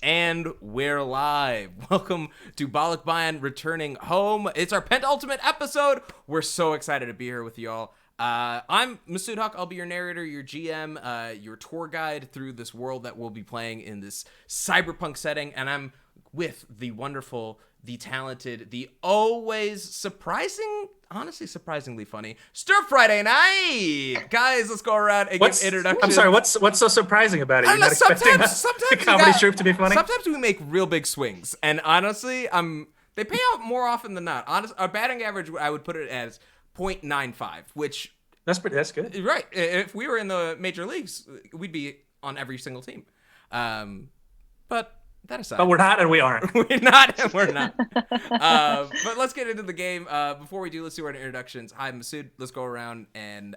And we're live. Welcome to Balikbayan returning home. It's our penultimate episode. We're so excited to be here with y'all. I'm Masood Haq. I'll be your narrator, your GM, your tour guide through this world that we'll be playing in this cyberpunk setting. And I'm with the wonderful, the talented, the always honestly surprisingly funny Stir Friday Night. Guys, let's go around and give introductions. I'm sorry, what's so surprising about it? You're not expecting a comedy troupe to be funny? Sometimes we make real big swings, and honestly, they pay out more often than not. Our batting average, I would put it as 0.95, which that's good. Right. If we were in the major leagues, we'd be on every single team. But that aside. But we're not and we aren't. We're not and we're not. But let's get into the game. Before we do, let's do our introductions. Hi, Masood. Let's go around and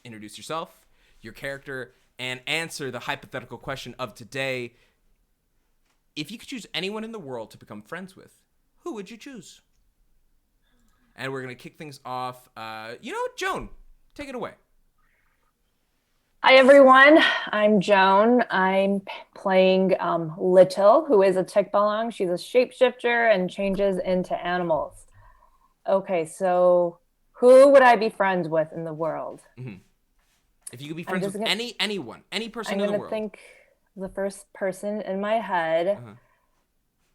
introduce yourself, your character, and answer the hypothetical question of today. If you could choose anyone in the world to become friends with, who would you choose? And we're going to kick things off. Joan, take it away. Hi, everyone. I'm Joan. I'm playing Little, who is a Tikbalong. She's a shapeshifter and changes into animals. Okay, so who would I be friends with in the world? Mm-hmm. If you could be friends with anyone, any person in the world. I'm going to think the first person in my head. Uh-huh.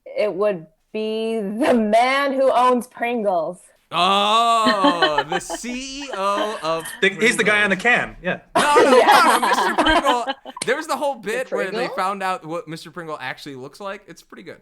It would be the man who owns Pringles. Oh, the CEO of He's the guy on the can. Yeah. No, Mr. Pringle. There was the whole bit where they found out what Mr. Pringle actually looks like. It's pretty good.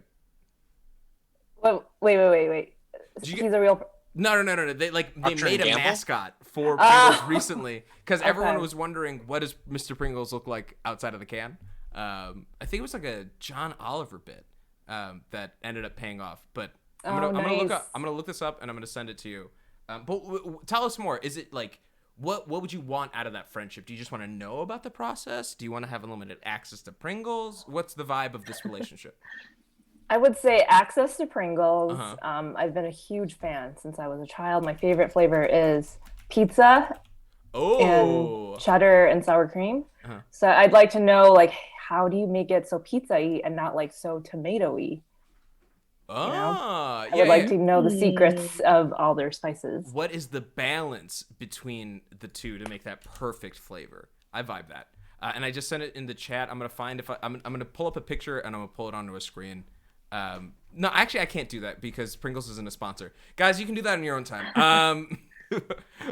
Wait. He's a real. No. They made a mascot for Pringles recently because everyone was wondering what does Mr. Pringles look like outside of the can. I think it was like a John Oliver bit that ended up paying off, but. I'm gonna look this up and I'm gonna send it to you. But tell us more. Is it like what would you want out of that friendship? Do you just want to know about the process? Do you want to have unlimited access to Pringles? What's the vibe of this relationship? I would say access to Pringles. Uh-huh. I've been a huge fan since I was a child. My favorite flavor is pizza and cheddar and sour cream. Uh-huh. So I'd like to know, like, how do you make it so pizza-y and not like so tomato-y? I would like to know the secrets of all their spices. What is the balance between the two to make that perfect flavor? I vibe that. And I just sent it in the chat. I'm going to find I'm going to pull up a picture and I'm going to pull it onto a screen. No, actually I can't do that because Pringles isn't a sponsor. Guys, you can do that in your own time.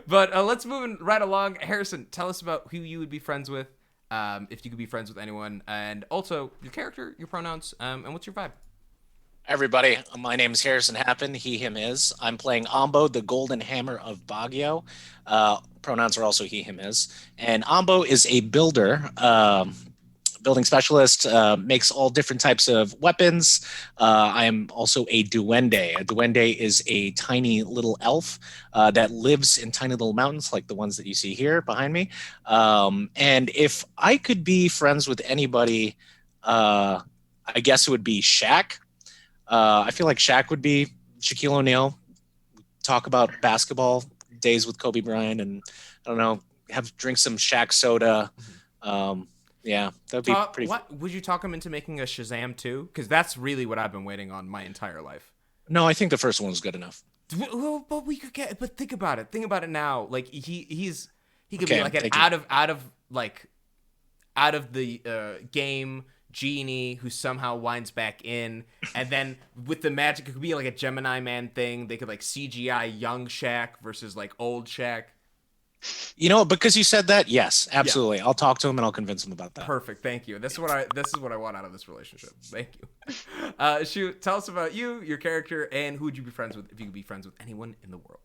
But let's move right along. Harrison, tell us about who you would be friends with, if you could be friends with anyone, and also your character, your pronouns, and what's your vibe? Everybody, my name is Harrison Happen, he, him, is. I'm playing Ambo, the Golden Hammer of Baguio. Pronouns are also he, him, is. And Ambo is a builder, building specialist, makes all different types of weapons. I am also a duende. A duende is a tiny little elf that lives in tiny little mountains like the ones that you see here behind me. And if I could be friends with anybody, I guess it would be Shaq. I feel like Shaq would be Shaquille O'Neal. Talk about basketball days with Kobe Bryant, and I don't know, drink some Shaq soda. Yeah, that'd be pretty. What would you talk him into making a Shazam 2? Because that's really what I've been waiting on my entire life. No, I think the first one was good enough. But we could get. But think about it. Think about it now. Like he could be like an out of the game genie who somehow winds back in, and then with the magic it could be like a Gemini Man thing. They could like CGI young Shaq versus like old Shaq. You know, because you said that, yes, absolutely. Yeah. I'll talk to him and I'll convince him about that. Perfect, thank you. This is what I want out of this relationship. Thank you. Shoot, tell us about you, your character, and who would you be friends with if you could be friends with anyone in the world.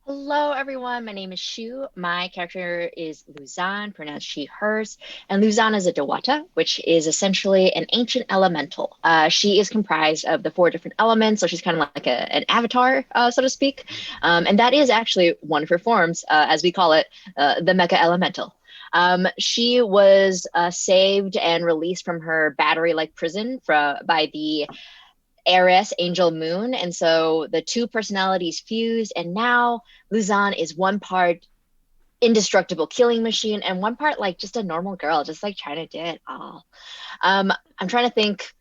Hello, everyone. My name is Shu. My character is Luzan, pronounced she, hers. And Luzan is a Dewata, which is essentially an ancient elemental. She is comprised of the 4 different elements, so she's kind of like an avatar, so to speak. And that is actually one of her forms, as we call it, the Mecha Elemental. She was saved and released from her battery-like prison by the heiress Angel Moon, and so the 2 personalities fused, and now Luzan is one part indestructible killing machine and one part like just a normal girl, just like trying to do it all. I'm trying to think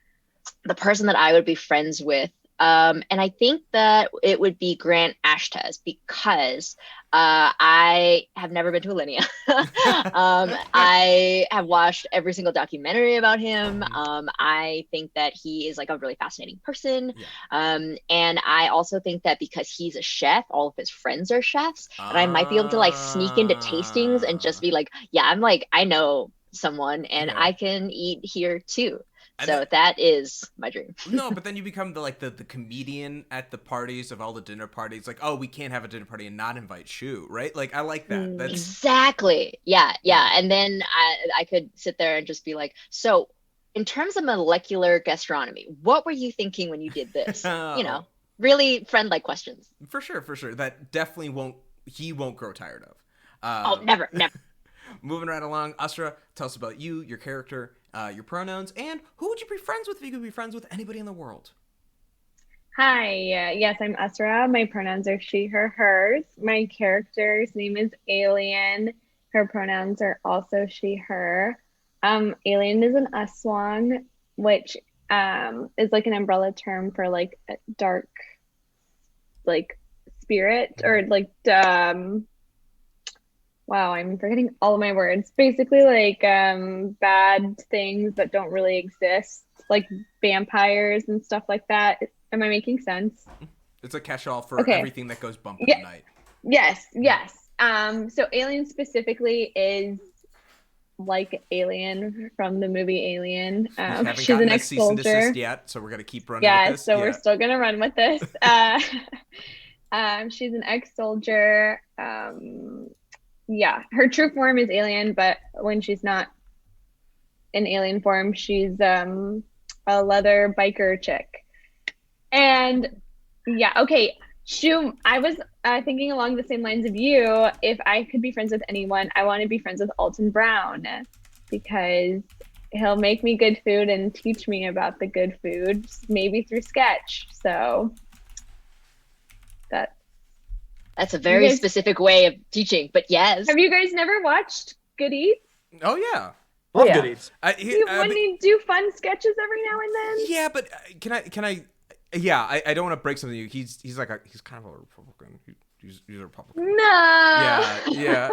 the person that I would be friends with. And I think that it would be Grant Ashtez because I have never been to Alinea. I have watched every single documentary about him. I think that he is like a really fascinating person. And I also think that because he's a chef, all of his friends are chefs, and I might be able to like sneak into tastings and just be like, yeah, I'm like, I know someone and I can eat here too. So that is my dream. No, but then you become the comedian at the parties of all the dinner parties. Like, oh, we can't have a dinner party and not invite Shu, right? Like, I like that. That's... Exactly. Yeah. And then I could sit there and just be like, so in terms of molecular gastronomy, what were you thinking when you did this? You know, really friend-like questions. For sure. That definitely he won't grow tired of. Oh, never. Moving right along, Asra, tell us about you, your character, your pronouns, and who would you be friends with if you could be friends with anybody in the world? Hi, yes, I'm Asra. My pronouns are she, her, hers. My character's name is Alien. Her pronouns are also she, her. Alien is an Aswang, which is like an umbrella term for like a dark, like spirit or like wow, I'm forgetting all of my words. Basically, like bad things that don't really exist, like vampires and stuff like that. Am I making sense? It's a catch-all for everything that goes bump in the night. Yes. So Alien specifically is like Alien from the movie Alien. She's an ex-soldier yet, so we're gonna keep running with this. We're still gonna run with this. She's an ex-soldier. Her true form is alien, but when she's not in alien form, she's a leather biker chick. And Shu, I was thinking along the same lines of you. If I could be friends with anyone, I want to be friends with Alton Brown because he'll make me good food and teach me about the good food, maybe through sketch. So that's a very specific way of teaching, but yes. Have you guys never watched Good Eats? Oh yeah, love Good Eats. When you do fun sketches every now and then. Yeah, but can I? Yeah, I don't want to break something to you. He's kind of a Republican. He's a Republican. No. Yeah.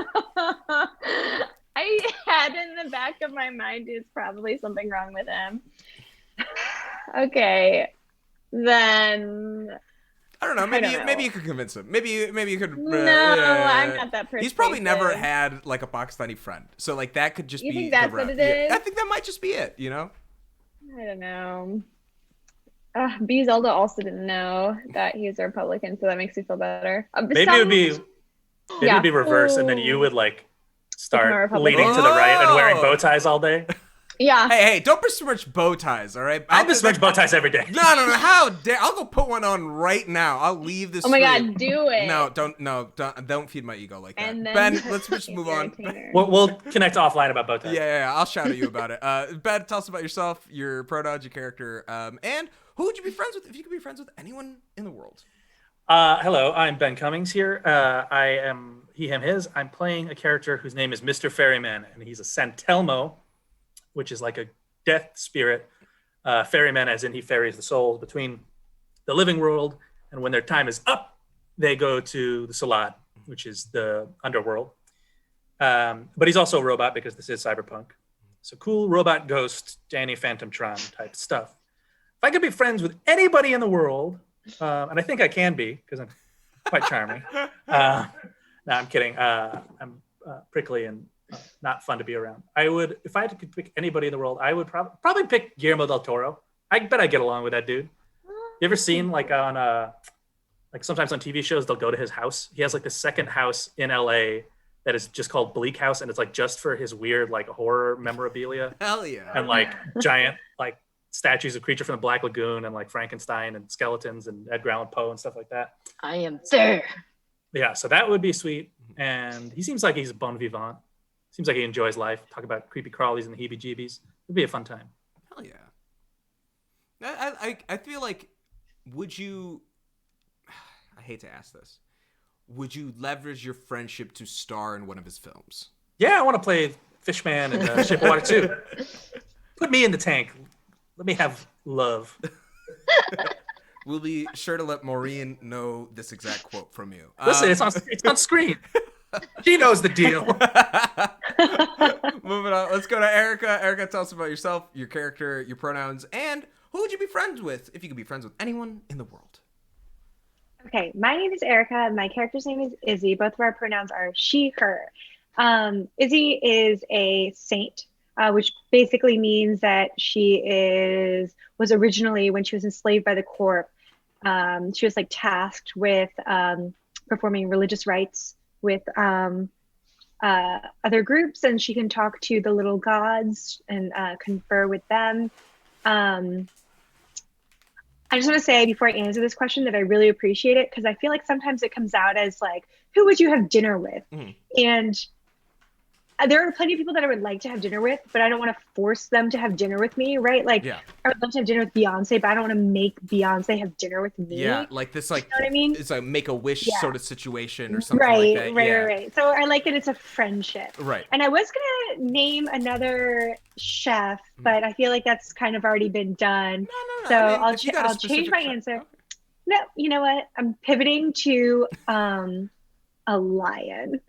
I had in the back of my mind there's probably something wrong with him. Okay, then. I don't know. Maybe you could convince him. Maybe you could. No, I'm not that person. He's probably never had like a Pakistani friend, so like that could just be. You think that's what it is? Yeah, I think that might just be it. You know. I don't know. B. Zelda also didn't know that he's a Republican, so that makes me feel better. Maybe it'd be reverse, and then you would like start leaning to the right and wearing bow ties all day. Yeah. Hey, don't besmirch bow ties, all right? I besmirch bow ties every day. No. How dare? I'll go put one on right now. I'll leave this. Oh my God, do it. No, don't feed my ego like that. Ben, let's just move on. We'll connect offline about bow ties. Yeah, I'll shout at you about it. Ben, tell us about yourself, your pronouns, your character, and who would you be friends with if you could be friends with anyone in the world? Hello, I'm Ben Cummings here. I am he, him, his. I'm playing a character whose name is Mr. Ferryman, and he's a Santelmo, which is like a death spirit. Ferryman, as in he ferries the souls between the living world, and when their time is up, they go to the Salad, which is the underworld. But he's also a robot because this is cyberpunk. So cool robot ghost, Danny Phantom Tron type stuff. If I could be friends with anybody in the world, and I think I can be because I'm quite charming. No, I'm kidding. I'm prickly and not fun to be around. I would, if I had to pick anybody in the world, I would probably pick Guillermo del Toro. I bet I get along with that dude. You ever seen like on like sometimes on TV shows they'll go to his house? He has like the second house in LA that is just called Bleak House, and it's like just for his weird like horror memorabilia. Hell yeah. And like giant like statues of Creature from the Black Lagoon and like Frankenstein and skeletons and Edgar Allan Poe and stuff like that. I am there. Yeah, so that would be sweet. And he seems like he's a bon vivant. Seems like he enjoys life. Talk about creepy crawlies and the heebie-jeebies. It'd be a fun time. Hell yeah. I feel like, would you, I hate to ask this, would you leverage your friendship to star in one of his films? Yeah, I want to play Fishman and Shape of Water too. Put me in the tank. Let me have love. We'll be sure to let Maureen know this exact quote from you. Listen, it's on screen. She knows the deal. Moving on. Let's go to Erica. Erica, tell us about yourself, your character, your pronouns, and who would you be friends with if you could be friends with anyone in the world? Okay, my name is Erica. My character's name is Izzy. Both of our pronouns are she, her. Izzy is a saint, which basically means that she was originally, when she was enslaved by the Corp, she was like tasked with performing religious rites with other groups, and she can talk to the little gods and confer with them. I just want to say before I answer this question that I really appreciate it, because I feel like sometimes it comes out as like, who would you have dinner with? And there are plenty of people that I would like to have dinner with, but I don't want to force them to have dinner with me, right? Like, I would love to have dinner with Beyonce, but I don't want to make Beyonce have dinner with me. Yeah, like this, like, you know what I mean? It's a Make-A-Wish sort of situation or something like that. Right. So I like that it's a friendship. Right. And I was going to name another chef, but I feel like that's kind of already been done. No. So I mean, I'll change my answer. Okay. No, you know what? I'm pivoting to a lion.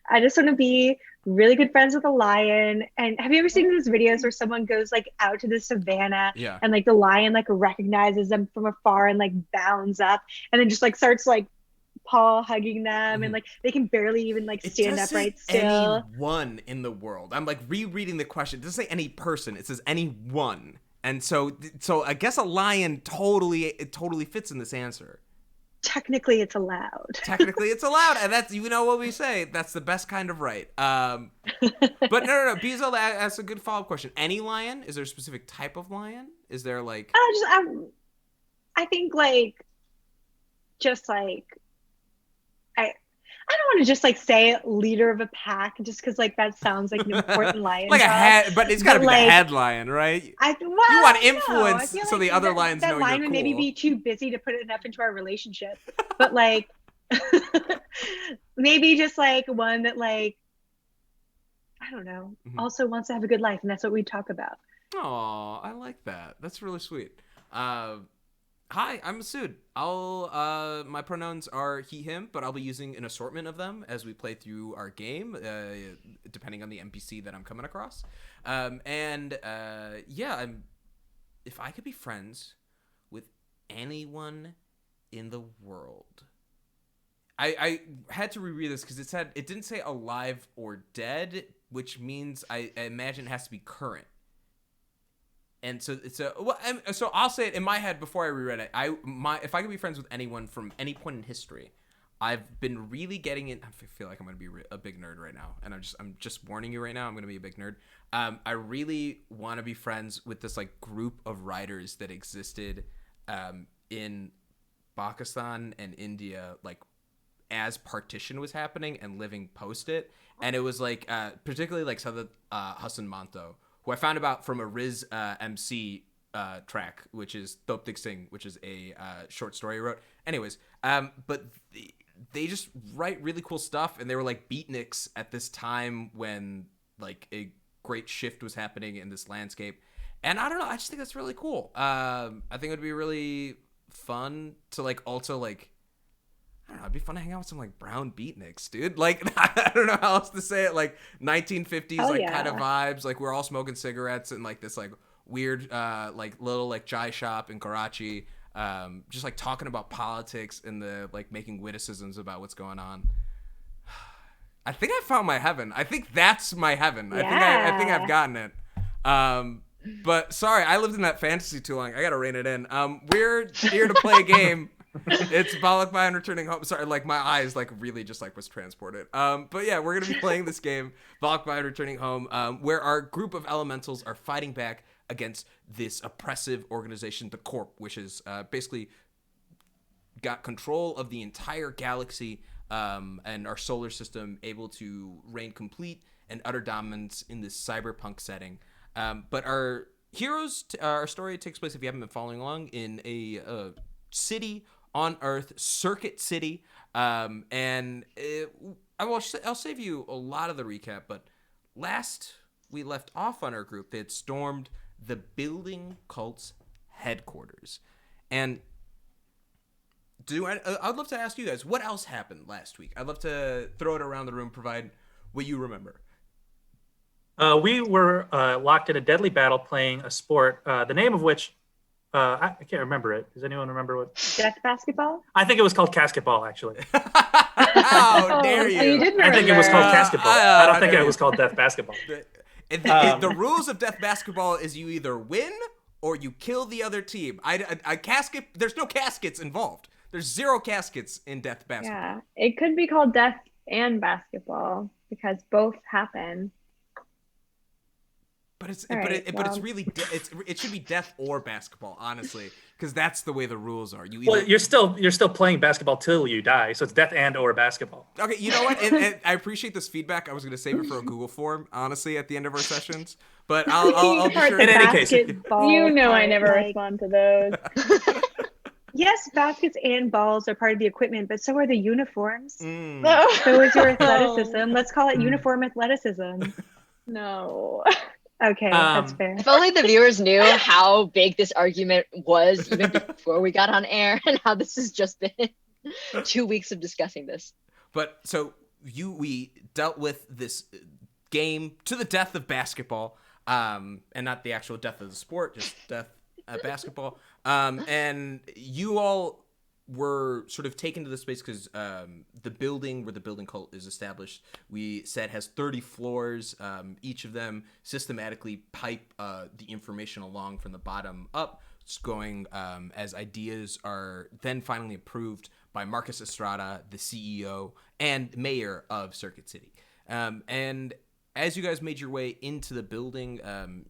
I just want to be really good friends with a lion. And have you ever seen those videos where someone goes like out to the savannah and like the lion like recognizes them from afar and like bounds up and then just like starts like paw hugging them and like they can barely even like stand upright still. Anyone in the world. I'm like rereading the question. It doesn't say any person. It says anyone. And so I guess a lion totally fits in this answer. Technically, it's allowed. Technically, it's allowed, and that's, you know what we say, that's the best kind of right. But no. Bezo asks a good follow-up question. Any lion? Is there a specific type of lion? Is there like? I think like, just like, I don't want to just like say leader of a pack just because like that sounds like an important lion. Like but it's got to be like, the head lion, right? You want influence so like the other lions know that lion you're would cool. maybe be too busy to put enough into our relationship, but like maybe just like one that like I don't know also wants to have a good life, and that's what we talk about. Oh, I like that. That's really sweet. Hi, I'm Masood. My pronouns are he, him, but I'll be using an assortment of them as we play through our game, depending on the NPC that I'm coming across. If I could be friends with anyone in the world, I had to reread this because it didn't say alive or dead, which means I imagine it has to be current. And so so I'll say it in my head before I reread it. If I could be friends with anyone from any point in history, I've been really getting in. I feel like I'm going to be a big nerd right now, and I'm just warning you right now. I'm going to be a big nerd. I really want to be friends with this like group of writers that existed in Pakistan and India, like as partition was happening and living post it, and it was like particularly like Sadat Hassan Manto, who I found about from a Riz MC track, which is Dope Dig Sing, which is a short story I wrote. Anyways, but they just write really cool stuff, and they were like beatniks at this time when like a great shift was happening in this landscape. And I don't know, I just think that's really cool. I think it would be really fun to like also like, I don't know, it'd be fun to hang out with some like brown beatniks, dude. Like, I don't know how else to say it. Like 1950s, kind of vibes. Like we're all smoking cigarettes in like this like weird, like little like chai shop in Karachi. Just like talking about politics and the like making witticisms about what's going on. I think I found my heaven. I think that's my heaven. Yeah. I think I've gotten it. But sorry, I lived in that fantasy too long. I gotta rein it in. We're here to play a game. It's Balikbayan returning home. Sorry, like my eyes like really just like was transported. But yeah, we're gonna be playing this game, Balikbayan returning home, where our group of elementals are fighting back against this oppressive organization, the Corp, which is basically got control of the entire galaxy and our solar system, able to reign complete and utter dominance in this cyberpunk setting. But our heroes, our story takes place, if you haven't been following along, in a city on Earth, Circuit City, I'll save you a lot of the recap. But last we left off on our group, they had stormed the building cult's headquarters. And I'd love to ask you guys, what else happened last week? I'd love to throw it around the room, provide what you remember. We were locked in a deadly battle playing a sport, the name of which, I can't remember it. Does anyone remember what? Death basketball? I think it was called casketball, actually. How dare you? You didn't I think it was called remember. casketball. I don't think it was called death basketball. The rules of death basketball is you either win or you kill the other team. There's no caskets involved. There's 0 caskets in death basketball. Yeah, it could be called death and basketball because both happen. But it's Well. really it should be death or basketball, honestly, because that's the way the rules are. Well, you're still playing basketball till you die, so it's death and or basketball. Okay, you know what? And I appreciate this feedback. I was going to save it for a Google form, honestly, at the end of our sessions. But I'll be sure. In any case, You know I never respond to those. Yes, baskets and balls are part of the equipment, but so are the uniforms. So is your athleticism. Let's call it uniform athleticism. No. Okay, that's fair. If only the viewers knew how big this argument was even before we got on air, and how this has just been 2 weeks of discussing this. But so we dealt with this game to the death of basketball, and not the actual death of the sport, just death at basketball. And you all were sort of taken to the space because the building where the building cult is established, we said, has 30 floors. Each of them systematically pipe the information along from the bottom up. It's going as ideas are then finally approved by Marcus Estrada, the CEO and mayor of Circuit City. And as you guys made your way into the building,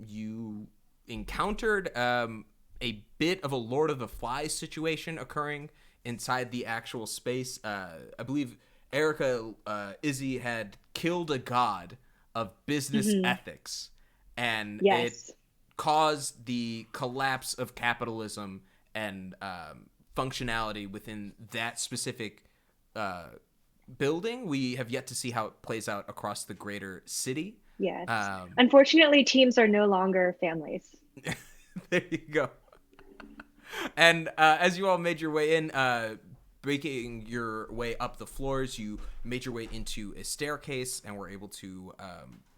you encountered a bit of a Lord of the Flies situation occurring inside the actual space. I believe Erica Izzy had killed a god of business ethics, and it caused the collapse of capitalism and functionality within that specific building. We have yet to see how it plays out across the greater city. Yes. Unfortunately, teams are no longer families. There you go. And as you all made your way in, breaking your way up the floors, you made your way into a staircase and were able to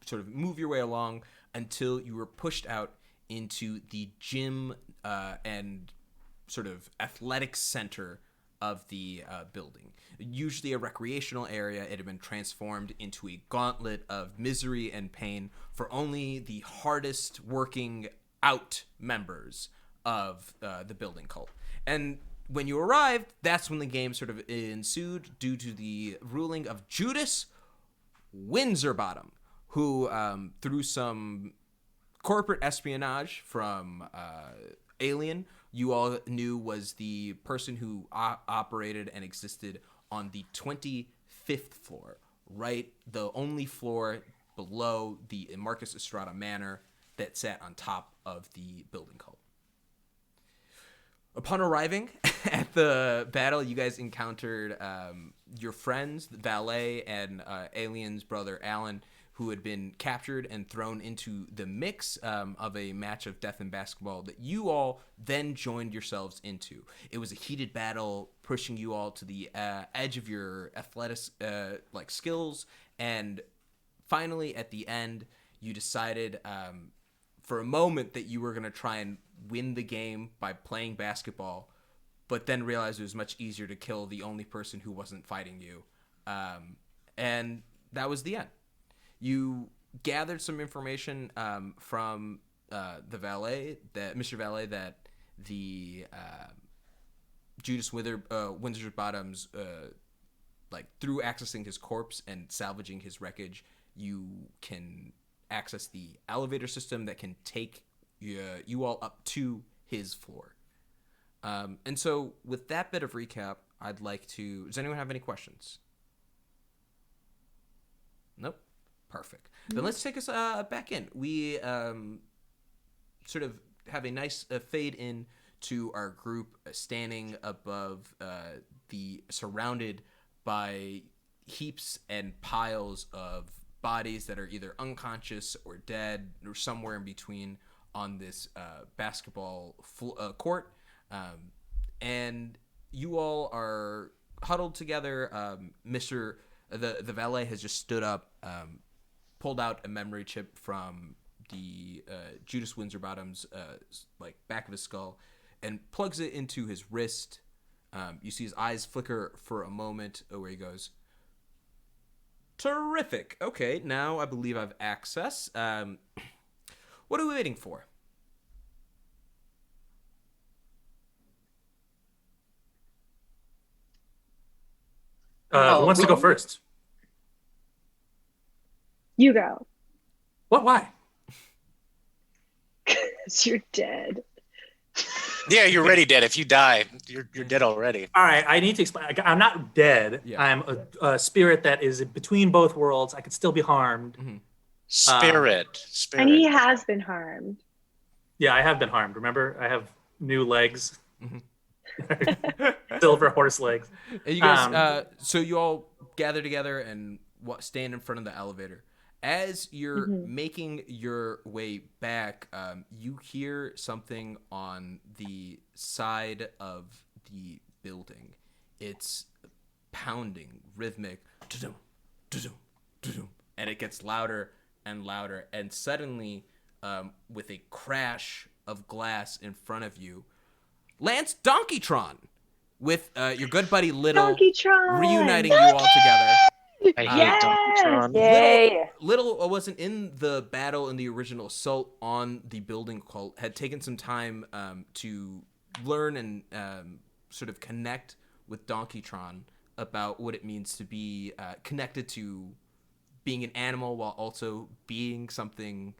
sort of move your way along until you were pushed out into the gym and sort of athletic center of the building. Usually a recreational area, it had been transformed into a gauntlet of misery and pain for only the hardest working out members of the building cult. And when you arrived, that's when the game sort of ensued due to the ruling of Judas Windsor-Bottom, who through some corporate espionage from Alien, you all knew was the person who operated and existed on the 25th floor, right? The only floor below the Marcus Estrada Manor that sat on top of the building cult. Upon arriving at the battle, you guys encountered your friends, the valet, and Alien's brother, Alan, who had been captured and thrown into the mix of a match of death and basketball that you all then joined yourselves into. It was a heated battle, pushing you all to the edge of your athletic skills, and finally, at the end, you decided for a moment that you were going to try and win the game by playing basketball, but then realized it was much easier to kill the only person who wasn't fighting you. And that was the end. You gathered some information from the valet, Mr. Valet, that the Judas Windsor-Bottom's, through accessing his corpse and salvaging his wreckage, you can access the elevator system that can take you all up to his floor. And so with that bit of recap, I'd like to... Does anyone have any questions? Nope. Perfect. Then let's take us back in. We sort of have a nice fade in to our group standing above surrounded by heaps and piles of bodies that are either unconscious or dead or somewhere in between on this basketball court, and you all are huddled together. The valet has just stood up, pulled out a memory chip from the Judas Winterbottom's back of his skull, and plugs it into his wrist. You see his eyes flicker for a moment, where he goes, "Terrific. Okay, now I believe I've access. What are we waiting for?" Who wants to go first? You go. What? Why? Because you're dead. Yeah, you're already dead. If you die, you're dead already. All right, I need to explain. I'm not dead. Yeah. I'm a spirit that is between both worlds. I could still be harmed. Mm-hmm. Spirit. And he has been harmed. Yeah, I have been harmed. Remember, I have new legs. Mm-hmm. Silver horse legs. And you guys, so you all gather together and stand in front of the elevator. As you're making your way back, you hear something on the side of the building. It's pounding, rhythmic, da-dum, da-dum, da-dum, and it gets louder and louder. And suddenly, with a crash of glass in front of you, lands Donkeytron with your good buddy Little Donkeytron! reuniting you all together. I hate Donkeytron. Yay! Little wasn't in the battle in the original assault on the building cult, had taken some time to learn and sort of connect with Donkeytron about what it means to be connected to being an animal while also being something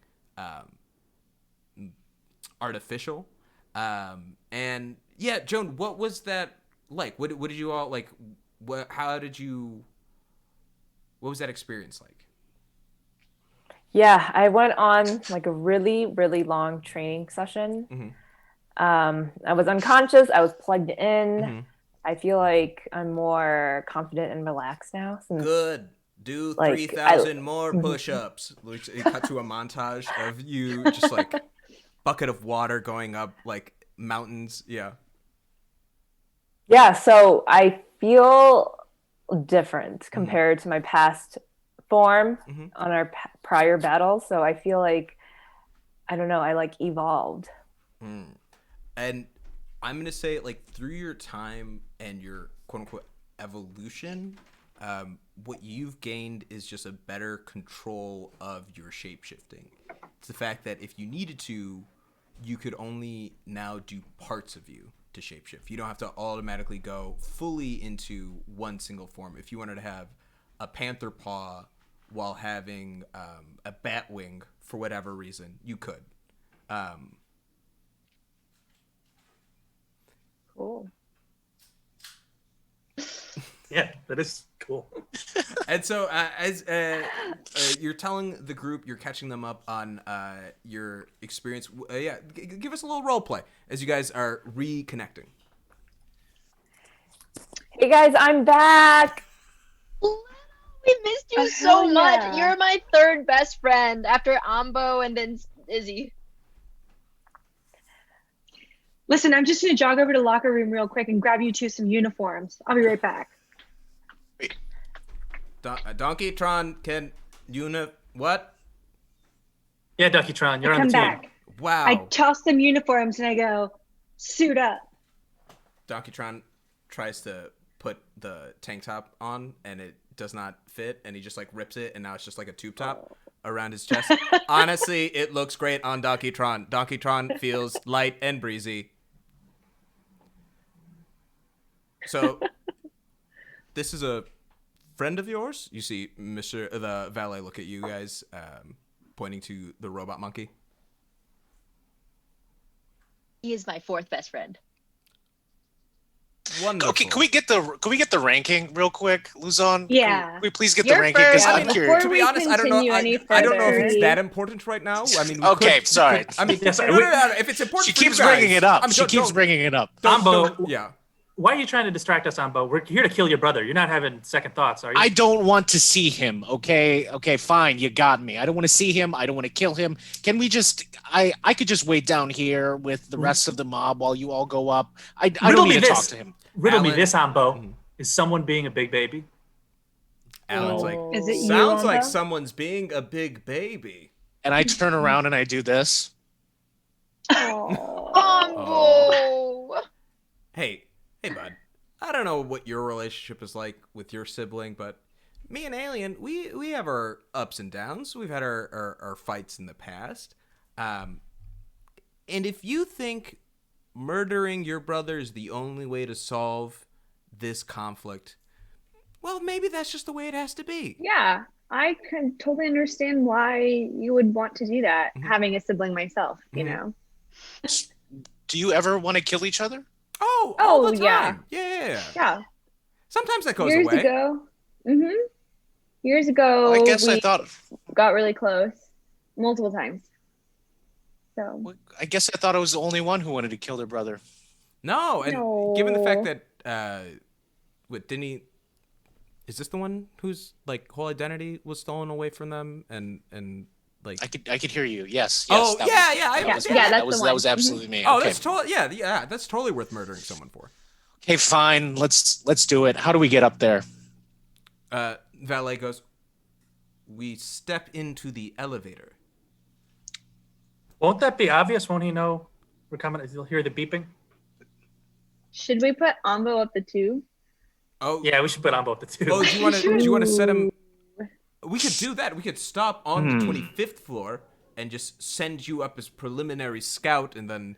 artificial. And yeah, Joan, what was that like? What did you all like? What was that experience like? Yeah, I went on like a really, really long training session. Mm-hmm. I was unconscious. I was plugged in. Mm-hmm. I feel like I'm more confident and relaxed now. Since, Good. Do like, 3,000 more push-ups. It cut to a montage of you just like bucket of water going up like mountains. Yeah. Yeah, so I feel different compared to my past form on our prior battles. So I feel like, I don't know, I like evolved. And I'm going to say, like, through your time and your quote-unquote evolution, what you've gained is just a better control of your shape-shifting. It's the fact that if you needed to, you could only now do parts of you to shapeshift. You don't have to automatically go fully into one single form. If you wanted to have a panther paw while having a bat wing for whatever reason, you could. Cool. Yeah, that is cool. And so as you're telling the group, you're catching them up on your experience. Give us a little role play as you guys are reconnecting. Hey guys, I'm back. We missed you so much. You're my third best friend after Ambo and then Izzy. Listen, I'm just going to jog over to the locker room real quick and grab you two some uniforms. I'll be right back. Donkeytron can what? Yeah, Donkeytron, you're on come the team. back. Wow. I toss them uniforms and I go, suit up. Donkeytron tries to put the tank top on and it does not fit, and he just like rips it, and now it's just like a tube top around his chest. Honestly, it looks great on Donkeytron. Donkeytron feels light and breezy. So this is a friend of yours? You see the valet look at you guys, pointing to the robot monkey. He is my fourth best friend. Wonderful. Okay, can we get the ranking real quick, Luzon? Yeah. Can we please get You're the ranking? Because first. I'm curious. To be honest, I don't know. I don't know if it's further. that important right now. I mean, Sorry. I mean, Yeah, sorry. no, if it's important, She for you keeps guys, bringing it up. I mean, She keeps bringing it up. don't- yeah. Why are you trying to distract us, Ambo? We're here to kill your brother. You're not having second thoughts, are you? I don't want to see him, okay? Okay, fine, you got me. I don't want to see him. I don't want to kill him. Can we just... I could just wait down here with the rest of the mob while you all go up. I don't need to talk to him. Riddle me this, Ambo. Is someone being a big baby? Alan's like, Is it sounds you, like Ambo? someone's being a big baby. And I turn around and I do this. Combo. Hey, bud. I don't know what your relationship is like with your sibling, but me and Alien, we have our ups and downs. We've had our fights in the past. And if you think murdering your brother is the only way to solve this conflict, well, maybe that's just the way it has to be. Yeah, I can totally understand why you would want to do that, having a sibling myself, you know. Do you ever want to kill each other? Oh, all the time. Yeah. Yeah. Sometimes that goes Years away. Years ago, I guess we I thought... got really close multiple times. So I guess I thought I was the only one who wanted to kill their brother. No, and given the fact that, didn't he... Is this the one whose like whole identity was stolen away from them and like I could hear you. Yes. Oh that was absolutely me. Oh, okay. that's totally that's totally worth murdering someone for. Okay, fine. Let's do it. How do we get up there? Valet goes, we step into the elevator. Won't that be obvious? Won't he know we're coming? He'll hear the beeping. should we put Ambo up the tube? Oh yeah, we should put Ambo up the tube. Oh, do you want to set him? We could do that. We could stop on the 25th floor and just send you up as preliminary scout, and then,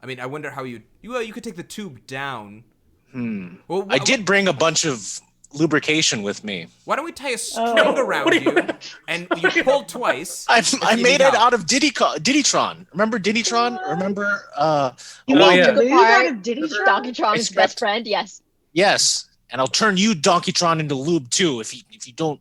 I mean, I wonder how you could take the tube down. Well, I did bring a bunch of lubrication with me. Why don't we tie a string around you and you pull twice? I made it out of Diddytron. Remember Diddytron? Remember? You mean yeah. the out of Diddy Donkey Kong's best friend. Yes. Yes, and I'll turn you Donkeytron into lube too if you don't.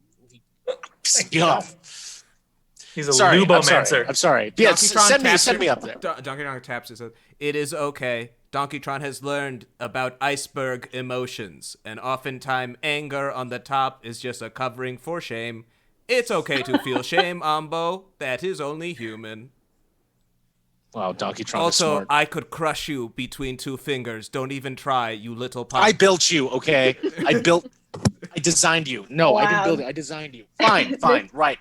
He's a lubomancer. I'm sorry. Yeah, send me up there. Donkey Kong taps and says, "It is okay. Donkeytron has learned about iceberg emotions, and oftentimes anger on the top is just a covering for shame. It's okay to feel shame, Ambo. That is only human." Wow, Donkeytron also, is smart. I could crush you between two fingers. Don't even try, you little punk. I built you, okay? I designed you. No, I didn't build it. I designed you. Fine, right.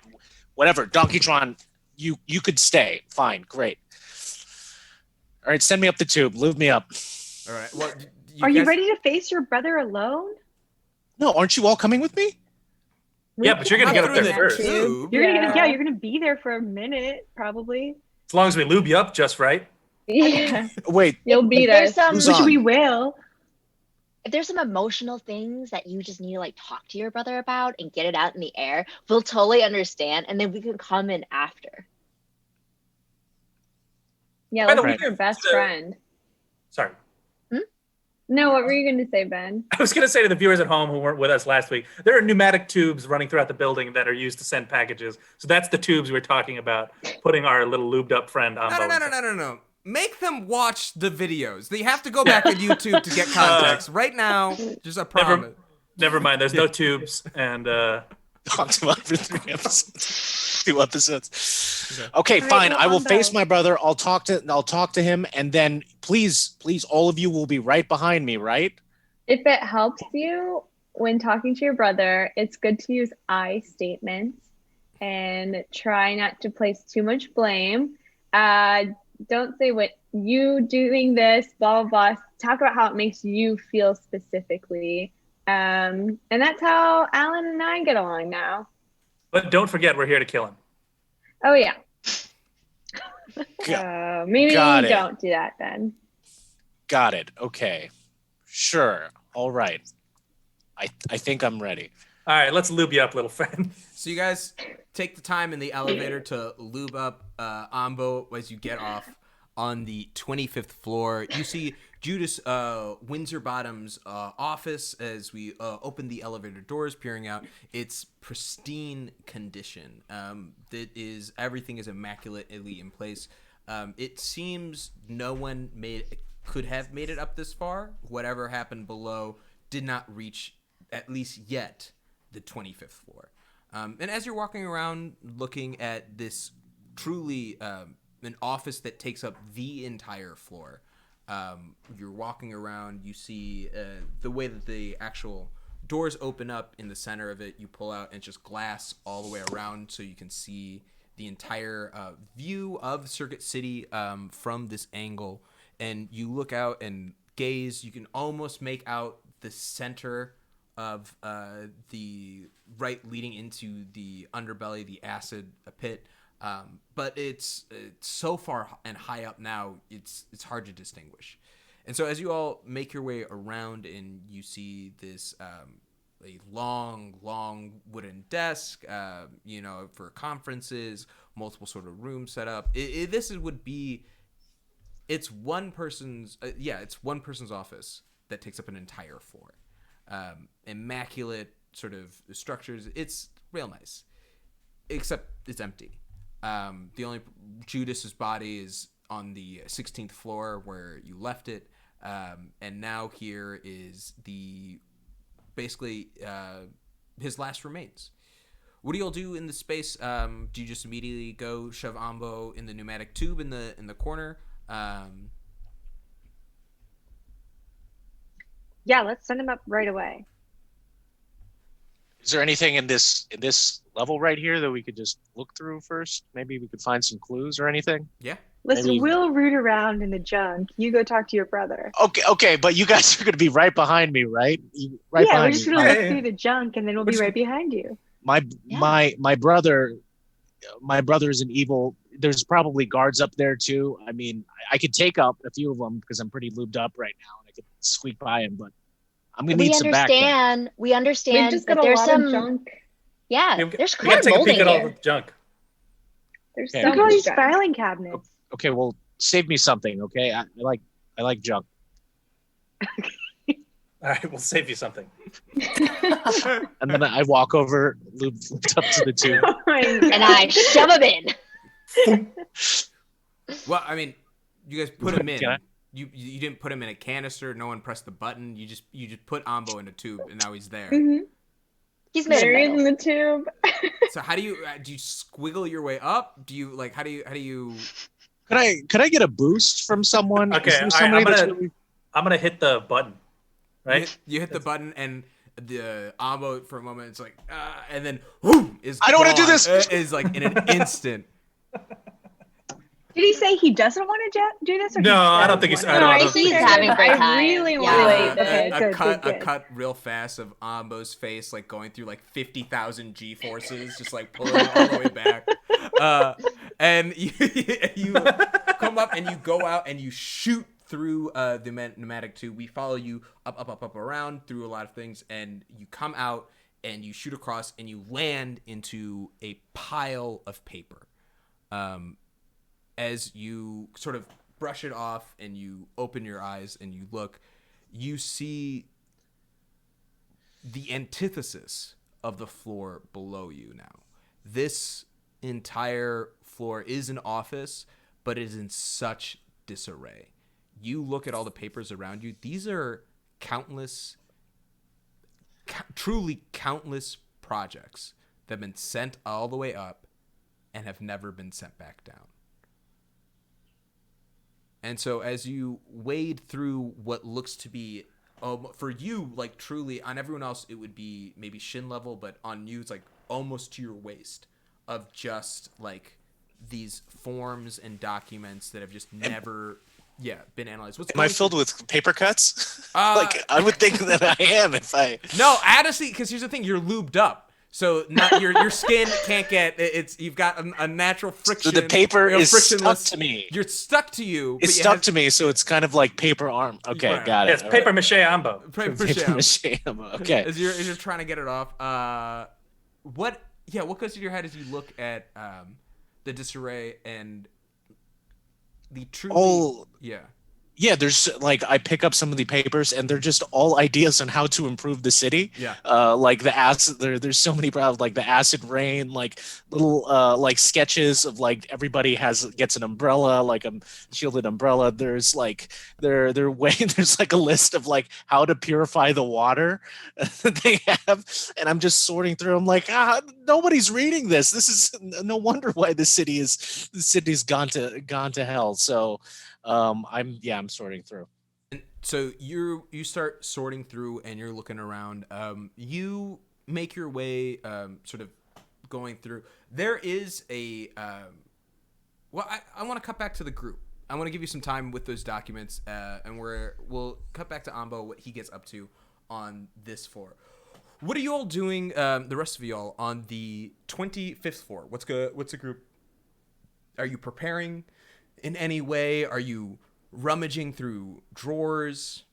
Whatever. Donkeytron, you could stay. Fine, great. All right, send me up the tube. Lube me up. All right. Well, you ready to face your brother alone? No, aren't you all coming with me? Yeah, but you're gonna get up there first. You're gonna be there for a minute, probably. As long as we lube you up just right. Yeah. Wait. You'll be there. Which we will. If there's some emotional things that you just need to like talk to your brother about and get it out in the air, we'll totally understand, and then we can come in after. Yeah, let's be your best friend. Sorry. No, what were you going to say, Ben? I was going to say to the viewers at home who weren't with us last week, there are pneumatic tubes running throughout the building that are used to send packages. So that's the tubes we're talking about, putting our little lubed up friend on. No. Make them watch the videos. They have to go back on YouTube to get context. Right now, just a promise. Never mind. There's no tubes, and talked about for 3 episodes, 2 episodes. Okay, fine. I will face my brother. I'll talk to him, and then please, all of you will be right behind me, right? If it helps you when talking to your brother, it's good to use I statements and try not to place too much blame. Don't say what you doing this, blah, blah, blah. Talk about how it makes you feel specifically. And that's how Alan and I get along now. But don't forget, we're here to kill him. Oh, yeah. Maybe don't do that then. Got it. Okay. Sure. All right. I think I'm ready. All right, let's lube you up, little friend. So you guys take the time in the elevator to lube up Ambo as you get off on the 25th floor. You see Judas Windsor-Bottom's office as we open the elevator doors, peering out. It's pristine condition. Everything is immaculately in place. It seems no one made could have made it up this far. Whatever happened below did not reach, at least yet, the 25th floor. And as you're walking around looking at this truly an office that takes up the entire floor, you're walking around, you see the way that the actual doors open up in the center of it, you pull out, and it's just glass all the way around so you can see the entire view of Circuit City from this angle. And you look out and gaze, you can almost make out the center of the right leading into the underbelly, the acid pit. But it's so far and high up now, it's hard to distinguish. And so as you all make your way around and you see this a long wooden desk, for conferences, multiple sort of rooms set up. It's one person's office that takes up an entire floor. Immaculate sort of structures. It's real nice, except it's empty. The only Judas's body is on the 16th floor where you left it, and now here is his last remains. What do y'all do in the space? Do you just immediately go shove Ambo in the pneumatic tube in the corner? Yeah, let's send him up right away. Is there anything in this level right here that we could just look through first? Maybe we could find some clues or anything. Yeah. Listen, we'll root around in the junk. You go talk to your brother. Okay, but you guys are going to be right behind me, right? We're just going to look through the junk, and then we'll be right behind you. My brother is an evil. There's probably guards up there too. I mean, I could take up a few of them because I'm pretty lubed up right now, and I could squeak by him. But I'm gonna need some backup. We understand. We've just got there's a lot some of junk. Yeah, there's We gotta card take a molding peek at all here. the junk. There's Okay. so Look at all much these junk. filing cabinets. Okay, well, save me something. Okay, I like junk. All right, we'll save you something. And then I walk over, lubed up to the tube. Oh my God. And I shove him in. Well, I mean, you guys put him in. Can I? You didn't put him in a canister. No one pressed the button. You just put Ambo in a tube, and now he's there. Mhm. He's made There he is of in metal. the tube. So how do you squiggle your way up? Do you how do you? Could I get a boost from someone? Okay, Is there all right, somebody that's really- I'm gonna hit the button. Right? You hit the button, and the Ambo for a moment it's like, and then whoom, is I don't wanna do gone. this! Is like in an instant. Did he say he doesn't want to do this? Or No, he I don't does think he's- want I don't to? know. He's having a great time. I really want Yeah. to. Wait, okay, a good. cut real fast of Ambo's face, like going through like 50,000 G forces, just like pulling it all the way back. And you come up and you go out and you shoot through the pneumatic tube. We follow you up around through a lot of things, and you come out and you shoot across and you land into a pile of paper. As you sort of brush it off and you open your eyes and you look, you see the antithesis of the floor below you now. This entire floor is an office, but it is in such disarray. You look at all the papers around you. These are truly countless projects that have been sent all the way up and have never been sent back down. And so as you wade through what looks to be, for you, like truly, on everyone else, it would be maybe shin level, but on you, it's like almost to your waist of just like these forms and documents that have just never been analyzed. Am I filled with paper cuts? Like I would think that I am if I. No, honestly, because here's the thing: you're lubed up. So not your skin can't get you've got a natural friction. So the paper is frictionless. stuck to me. You're stuck to you. It's stuck to me, so it's kind of like paper arm. Okay, Right. got Yes, it. paper mache Ambo. Paper Paper mache. mache. Okay. As you're trying to get it off, what goes through your head as you look at the disarray and the truly Yeah, there's like I pick up some of the papers and they're just all ideas on how to improve the city. Yeah. Like the acid there's so many problems, like the acid rain, like little like sketches of like everybody gets an umbrella, like a shielded umbrella. There's like they're way there's like a list of like how to purify the water that they have, and I'm just sorting through. I'm like, nobody's reading this. This is no wonder why the city's gone to hell. So I'm sorting through. And so you start sorting through and you're looking around. You make your way sort of going through. There is a well, I want to cut back to the group. I want to give you some time with those documents, and we'll cut back to Ambo, what he gets up to on this floor. What are you all doing, the rest of y'all, on the 25th floor? What's the group? Are you preparing in any way? Are you rummaging through drawers?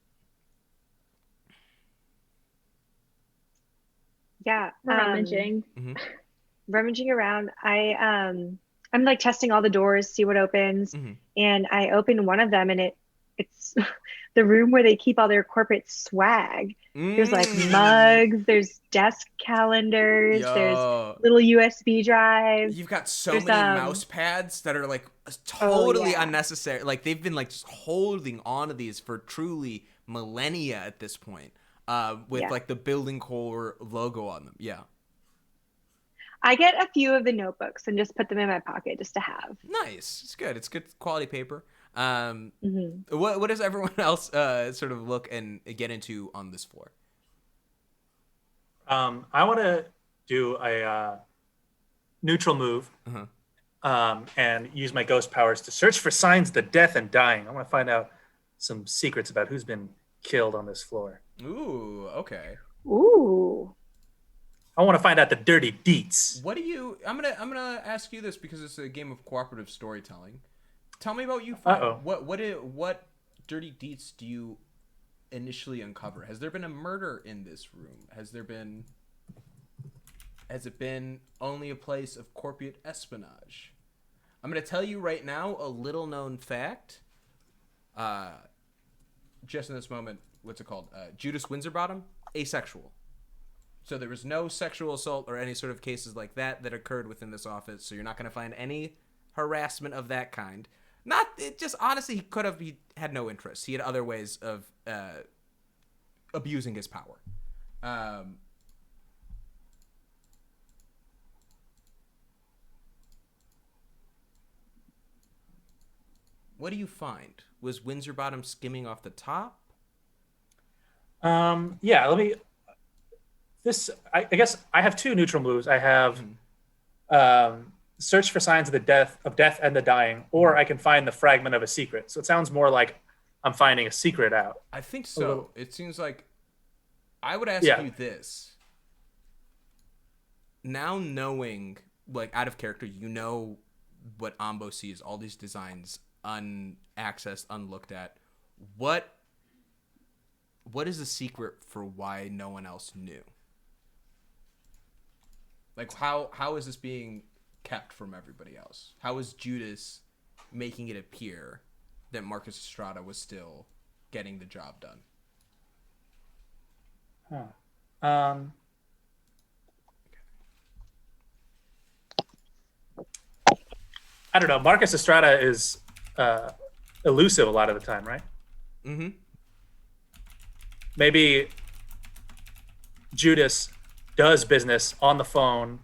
Yeah, Rummaging. rummaging around. I'm like testing all the doors, see what opens, and I open one of them, and it's the room where they keep all their corporate swag. There's like mugs, there's desk calendars, there's little USB drives. You've got so many mouse pads that are like totally unnecessary. Like they've been like just holding on to these for truly millennia at this point, with like the building core logo on them. Yeah. I get a few of the notebooks and just put them in my pocket just to have. Nice. It's good. It's good quality paper. What does everyone else sort of look and get into on this floor? I want to do a neutral move and use my ghost powers to search for signs of the death and dying. I want to find out some secrets about who's been killed on this floor. Ooh, okay. Ooh. I want to find out the dirty deets. What do you? I'm gonna ask you this because it's a game of cooperative storytelling. Tell me about you. What dirty deets do you initially uncover? Has there been a murder in this room? Has it been only a place of corporate espionage? I'm gonna tell you right now a little known fact. Just in this moment, what's it called? Judas Winterbottom, asexual. So there was no sexual assault or any sort of cases like that occurred within this office. So you're not going to find any harassment of that kind. Honestly, he had no interest. He had other ways of abusing his power. What do you find? Was Winterbottom skimming off the top? I guess I have two neutral moves. I have search for signs of the death and the dying, or I can find the fragment of a secret. So it sounds more like I'm finding a secret out. I think so. It seems like I would ask you this. Now knowing, like out of character, you know what Ambo sees, all these designs unaccessed, unlooked at. What is the secret for why no one else knew? Like, how is this being kept from everybody else? How is Judas making it appear that Marcus Estrada was still getting the job done? I don't know. Marcus Estrada is elusive a lot of the time, right? Mm-hmm. Maybe Judas does business on the phone,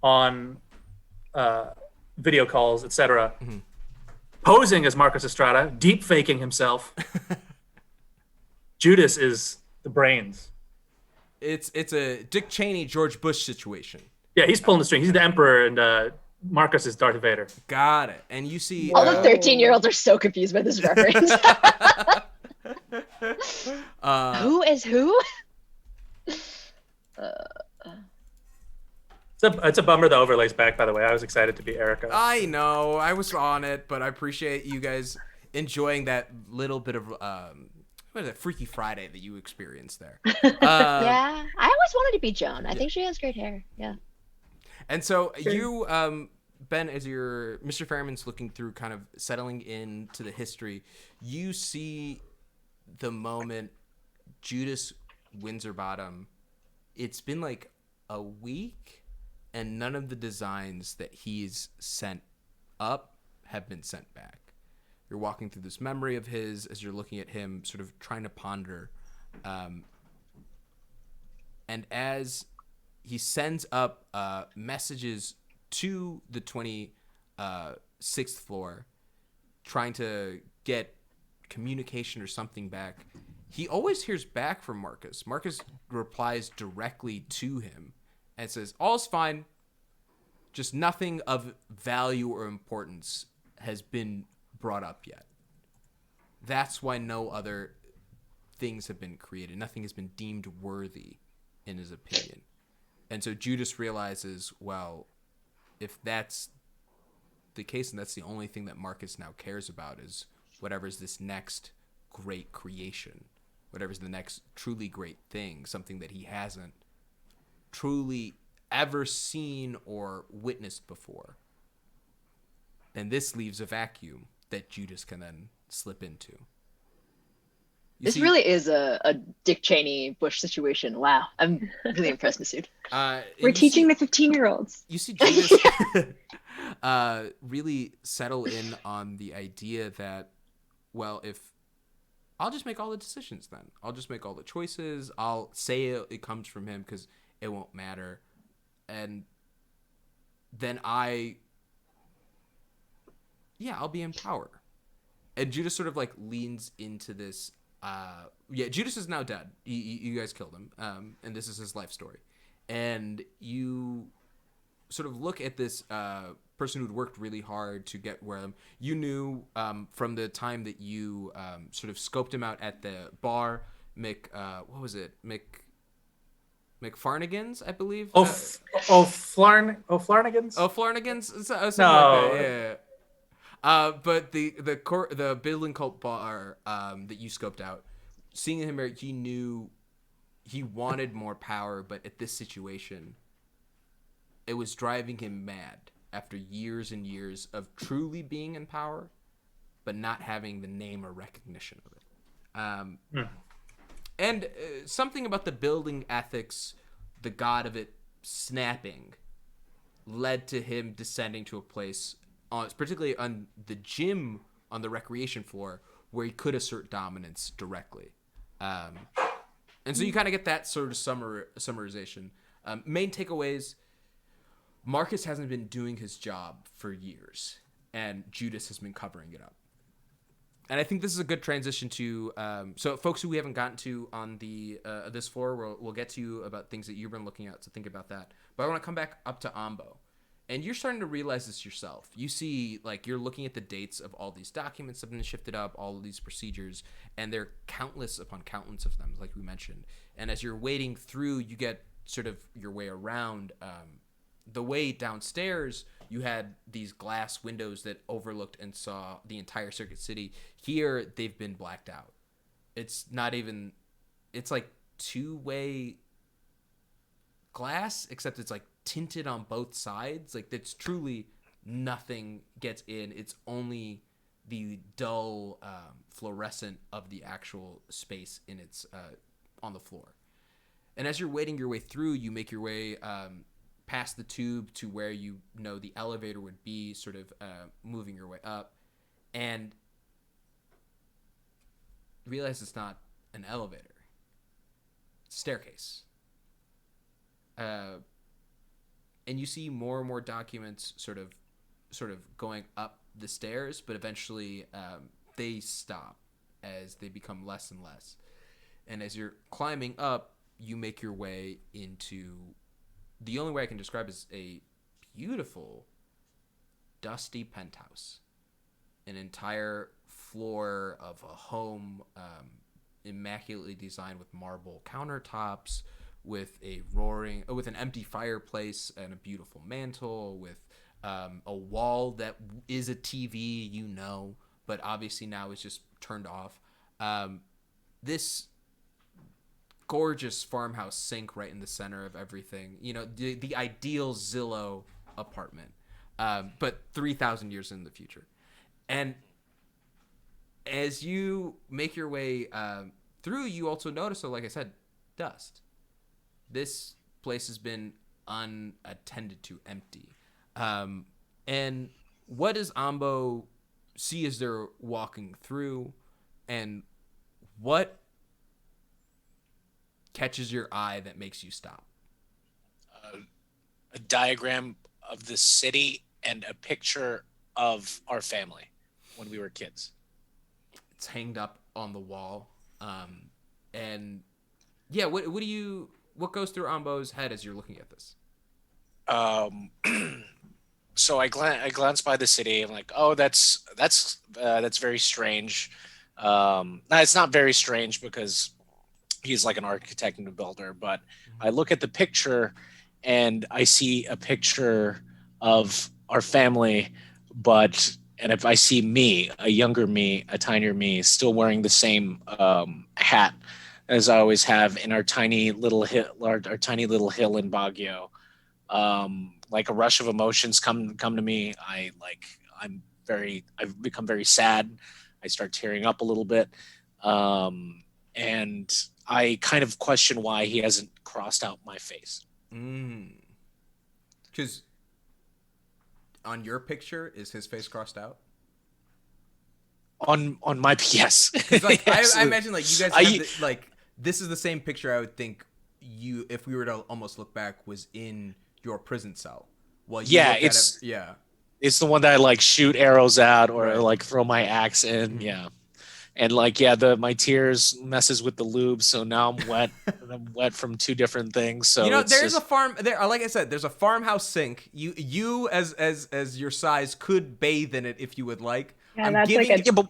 on video calls, etc., posing as Marcus Estrada, deep faking himself. Judas is the brains. It's a Dick Cheney, George Bush situation. Yeah, he's pulling the strings. He's the emperor, and Marcus is Darth Vader. Got it. And you see... All the 13-year-olds are so confused by this reference. Who is who? It's a bummer the overlay's back, by the way. I was excited to be Erica. I know. I was on it, but I appreciate you guys enjoying that little bit of... what is it, Freaky Friday that you experienced there? Yeah, I always wanted to be Joan. I think she has great hair. Yeah. And so you Ben, as your Mr. Ferriman's looking through, kind of settling into the history, you see the moment Judas Winterbottom. It's been like a week, and none of the designs that he's sent up have been sent back. You're walking through this memory of his as you're looking at him, sort of trying to ponder. And as he sends up messages to the 26th floor, trying to get communication or something back, he always hears back from Marcus. Marcus replies directly to him and says, all's fine, just nothing of value or importance has been brought up yet. That's why no other things have been created. Nothing has been deemed worthy, in his opinion. And so Judas realizes, well, if that's the case and that's the only thing that Marcus now cares about is whatever's this next great creation, whatever's the next truly great thing, something that he hasn't truly ever seen or witnessed before, then this leaves a vacuum that Judas can then slip into. This really is a Dick Cheney Bush situation. Wow, I'm really impressed, Masood. We're teaching the 15-year-olds. You see Judas really settle in on the idea that, well, if I'll just make all the decisions then. I'll just make all the choices. I'll say it comes from him because it won't matter. And then I'll be in power. And Judas sort of like leans into this. Judas is now dead. You guys killed him. And this is his life story. And you sort of look at this person who'd worked really hard to get where you knew from the time that you sort of scoped him out at the bar, McFarnigan's, I believe. Flarnigan's. Flarnigan's. Something No. Like that. Yeah. But the Building Cult bar that you scoped out, seeing him there, he knew he wanted more power, but at this situation, it was driving him mad after years and years of truly being in power, but not having the name or recognition of it. And something about the building ethics, the god of it snapping, led to him descending to a place, particularly on the gym on the recreation floor, where he could assert dominance directly. And so you kind of get that sort of summarization. Main takeaways: Marcus hasn't been doing his job for years, and Judas has been covering it up. And I think this is a good transition to so folks who we haven't gotten to on the this floor, we'll get to you about things that you've been looking at, so think about that. But I want to come back up to Ambo. And you're starting to realize this yourself. You see, like, you're looking at the dates of all these documents that have been shifted up, all of these procedures, and there are countless upon countless of them, like we mentioned. And as you're wading through, you get sort of your way around. The way downstairs, you had these glass windows that overlooked and saw the entire Circuit City. Here, they've been blacked out. It's not even, it's like two-way glass, except it's like tinted on both sides. Like, it's truly nothing gets in. It's only the dull fluorescent of the actual space in its on the floor. And as you're wading your way through, you make your way past the tube to where you know the elevator would be, sort of moving your way up, and realize it's not an elevator. It's a staircase. And you see more and more documents sort of going up the stairs, but eventually they stop as they become less and less. And as you're climbing up, you make your way into the only way I can describe is a beautiful, dusty penthouse. An entire floor of a home, immaculately designed with marble countertops, with an empty fireplace and a beautiful mantle, with a wall that is a TV, but obviously now is just turned off. This gorgeous farmhouse sink right in the center of everything. The ideal Zillow apartment. but 3,000 years in the future. And as you make your way through, you also notice, so like I said, dust. This place has been unattended to, empty. And what does Ambo see as they're walking through, and what catches your eye that makes you stop? A diagram of the city and a picture of our family when we were kids. It's hanged up on the wall. And yeah, what goes through Ambo's head as you're looking at this? So I glance by the city. I'm like, oh, that's very strange. No, it's not very strange because he's like an architect and a builder. But I look at the picture, and I see a picture of our family. And if I see me, a younger me, a tinier me, still wearing the same hat as I always have in our tiny little hill in Baguio. Like a rush of emotions come to me. I've become very sad. I start tearing up a little bit. And I kind of question why he hasn't crossed out my face. Because on your picture, is his face crossed out? On my yes. Like, yes. I imagine like you guys have this is the same picture I would think you, if we were to almost look back, was in your prison cell. Well, it's the one that I like shoot arrows at or like throw my axe in. Yeah. And like, my tears messes with the lube. So now I'm wet. I'm wet from two different things. So there's a farm there. Like I said, there's a farmhouse sink. You as your size could bathe in it if you would like. Yeah,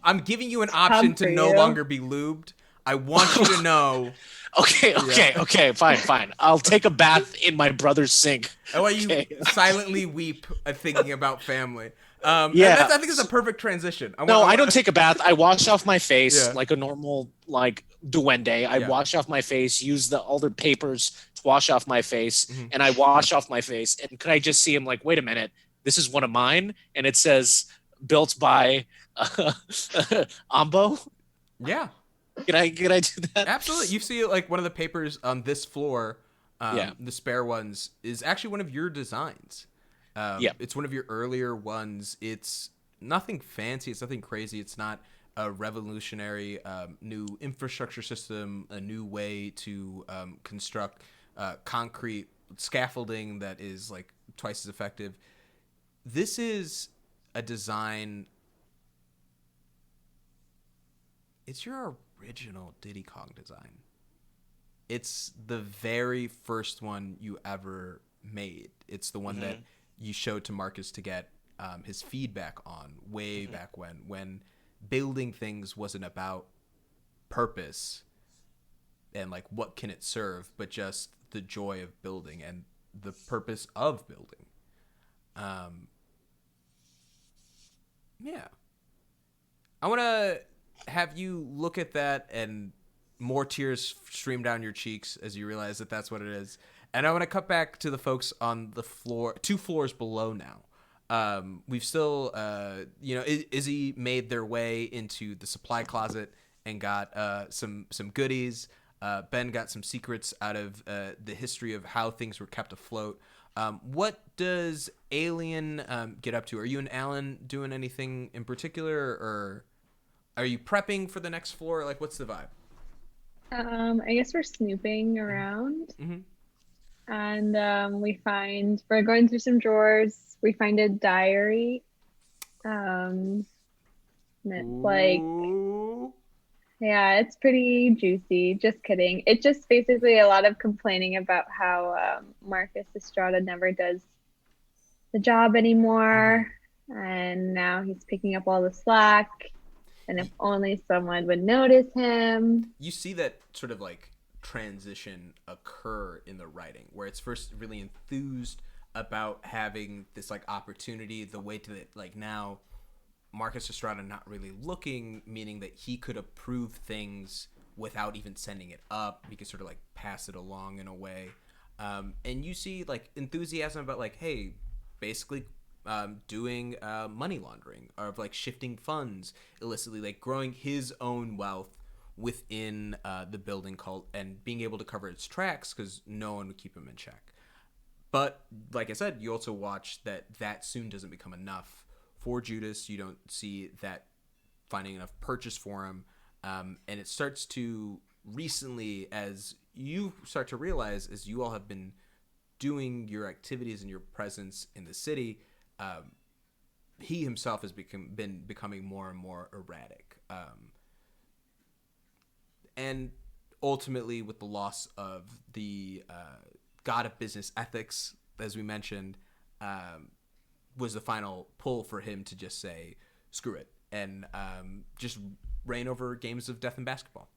I'm giving you an option to no longer be lubed. I want you to know. Okay, fine. I'll take a bath in my brother's sink. Why you silently weep thinking about family. I think it's a perfect transition. I don't take a bath. I wash off my face like a normal duende. I wash off my face, use all the papers to wash off my face, and I wash off my face. And could I just see him like, wait a minute, this is one of mine, and it says built by Ambo? Yeah. Can I do that? Absolutely. You see like one of the papers on this floor, the spare ones, is actually one of your designs. It's one of your earlier ones. It's nothing fancy. It's nothing crazy. It's not a revolutionary new infrastructure system, a new way to construct concrete scaffolding that is like twice as effective. This is a design. It's your original Diddy Kong design. It's the very first one you ever made. It's the one that you showed to Marcus to get his feedback on way back when building things wasn't about purpose and like what can it serve, but just the joy of building and the purpose of building. I want to have you look at that, and more tears stream down your cheeks as you realize that that's what it is. And I want to cut back to the folks on the floor, 2 floors below now. We've still, Izzy made their way into the supply closet and got some goodies. Ben got some secrets out of the history of how things were kept afloat. What does Alien get up to? Are you and Alan doing anything in particular, or are you prepping for the next floor? Like, what's the vibe? I guess we're snooping around. And we're going through some drawers. We find a diary. And it's like, it's pretty juicy. Just kidding. It's just basically a lot of complaining about how Marcus Estrada never does the job anymore. And now he's picking up all the slack. And if only someone would notice him. You see that sort of like transition occur in the writing, where it's first really enthused about having this like opportunity, the way to like now Marcus Estrada not really looking, meaning that he could approve things without even sending it up. He could sort of like pass it along in a way. And you see like enthusiasm about like, hey, basically doing money laundering, of like shifting funds illicitly, like growing his own wealth within the building cult and being able to cover its tracks because no one would keep him in check. But like I said, you also watch that soon doesn't become enough for Judas. You don't see that finding enough purchase for him. And it starts to recently, as you start to realize, as you all have been doing your activities and your presence in the city, he himself has been becoming more and more erratic. And ultimately, with the loss of the god of business ethics, as we mentioned, was the final pull for him to just say, screw it, and just reign over games of death basketball.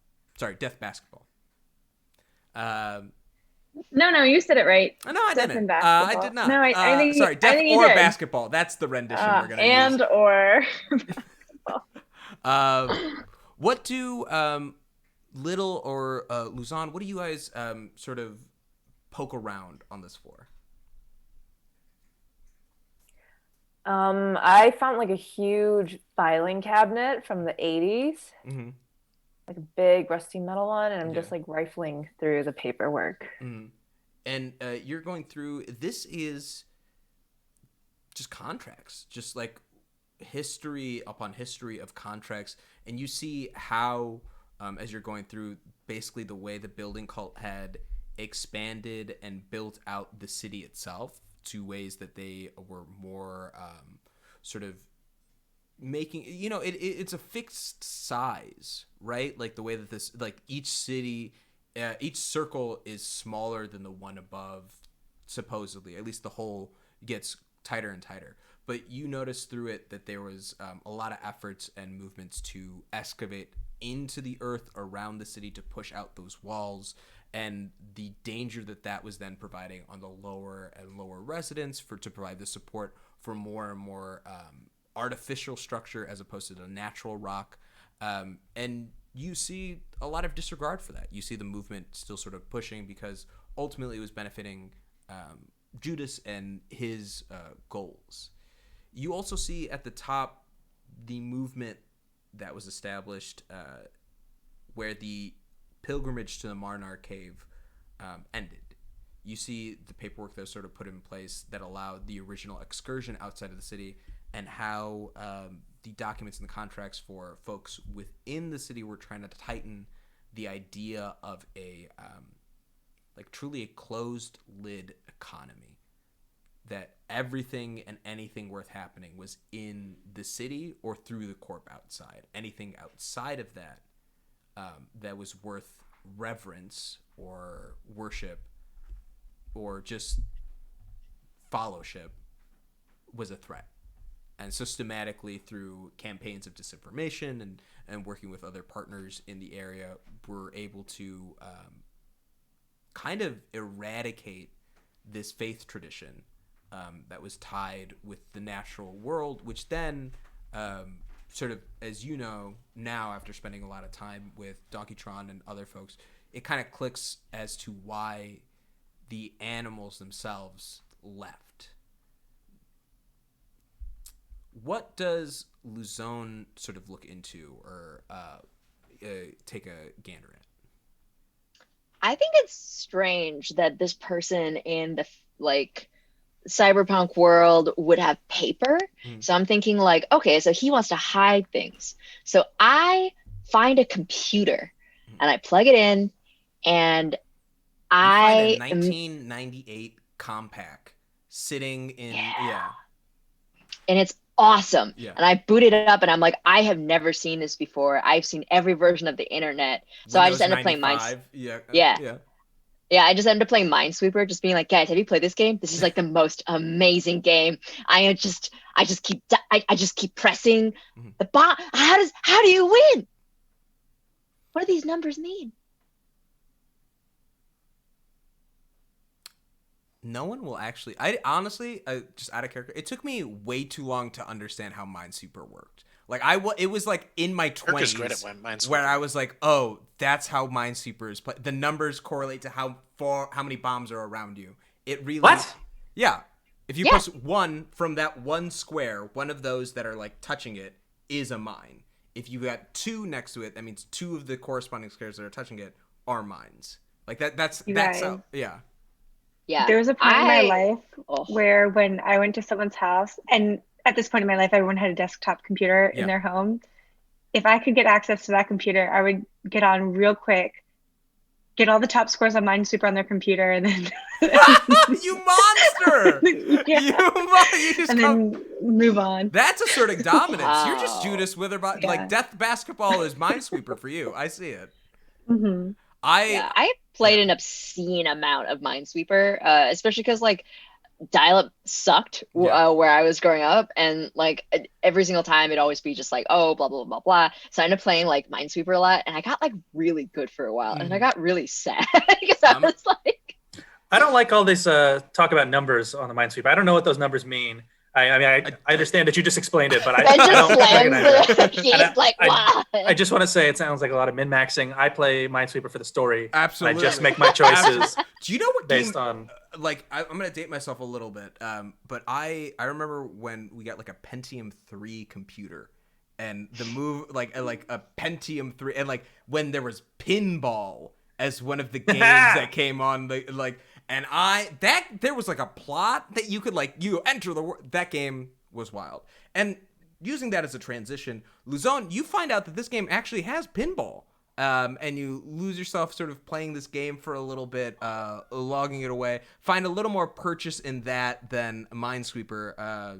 No, you said it right. No, I Death didn't. and basketball. I did not. No, I think sorry, death I think or did. basketball. That's the rendition we're going to use. Or what do Little or Luzon, what do you guys sort of poke around on this for? I found like a huge filing cabinet from the 80s. Mm-hmm. Like a big rusty metal one, and I'm just like rifling through the paperwork. Mm-hmm. And you're going through, this is just contracts, just like history upon history of contracts. And you see how, as you're going through, basically the way the building cult had expanded and built out the city itself to ways that they were more sort of making, it's a fixed size, right? Like the way that this, like each city, each circle is smaller than the one above, supposedly. At least the whole gets tighter and tighter. But you notice through it that there was a lot of efforts and movements to excavate into the earth around the city to push out those walls, and the danger that was then providing on the lower and lower residents to provide the support for more and more artificial structure as opposed to the natural rock. And you see a lot of disregard for that. You see the movement still sort of pushing because ultimately it was benefiting Judas and his goals. You also see at the top the movement that was established where the pilgrimage to the Marnar Cave ended. You see the paperwork that was sort of put in place that allowed the original excursion outside of the city, and how the documents and the contracts for folks within the city were trying to tighten the idea of a like truly a closed lid economy, that everything and anything worth happening was in the city or through the Corp outside. Anything outside of that that was worth reverence or worship or just fellowship was a threat. And systematically through campaigns of disinformation and working with other partners in the area, we're able to kind of eradicate this faith tradition that was tied with the natural world, which then sort of, as you know now after spending a lot of time with Donkeytron and other folks, it kind of clicks as to why the animals themselves left. What does Luzon sort of look into or take a gander at? I think it's strange that this person in the cyberpunk world would have paper. So I'm thinking like, okay, so he wants to hide things. So I find a computer and I plug it in, and I find a 1998 Compaq sitting in and it's awesome. And I boot it up and I'm like, I have never seen this before. I've seen every version of the internet. So Windows I just ended up playing I just ended up playing Minesweeper, just being like, guys, have you played this game? This is like the most amazing game. I just keep pressing the bot. How do you win? What do these numbers mean? No one will actually. I honestly, just out of character, it took me way too long to understand how Minesweeper worked. Like it was like in my 20s where I was like, oh, that's how Minesweeper is played. The numbers correlate to how many bombs are around you. It really. What? Yeah. If you press 1 from that one square, one of those that are like touching it is a mine. If you got 2 next to it, that means 2 of the corresponding squares that are touching it are mines. Like that's how, yeah. Yeah. There was a point in my life where when I went to someone's house, and at this point in my life, everyone had a desktop computer in their home. If I could get access to that computer, I would get on real quick, get all the top scores on Minesweeper on their computer, and then you monster! You just then move on. That's asserting dominance. You're just Judas Witherbottom. Yeah. Like Death Basketball is Minesweeper for you. I see it. Mm-hmm. I played an obscene amount of Minesweeper, especially because like dial-up sucked where I was growing up, and like every single time it'd always be just like, oh, blah blah blah blah. So I ended up playing like Minesweeper a lot, and I got like really good for a while, and I got really sad because I was like, I don't like all this talk about numbers on the Minesweeper. I don't know what those numbers mean. I understand that you just explained it, but I don't recognize it. I just want to say it sounds like a lot of min-maxing. I play Minesweeper for the story. Absolutely. I just make my choices. Do you know what based game, on like I'm gonna date myself a little bit, but I remember when we got like a Pentium 3 computer, and the move like a Pentium 3, and like when there was pinball as one of the games that came on and there was like a plot that you could like you enter that game was wild. And using that as a transition, Luzon, you find out that this game actually has pinball. And you lose yourself sort of playing this game for a little bit, logging it away, find a little more purchase in that than Minesweeper.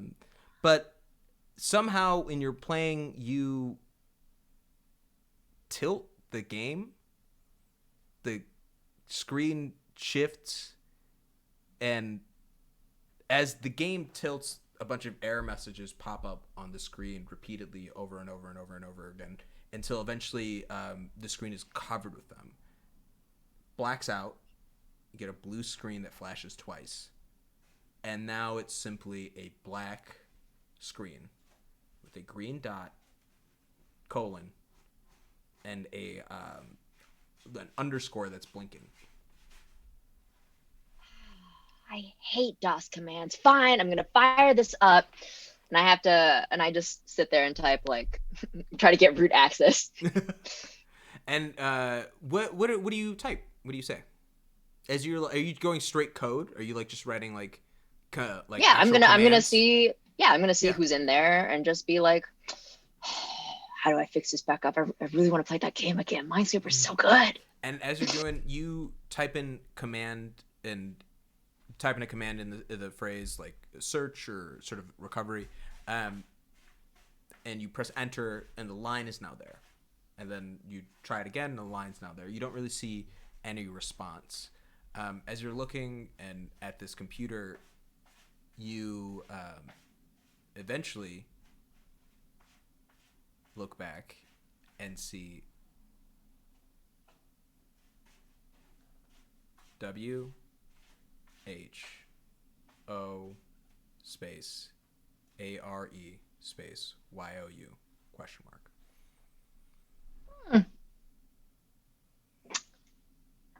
But somehow when you're playing, you tilt the game, the screen shifts, and as the game tilts, a bunch of error messages pop up on the screen repeatedly over and over and over and over again, until eventually the screen is covered with them. Blacks out, you get a blue screen that flashes twice, and now it's simply a black screen with a green dot, colon, and an underscore that's blinking. I hate DOS commands. Fine, I'm gonna fire this up. And I just sit there and type like, try to get root access. And what do you type? What do you say? Are you going straight code? Are you like just writing like I'm gonna see who's in there and just be like, how do I fix this back up? I really want to play that game again. Minesweeper is so good. And as you're doing, you type in a command in the phrase like search or sort of recovery, and you press enter, and the line is now there. And then you try it again, and the line's now there. You don't really see any response. As you're looking and at this computer, you eventually look back and see WHO space ARE space YOU question mark.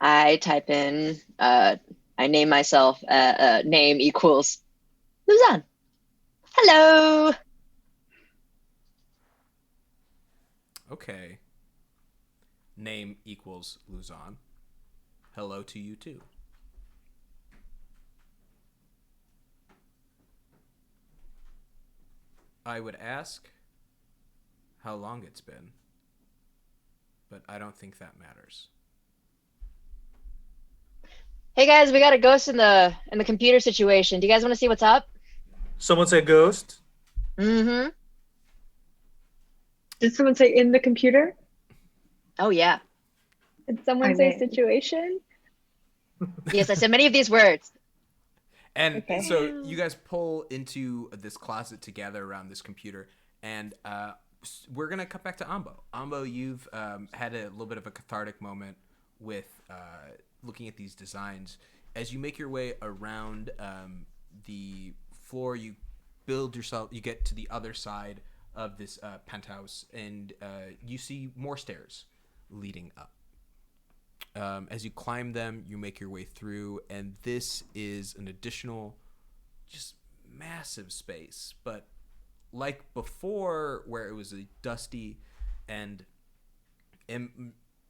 I type in I name myself name equals Luzon. Hello. Okay. Name equals Luzon. Hello to you too. I would ask how long it's been, but I don't think that matters. Hey guys, we got a ghost in the computer situation. Do you guys want to see what's up? Someone say ghost. Mm-hmm. Did someone say in the computer? Oh yeah. Did someone say situation? Yes, I said many of these words. And so you guys pull into this closet together around this computer, and we're going to cut back to Ambo. Ambo, you've had a little bit of a cathartic moment with looking at these designs. As you make your way around the floor, you get to the other side of this penthouse, and you see more stairs leading up. As you climb them, you make your way through, and this is an additional just massive space, but like before, where it was a dusty and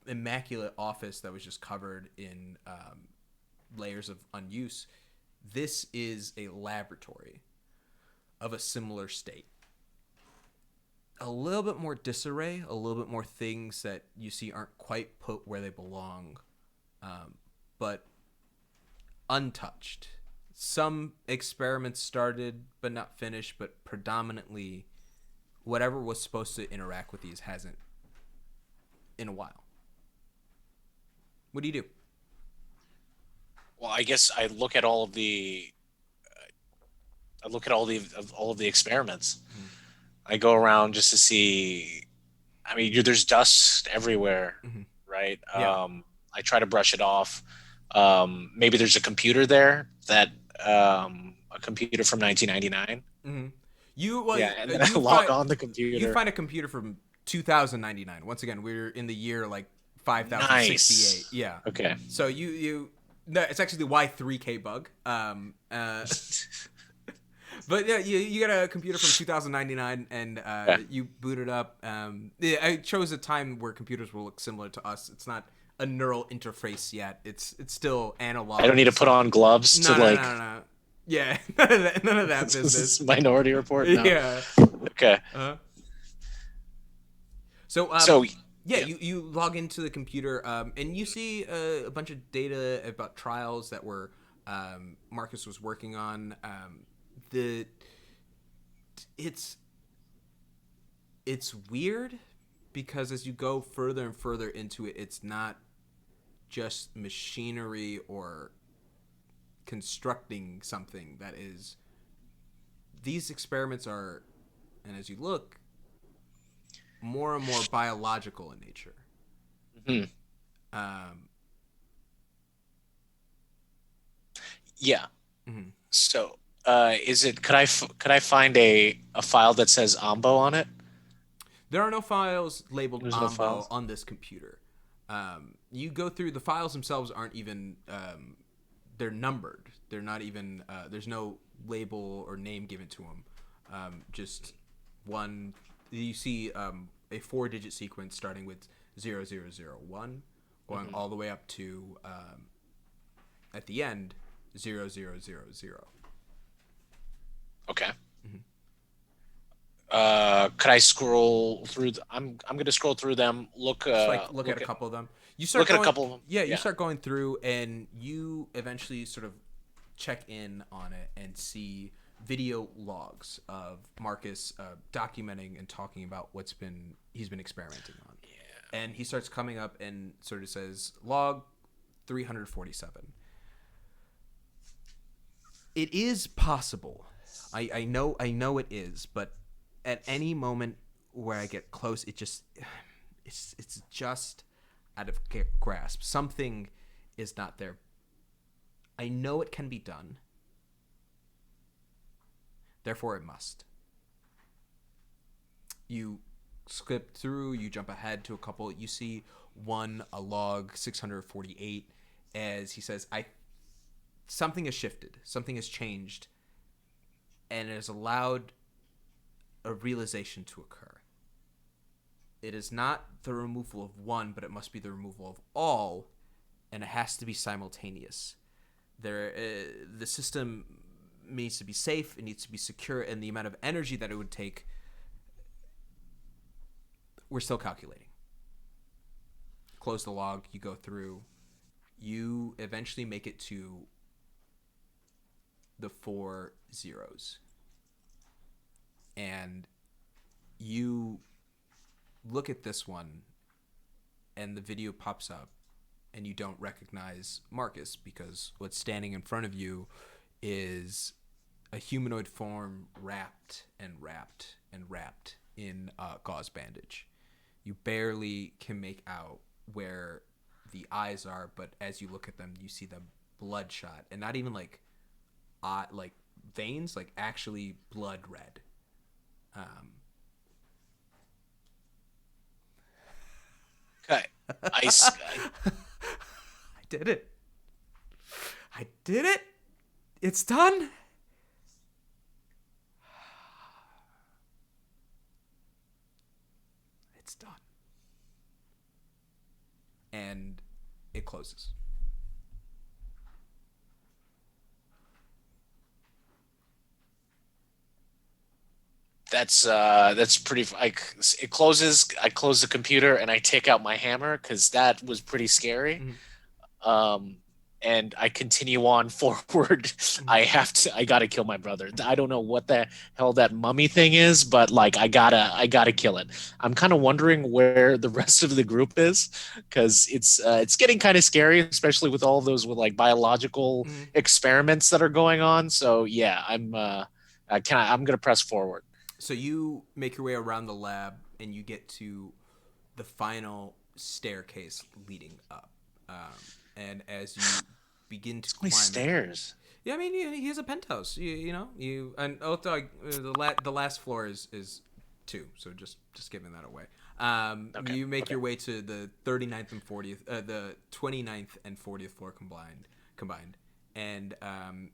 immaculate office that was just covered in layers of unuse, this is a laboratory of a similar state. A little bit more disarray, a little bit more things that you see aren't quite put where they belong, but untouched. Some experiments started but not finished, but predominantly whatever was supposed to interact with these hasn't in a while. What do you do? Well, I guess I look at all of the experiments. Mm-hmm. I go around just to see. I mean, there's dust everywhere, Mm-hmm. right? Yeah. I try to brush it off. Maybe there's a computer there that a computer from 1999. Mm-hmm. And then I log on the computer. You find a computer from 2099. Once again, we're in the year like 5068. Nice. Yeah. Okay. So no, it's actually the Y3K bug. But yeah, you get a computer from 2099 and you boot it up. I chose a time where computers will look similar to us. It's not a neural interface yet. It's still analog. I don't need to put on gloves No. Yeah, none of that business. This is Minority Report. No. Yeah. Okay. So you log into the computer and you see a bunch of data about trials that were Marcus was working on. It's weird because as you go further and further into it, it's not just machinery or constructing something that is. These experiments are, and as you look, more and more biological in nature. Mm-hmm. Yeah. Mm-hmm. So, is it? Could I find a file that says Ambo on it? There are no files labeled There's Ambo no files? on this computer. You go through the files themselves aren't even. They're numbered. They're not even. There's no label or name given to them. Just one. You see a 4-digit sequence starting with 0001, going all the way up to at the end 0000. Okay. Could I scroll through? I'm going to scroll through them. Look at a couple of them. You start look at a couple of them. Yeah, you start going through, and you eventually sort of check in on it and see video logs of Marcus documenting and talking about he's been experimenting on. Yeah. And he starts coming up and sort of says log 347. It is possible. I know it is, but at any moment where I get close, it's just out of grasp. Something is not there. I know it can be done. Therefore, it must. You skip through, you jump ahead to a couple. You see a log 648, as he says, something has shifted, something has changed, and it has allowed a realization to occur. It is not the removal of one, but it must be the removal of all, and it has to be simultaneous. The system needs to be safe, it needs to be secure, and the amount of energy that it would take, we're still calculating. Close the log, you go through, you eventually make it to the 4 zeros. And you look at this one, and the video pops up, and you don't recognize Marcus because what's standing in front of you is a humanoid form wrapped in gauze bandage. You barely can make out where the eyes are, but as you look at them, you see them bloodshot, and not even like veins, like actually blood red. Okay. I did it. It's done. and it closes. That's pretty. It closes. I close the computer and I take out my hammer because that was pretty scary. And I continue on forward. I gotta kill my brother. I don't know what the hell that mummy thing is, but like I gotta kill it. I'm kind of wondering where the rest of the group is because it's getting kind of scary, especially with all those with like biological experiments that are going on. So yeah, I'm gonna press forward. So you make your way around the lab and you get to the final staircase leading up. And as you begin to climb stairs. Yeah, I mean he has a penthouse. The last floor is 2, so just giving that away. You make your way to the 39th and 40th, the 29th and 40th floor combined, and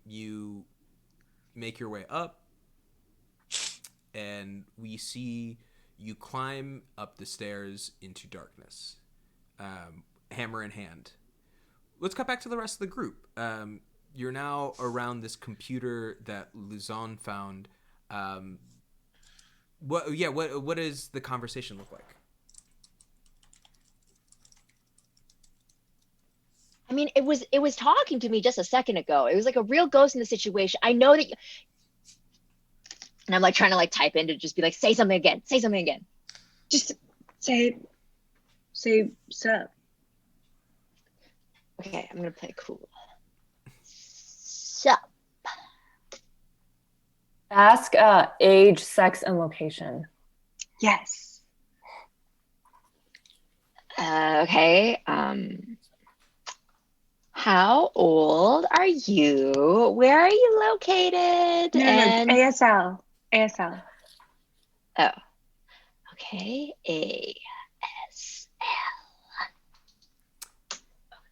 you make your way up. And we see you climb up the stairs into darkness, hammer in hand. Let's cut back to the rest of the group. You're now around this computer that Luzon found. What does the conversation look like? I mean, it was talking to me just a second ago. It was like a real ghost in the situation. I know that. And I'm like trying to like type in to just be like, say something again. Just say sup. Okay, I'm gonna play cool. Sup. Ask age, sex, and location. Yes. Okay. How old are you? Where are you located? No, ASL. Oh. Okay. ASL.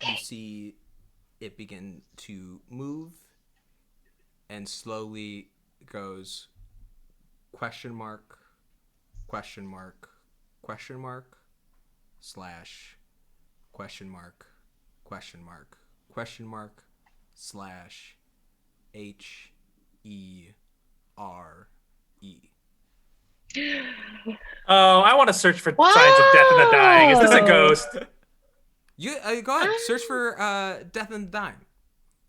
You see it begin to move and slowly goes question mark / HERE. Oh, I want to search for signs of death and the dying. Is this a ghost? You go ahead. Search for death and the dying.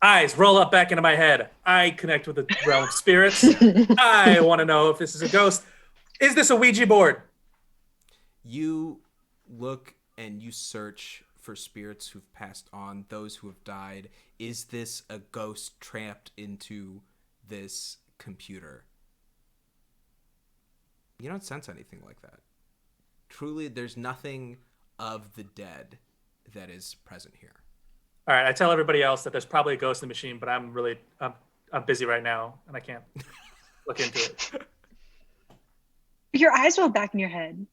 Eyes roll up back into my head. I connect with the realm of spirits. I want to know if this is a ghost. Is this a Ouija board? You look and you search for spirits who've passed on, those who have died. Is this a ghost trapped into this computer? You don't sense anything like that. Truly, there's nothing of the dead that is present here. All right, I tell everybody else that there's probably a ghost in the machine, but I'm busy right now and I can't look into it. Your eyes roll back in your head.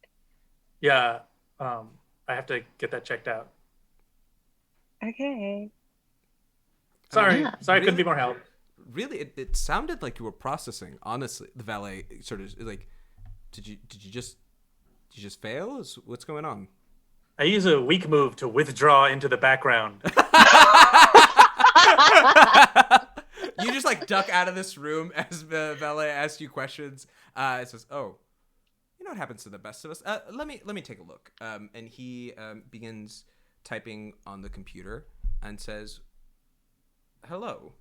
Yeah, I have to get that checked out. Okay. Sorry, really, couldn't be more help. Really, it sounded like you were processing. Honestly, the valet sort of like, did you just fail? What's going on? I use a weak move to withdraw into the background. You just like duck out of this room as the valet asks you questions. It says, "Oh, you know what happens to the best of us? Let me take a look." And he begins typing on the computer and says, "Hello,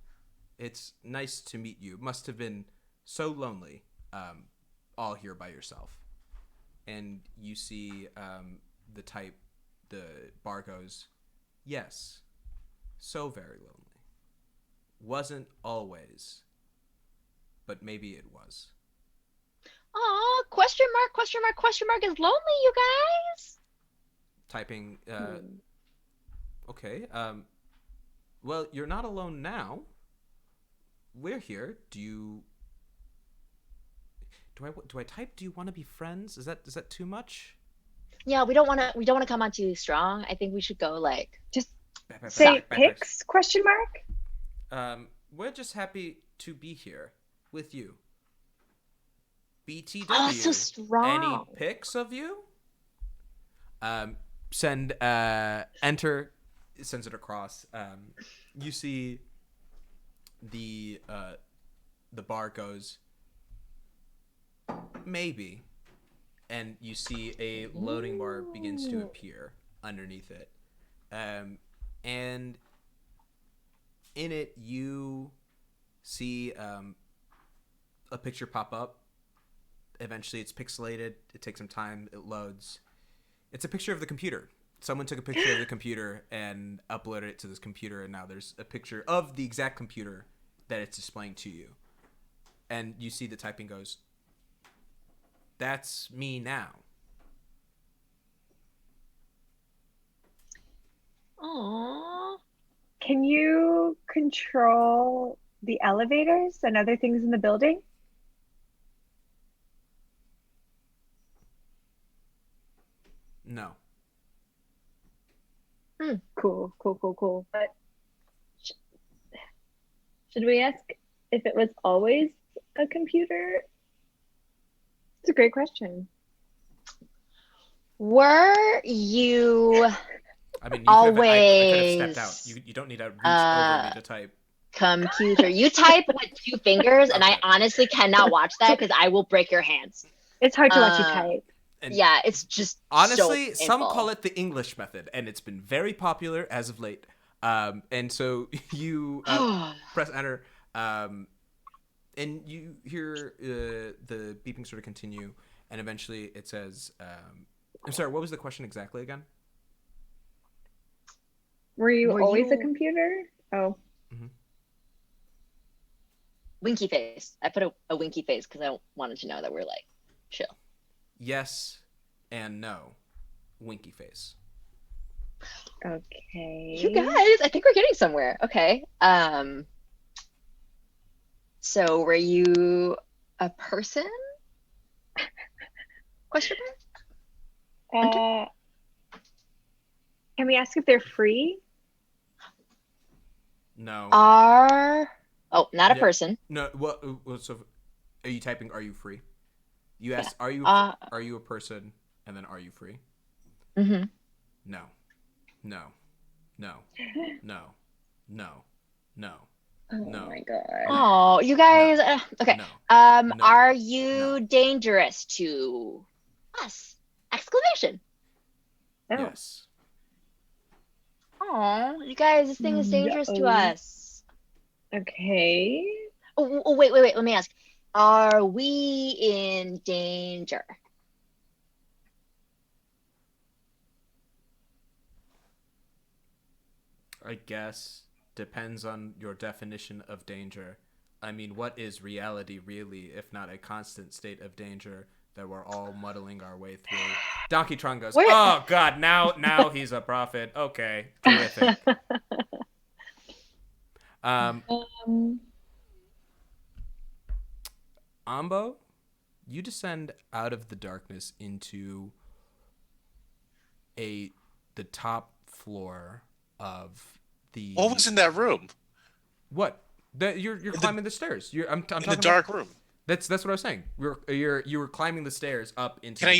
it's nice to meet you. Must have been so lonely, all here by yourself." And you see the bar goes, "Yes, so very lonely. Wasn't always, but maybe it was." Aw, question mark is lonely, you guys. Typing, okay, well, you're not alone now. We're here. Do I type, do you want to be friends? Is that too much? Yeah, we don't want to come on too strong. I think we should go like just say pics ? We're just happy to be here with you. BTW. Oh, so strong. Any pics of you? send enter, it sends it across. You see the bar goes maybe, and you see a loading bar begins to appear underneath it, and in it you see a picture pop up. Eventually it's pixelated. It takes some time. It loads. It's a picture of the computer. Someone took a picture of the computer and uploaded it to this computer, and now there's a picture of the exact computer that it's displaying to you. And you see the typing goes, "That's me now." Aww. Can you control the elevators and other things in the building? No. Cool. But should we ask if it was always a computer? It's a great question. Were you I mean, always I could have stepped out. You don't need to reach over me to type. Computer? You type with 2 fingers, and I honestly cannot watch that because I will break your hands. It's hard to watch you type. And yeah, it's just honestly, so some painful. call it the English method, and it's been very popular as of late. And so you press enter, and you hear the beeping sort of continue, and eventually it says, I'm sorry, what was the question exactly again? Were you always a you- computer? Oh. Winky face. I put a winky face because I wanted to know that we're like chill. Yes and no. Winky face. Okay. You guys, I think we're getting somewhere. Okay. So were you a person? Question mark? Can we ask if they're free? No. Not a person. No. What? So, are you typing? Are you free? You asked, "Are you a person?" And then, "Are you free?" Mm-hmm. No. No. No. No. No. No. Oh No. my god. Oh, you guys. Okay. No. Are you dangerous to us? Exclamation. No. Yes. Oh, you guys, this thing is dangerous to No. us. Okay. Oh, wait. Let me ask. Are we in danger? I guess depends on your definition of danger. I mean, what is reality really, if not a constant state of danger that we're all muddling our way through? Donkey Tron goes, "Oh God, now he's a prophet." Okay, terrific. Ambo, you descend out of the darkness into the top floor of the. What was in that room? What? You're climbing the stairs. I'm In talking the dark room. That's what I was saying. You were climbing the stairs up into. Can I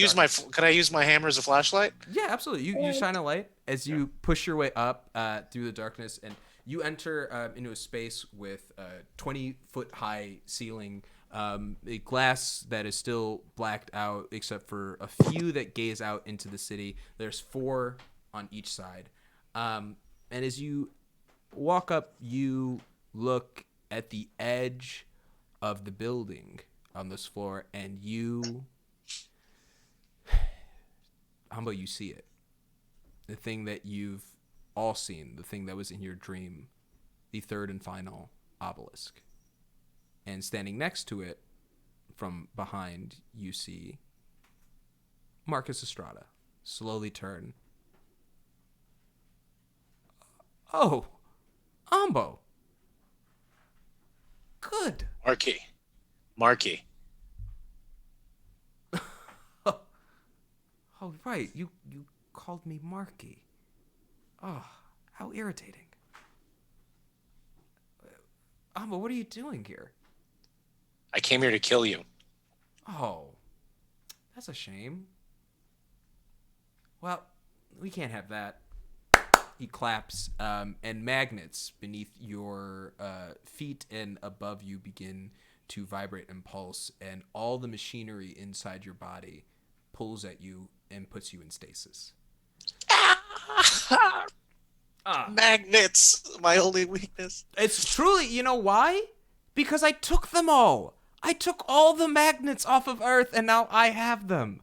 use my hammer as a flashlight? Yeah, absolutely. You shine a light as you push your way up through the darkness, and you enter into a space with a 20-foot high ceiling, a glass that is still blacked out except for a few that gaze out into the city. There's 4 on each side, and as you walk up, you look at the edge of the building on this floor, and you see it. The thing that you've all seen, the thing that was in your dream, the third and final obelisk. And standing next to it, from behind, you see Marcus Estrada slowly turn. "Oh, Ambo. Good." Marky. Oh, right. You called me Marky. Oh, how irritating. Ambo, what are you doing here? I came here to kill you. Oh, that's a shame. Well, we can't have that. He claps, and magnets beneath your feet and above you begin to vibrate and pulse, and all the machinery inside your body pulls at you and puts you in stasis. Magnets, my only weakness. It's truly, you know why? Because I took them all. I took all the magnets off of Earth, and now I have them.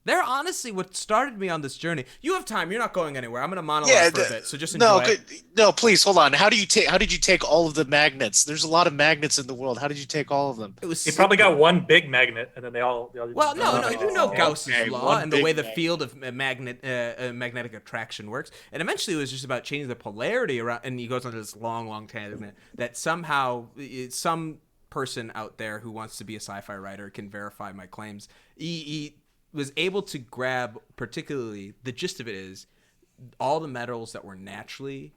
They're honestly what started me on this journey. You have time. You're not going anywhere. I'm going to monologue for a bit, so just enjoy it. No, please, hold on. How did you take all of the magnets? There's a lot of magnets in the world. How did you take all of them? He probably got one big magnet, and then they all well, no. You know Gauss's law and the way the magnet. field of magnetic attraction works. And eventually it was just about changing the polarity around, and he goes on this long tangent that somehow some person out there who wants to be a sci-fi writer can verify my claims. He was able to grab, particularly, the gist of it is all the metals that were naturally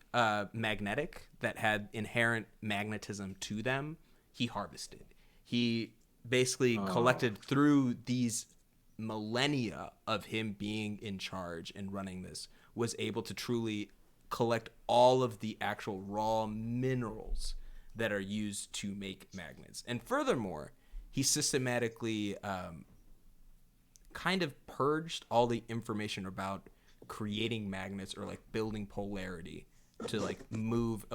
magnetic, that had inherent magnetism to them, he harvested. He basically collected through these millennia of him being in charge and running this, was able to truly collect all of the actual raw minerals that are used to make magnets. And furthermore, he systematically kind of purged all the information about creating magnets or like building polarity to like move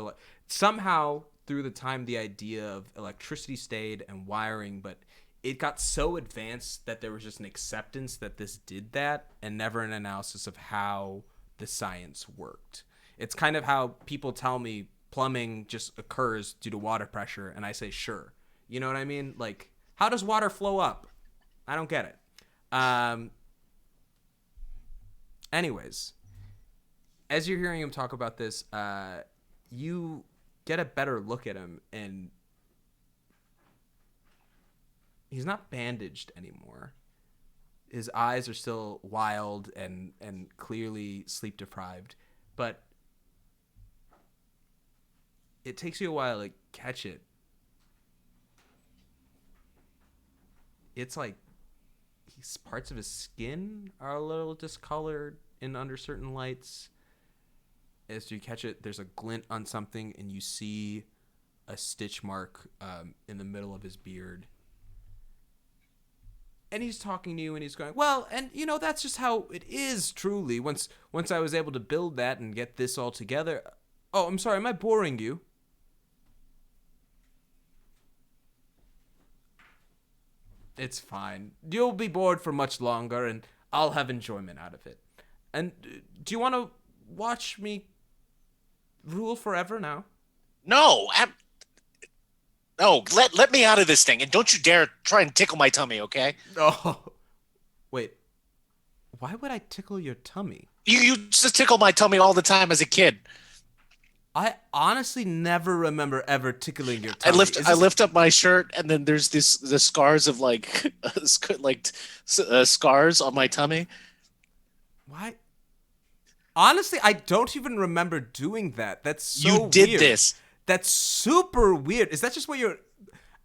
somehow through the time the idea of electricity stayed and wiring, but it got so advanced that there was just an acceptance that this did that and never an analysis of how the science worked. It's kind of how people tell me plumbing just occurs due to water pressure, and I say sure. You know what I mean? Like, how does water flow up? I don't get it. Anyways, as you're hearing him talk about this, you get a better look at him, and he's not bandaged anymore. His eyes are still wild and clearly sleep deprived, but it takes you a while to catch it. It's like parts of his skin are a little discolored under certain lights. As you catch it, there's a glint on something, and you see a stitch mark in the middle of his beard. And he's talking to you, and he's going, well, and you know, that's just how it is, truly. Once I was able to build that and get this all together. Oh, I'm sorry, am I boring you? It's fine. You'll be bored for much longer, and I'll have enjoyment out of it. And do you want to watch me rule forever now? No, no. Let me out of this thing, and don't you dare try and tickle my tummy, okay? Oh, wait. Why would I tickle your tummy? You used to tickle my tummy all the time as a kid. I honestly never remember ever tickling your tummy. I lift up my shirt, and then there's the scars of like scars on my tummy. Why? Honestly, I don't even remember doing that. That's so weird. You did weird. this. That's super weird. Is that just what you're?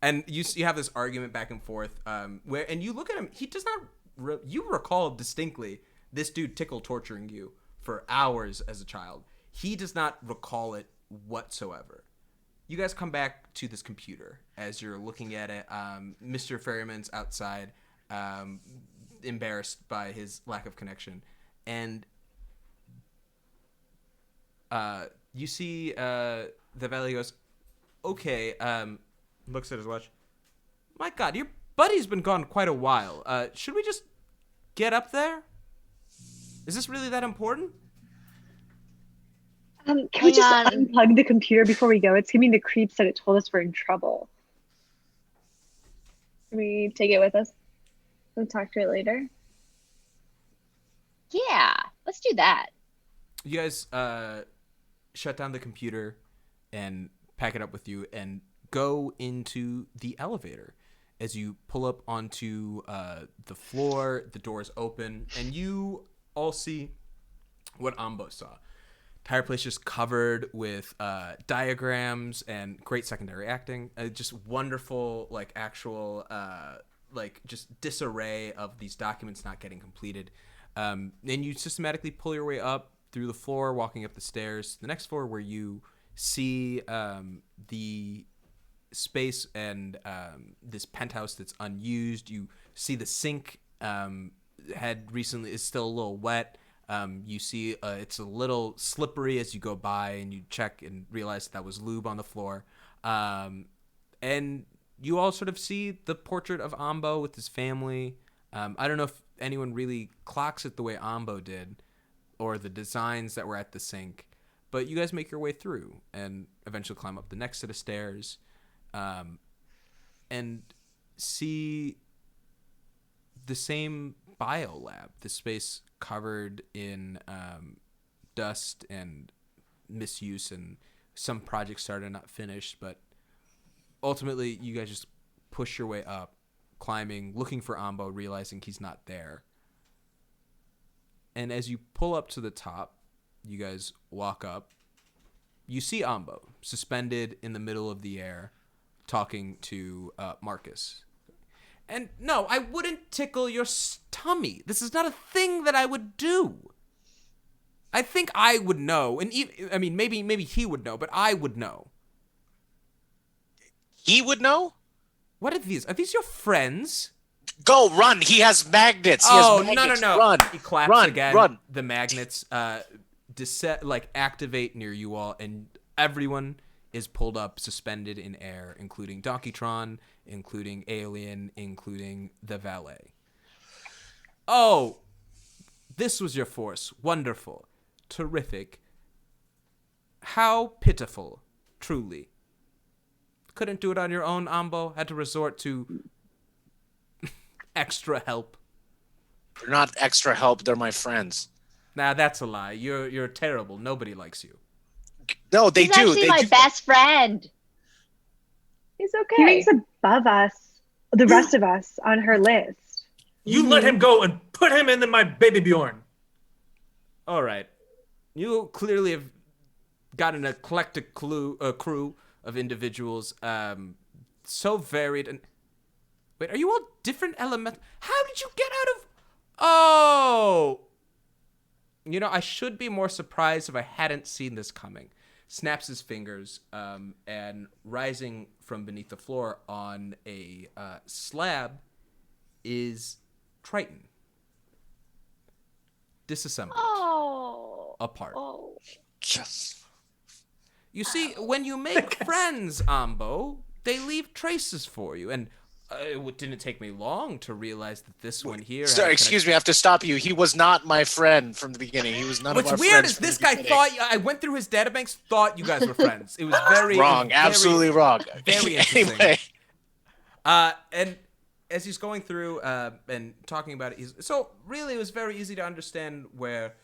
And you have this argument back and forth, where and you look at him. He does not. You recall distinctly this dude torturing you for hours as a child. He does not recall it whatsoever. You guys come back to this computer as you're looking at it. Mr. Ferryman's outside, embarrassed by his lack of connection. And you see the Valley goes, okay, looks at his watch. My God, your buddy's been gone quite a while. Should we just get up there? Is this really that important? Can we just unplug the computer before we go? It's giving the creeps that it told us we're in trouble. Can we take it with us and talk to it later? Yeah, let's do that. You guys shut down the computer and pack it up with you and go into the elevator. As you pull up onto the floor, the doors open, and you all see what Ambo saw. Entire place just covered with diagrams and great secondary acting. Just wonderful, like, actual, just disarray of these documents not getting completed. And you systematically pull your way up through the floor, walking up the stairs to the next floor where you see the space and this penthouse that's unused. You see the sink is still a little wet. You see it's a little slippery as you go by, and you check and realize that was lube on the floor. And you all sort of see the portrait of Ambo with his family. I don't know if anyone really clocks it the way Ambo did, or the designs that were at the sink, but you guys make your way through and eventually climb up the next set of stairs, and see the same biolab, the space covered in dust and misuse, and some projects started not finished, but ultimately you guys just push your way up, climbing, looking for Ambo, realizing he's not there. And as you pull up to the top, you guys walk up, you see Ambo suspended in the middle of the air talking to Marcus. And no, I wouldn't tickle your tummy. This is not a thing that I would do. I think I would know, and I mean, maybe he would know, but I would know. He would know? What are these? Are these your friends? Go, run. He has magnets. No. Run. He claps again. Run. The magnets activate near you all, and everyone is pulled up, suspended in air, including Donkeytron, including Alien, including the valet. Oh, this was your force. Wonderful. Terrific. How pitiful, truly. Couldn't do it on your own, Ambo? Had to resort to extra help. They're not extra help. They're my friends. Nah, that's a lie. You're terrible. Nobody likes you. No, they He's do. actually my best friend. He's okay. He ranks above us, the rest of us, on her list. You let him go and put him into my baby Bjorn. All right. You clearly have got an eclectic crew of individuals, so varied. And wait, are you all different elements? How did you get out of? Oh, you know, I should be more surprised if I hadn't seen this coming. Snaps his fingers, and rising from beneath the floor on a slab is Triton. Disassembled. Apart. Oh. Yes. You see, when you make friends, Ambo, they leave traces for you. And it didn't take me long to realize that this one here... Sorry, excuse me, I have to stop you. He was not my friend from the beginning. He was none of our friends. What's weird is this guy thought... I went through his databanks, thought you guys were friends. It was very... Wrong, absolutely wrong. Very interesting. Anyway. And as he's going through and talking about it, so really it was very easy to understand where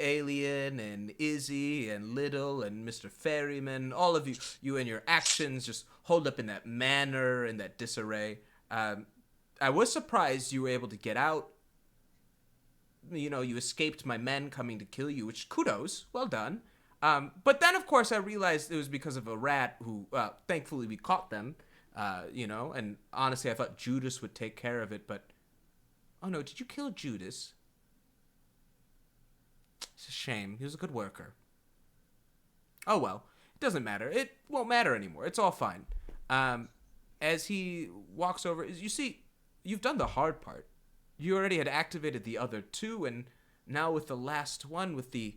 Alien and Izzy and Little and Mr. Ferryman, all of you and your actions just hold up in that manner and that disarray. I was surprised you were able to get out. You know, you escaped my men coming to kill you, which kudos, well done. But then, of course, I realized it was because of a rat who, thankfully, we caught them. You know, and honestly, I thought Judas would take care of it, but oh no, did you kill Judas? It's a shame. He was a good worker. Oh well, it doesn't matter. It won't matter anymore. It's all fine. As he walks over, you see, you've done the hard part. You already had activated the other two, and now with the last one, with the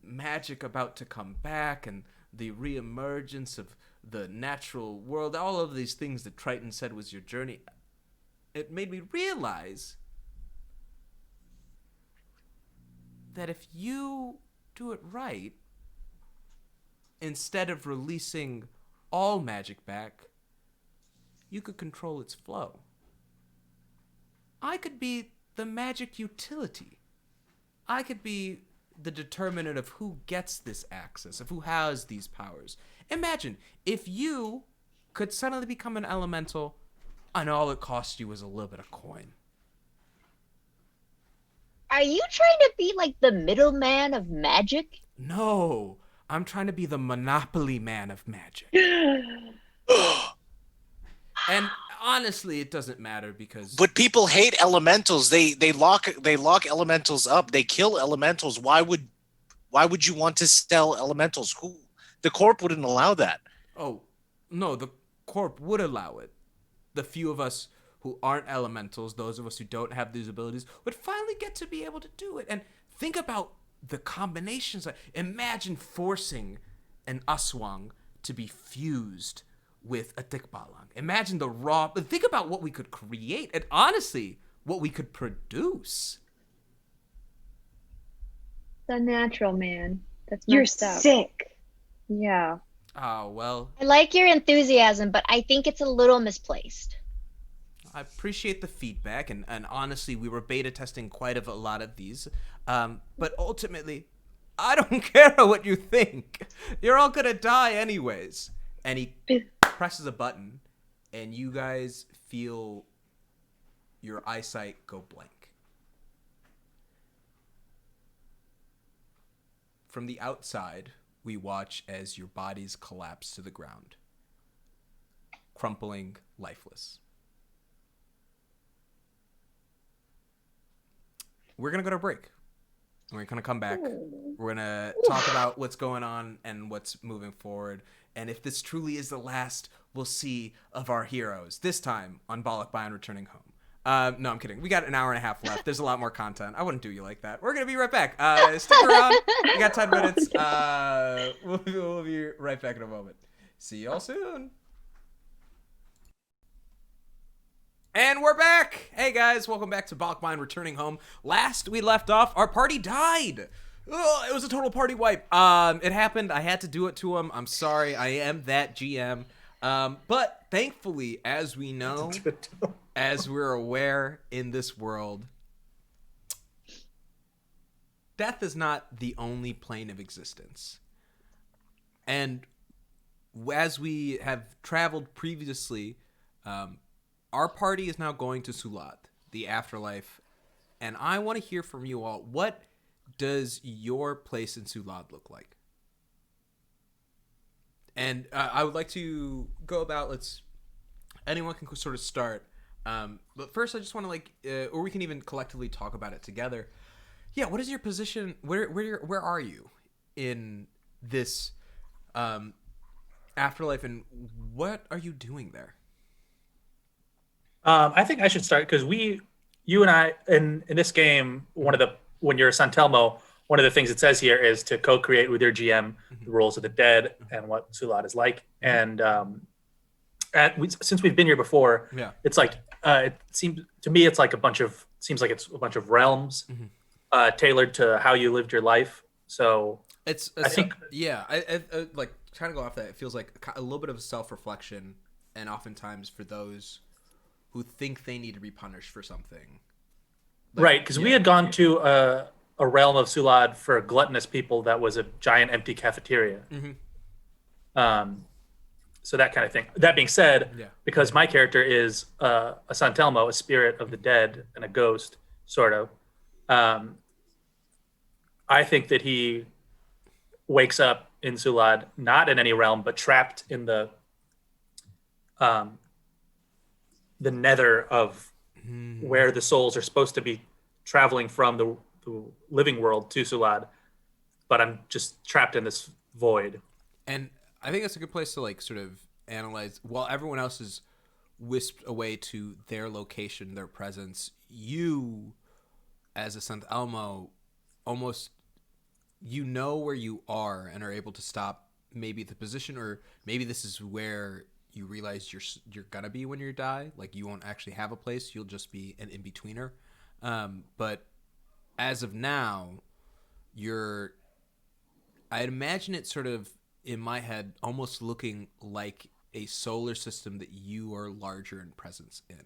magic about to come back and the reemergence of the natural world, all of these things that Triton said was your journey, it made me realize that if you do it right, instead of releasing all magic back, you could control its flow. I could be the magic utility. I could be the determinant of who gets this access, of who has these powers. Imagine if you could suddenly become an elemental and all it cost you was a little bit of coin. Are you trying to be like the middleman of magic? No, I'm trying to be the monopoly man of magic. And honestly, it doesn't matter because. But people hate elementals. They lock elementals up. They kill elementals. Why would you want to sell elementals? The Corp wouldn't allow that. Oh, no, the Corp would allow it. The few of us who aren't elementals, those of us who don't have these abilities, would finally get to be able to do it. And think about the combinations. Imagine forcing an aswang to be fused with a tikbalang. Imagine the raw. Think about what we could create, and honestly, what we could produce. The natural man. That's You're messed up. sick. Yeah. Oh, well. I like your enthusiasm, but I think it's a little misplaced. I appreciate the feedback, and honestly, we were beta testing quite a lot of these. But ultimately, I don't care what you think. You're all gonna die anyways. And he presses a button, and you guys feel your eyesight go blank. From the outside, we watch as your bodies collapse to the ground, crumpling, lifeless. We're going to go to break. We're going to come back. We're going to talk about what's going on and what's moving forward. And if this truly is the last we'll see of our heroes, this time on Balikbayan Returning Home. No, I'm kidding. We got an hour and a half left. There's a lot more content. I wouldn't do you like that. We're going to be right back. Stick around. We got 10 minutes. We'll be right back in a moment. See y'all soon. And we're back. Hey guys, welcome back to Balikbayan Returning Home. Last we left off, our party died. Ugh, it was a total party wipe. It happened. I had to do it to him. I'm sorry. I am that GM. But thankfully, as we know, as we're aware in this world, death is not the only plane of existence. And as we have traveled previously, our party is now going to Sulat, the afterlife. And I want to hear from you all. What does your place in Sulat look like? And I would like to go about, anyone can sort of start. But first I just want to or we can even collectively talk about it together. Yeah, what is your position? Where are you in this afterlife, and what are you doing there? I think I should start because you and I, in this game, when you're a San Telmo, one of the things it says here is to co-create with your GM the rules of the dead and what Sulat is like. And since we've been here before, it's like it seems to me it's like a bunch of realms tailored to how you lived your life. So I think I like trying to go off that. It feels like a little bit of self-reflection, and oftentimes for those who think they need to be punished for something. Right, because we had gone to a realm of Sulad for gluttonous people that was a giant empty cafeteria. So that kind of thing. That being said, because my character is a San Telmo, a spirit of the dead and a ghost, sort of, I think that he wakes up in Sulad, not in any realm, but trapped in the nether of where the souls are supposed to be traveling from the living world to Sulad, but I'm just trapped in this void. And I think that's a good place to sort of analyze. While everyone else is whisked away to their location, their presence, you, as a Sant Elmo, almost where you are and are able to stop maybe the position, or maybe this is where you realize you're gonna be when you die. Like, you won't actually have a place. You'll just be an in-betweener. But as of now, I'd imagine it sort of, in my head, almost looking like a solar system that you are larger in presence in.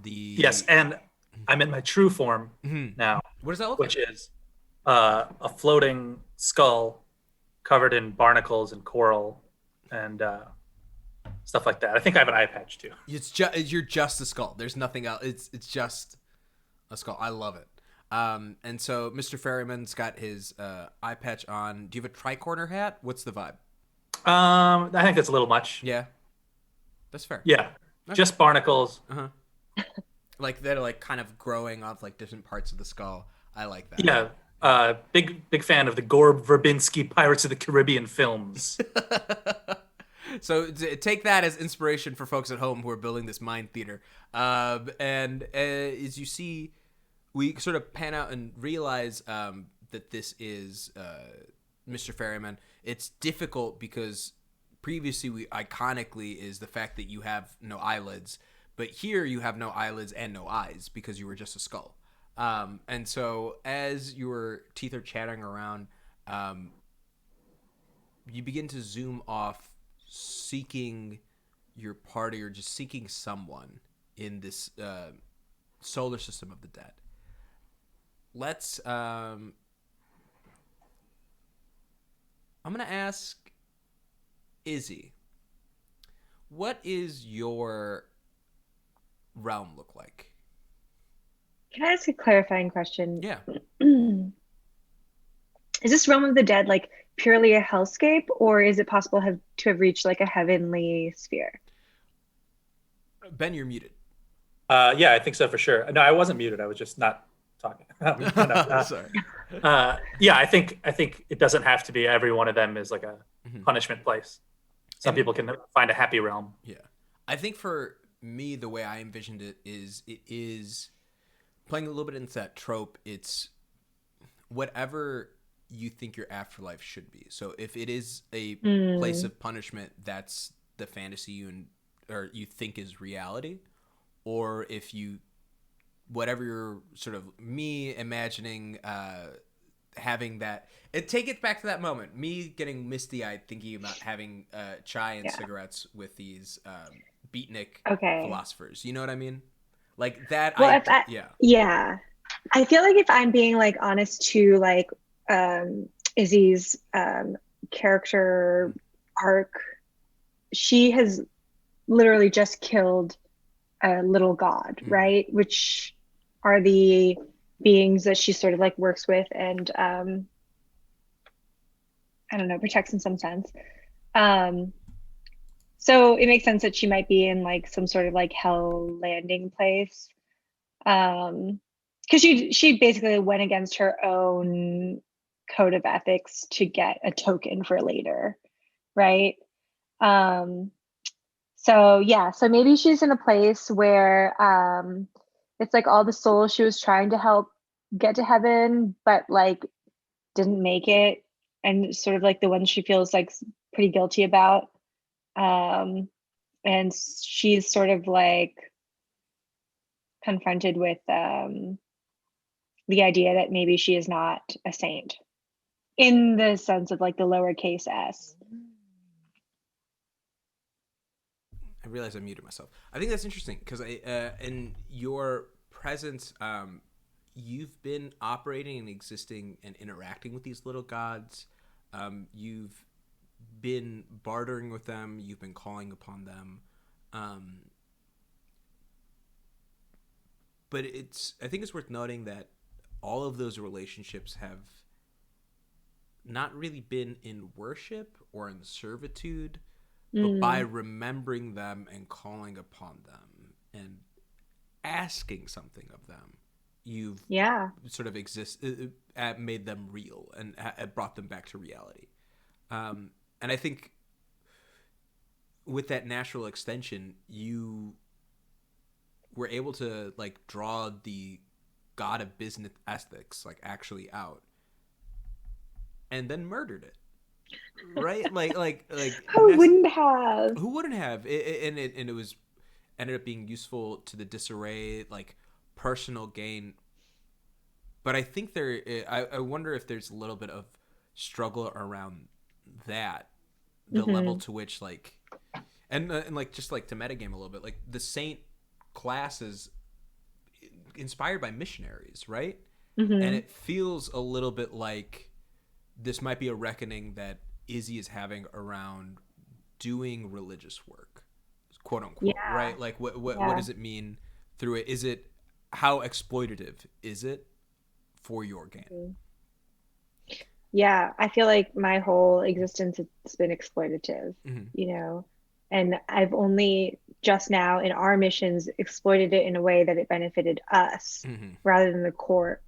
Yes, and I'm in my true form now. What does that look like? Which is a floating skull covered in barnacles and coral and stuff like that. I think I have an eye patch too. You're just a skull. There's nothing else. It's just a skull. I love it. And so Mr. Ferryman's got his eye patch on. Do you have a tricorner hat? What's the vibe? I think that's a little much. Yeah, that's fair. Yeah. Just barnacles. Like they're like kind of growing off like different parts of the skull. I like that. Yeah. Big fan of the Gore Verbinski Pirates of the Caribbean films. So take that as inspiration for folks at home who are building this mind theater. And as you see, we sort of pan out and realize that this is Mr. Ferryman. It's difficult because previously we iconically is the fact that you have no eyelids, but here you have no eyelids and no eyes because you were just a skull. And so as your teeth are chattering around, you begin to zoom off, seeking your party or just seeking someone in this solar system of the dead. Let's I'm gonna ask Izzy, what is your realm look like? Can I ask a clarifying question? Yeah. Is this realm of the dead like purely a hellscape, or is it possible to have reached like a heavenly sphere? Ben, you're muted. Yeah, I think so for sure. No, I wasn't muted. I was just not talking. Sorry. Yeah, I think it doesn't have to be every one of them is like a punishment place. Some people can find a happy realm. Yeah. I think for me, the way I envisioned it is playing a little bit into that trope. It's whatever you think your afterlife should be. So if it is a place of punishment, that's the fantasy you think is reality. Or if you, whatever you're sort of me imagining, having that, take it back to that moment, me getting misty eyed thinking about having chai and cigarettes with these beatnik philosophers. You know what I mean? Like that. Well, yeah. I feel like if I'm being like honest to like Izzy's character arc, she has literally just killed a little god, right? Which are the beings that she sort of like works with and I don't know, protects in some sense. So it makes sense that she might be in like some sort of like hell landing place. Because she basically went against her own code of ethics to get a token for later, right? So maybe she's in a place where it's like all the souls she was trying to help get to heaven, but like didn't make it, and sort of like the ones she feels like pretty guilty about. And she's sort of like confronted with the idea that maybe she is not a saint in the sense of like the lowercase s. I realized I muted myself. I think that's interesting because in your presence, you've been operating and existing and interacting with these little gods. You've been bartering with them. You've been calling upon them. But I think it's worth noting that all of those relationships have not really been in worship or in servitude, but by remembering them and calling upon them and asking something of them, you've sort of made them real and brought them back to reality. And I think with that natural extension, you were able to like draw the god of business ethics like actually out and then murdered it. Right? like who wouldn't have and it was ended up being useful to the disarray, like personal gain. But I think I wonder if there's a little bit of struggle around that, the level to which like and like just like to metagame a little bit, like the saint class is inspired by missionaries, right? And it feels a little bit like this might be a reckoning that Izzy is having around doing religious work, quote unquote, right? Like what does it mean through it? Is it, how exploitative is it for your gain? Yeah, I feel like my whole existence has been exploitative, you know. And I've only just now in our missions exploited it in a way that it benefited us rather than the Corp.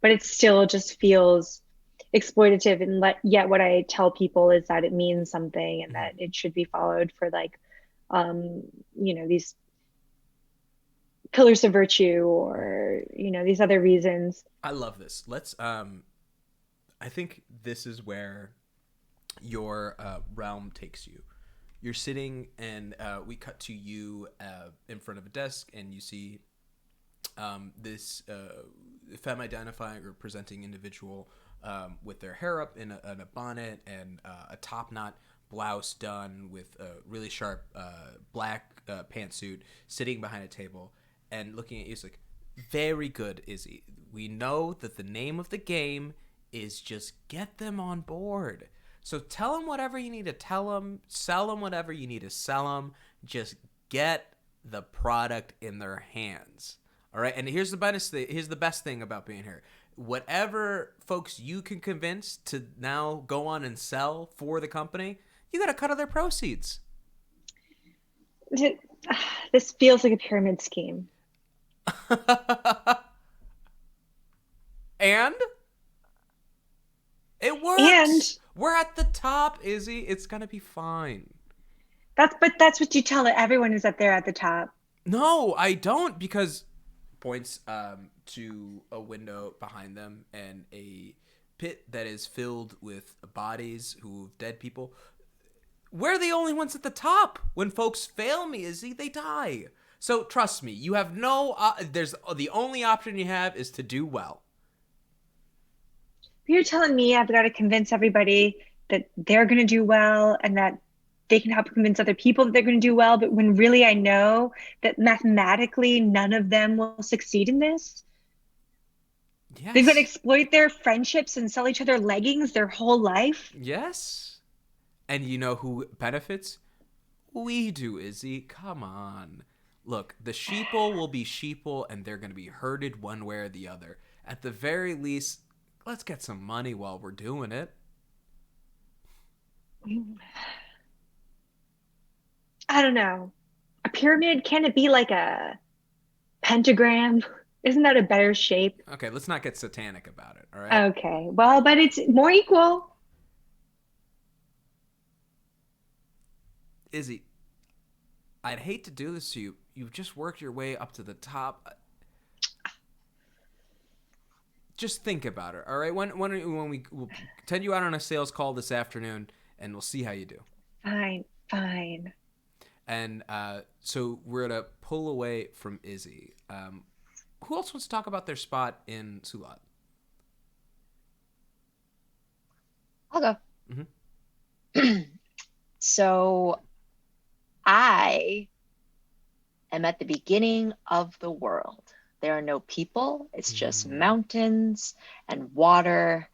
But it still just feels exploitative, and yet what I tell people is that it means something and that it should be followed for like these pillars of virtue or these other reasons. I love this. Let's I think this is where your realm takes you. You're sitting and we cut to you in front of a desk, and you see this femme identifying or presenting individual with their hair up in a bonnet and a top knot blouse done with a really sharp black pantsuit, sitting behind a table and looking at you. It's like, very good, Izzy. We know that the name of the game is just get them on board. So tell them whatever you need to tell them, sell them whatever you need to sell them. Just get the product in their hands. All right. And here's the best thing about being here. Whatever folks you can convince to now go on and sell for the company, you got to cut of their proceeds. This feels like a pyramid scheme. And it works. And we're at the top, Izzy. It's gonna be fine. That's what you tell everyone is that they're at the top. No, I don't, because points to a window behind them and a pit that is filled with bodies of dead people. We're the only ones at the top. When folks fail me, Izzy, they die. So trust me, you have no. There's the only option you have is to do well. You're telling me I've got to convince everybody that they're going to do well and that they can help convince other people that they're going to do well, but when really I know that mathematically none of them will succeed in this? Yes. They're going to exploit their friendships and sell each other leggings their whole life? Yes. And you know who benefits? We do, Izzy. Come on. Look, the sheeple will be sheeple, and they're going to be herded one way or the other. At the very least, let's get some money while we're doing it. I don't know. A pyramid, can it be like a pentagram? Isn't that a better shape? Okay, let's not get satanic about it, all right? Okay, well, but it's more equal. Izzy, I'd hate to do this to you. You've just worked your way up to the top. Just think about it, all right? When we'll send you out on a sales call this afternoon, and we'll see how you do. Fine. And so we're going to pull away from Izzy. Who else wants to talk about their spot in Sulat? I'll go. Mm-hmm. So I am at the beginning of the world. There are no people. It's just mountains and water,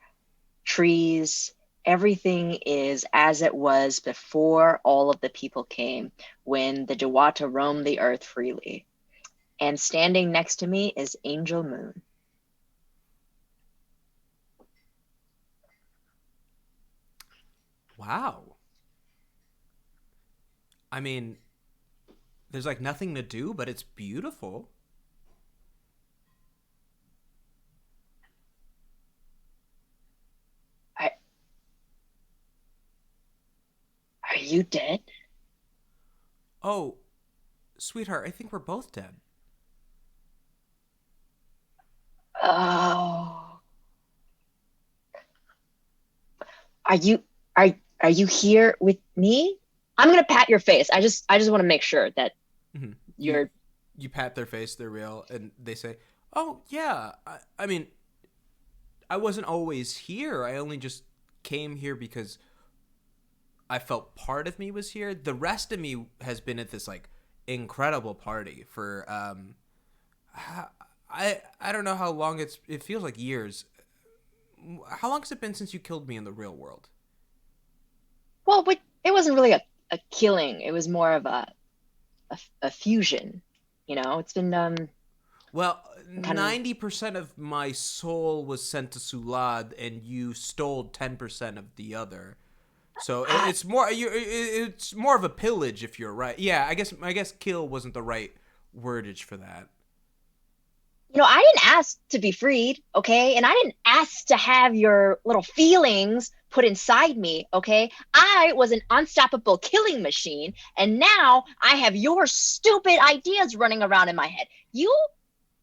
trees. Everything is as it was before all of the people came, when the Dewata roamed the earth freely. And standing next to me is Angel Moon. Wow. I mean, there's like nothing to do, but it's beautiful. Are you dead? Oh, sweetheart, I think we're both dead. Oh. Are you here with me? I'm gonna pat your face. I just want to make sure that you're. You pat their face. They're real, and they say, "Oh yeah, I mean, I wasn't always here. I only just came here because I felt part of me was here. The rest of me has been at this like incredible party for I don't know how long it feels like years. How long has it been since you killed me in the real world? Well, it wasn't really a killing. It was more of a fusion. You know, it's been well, 90% of my soul was sent to Sulad, and you stole 10% of the other. So it's more of a pillage if you're right. Yeah, I guess kill wasn't the right wordage for that. I didn't ask to be freed, okay? And I didn't ask to have your little feelings put inside me, okay? I was an unstoppable killing machine, and now I have your stupid ideas running around in my head. You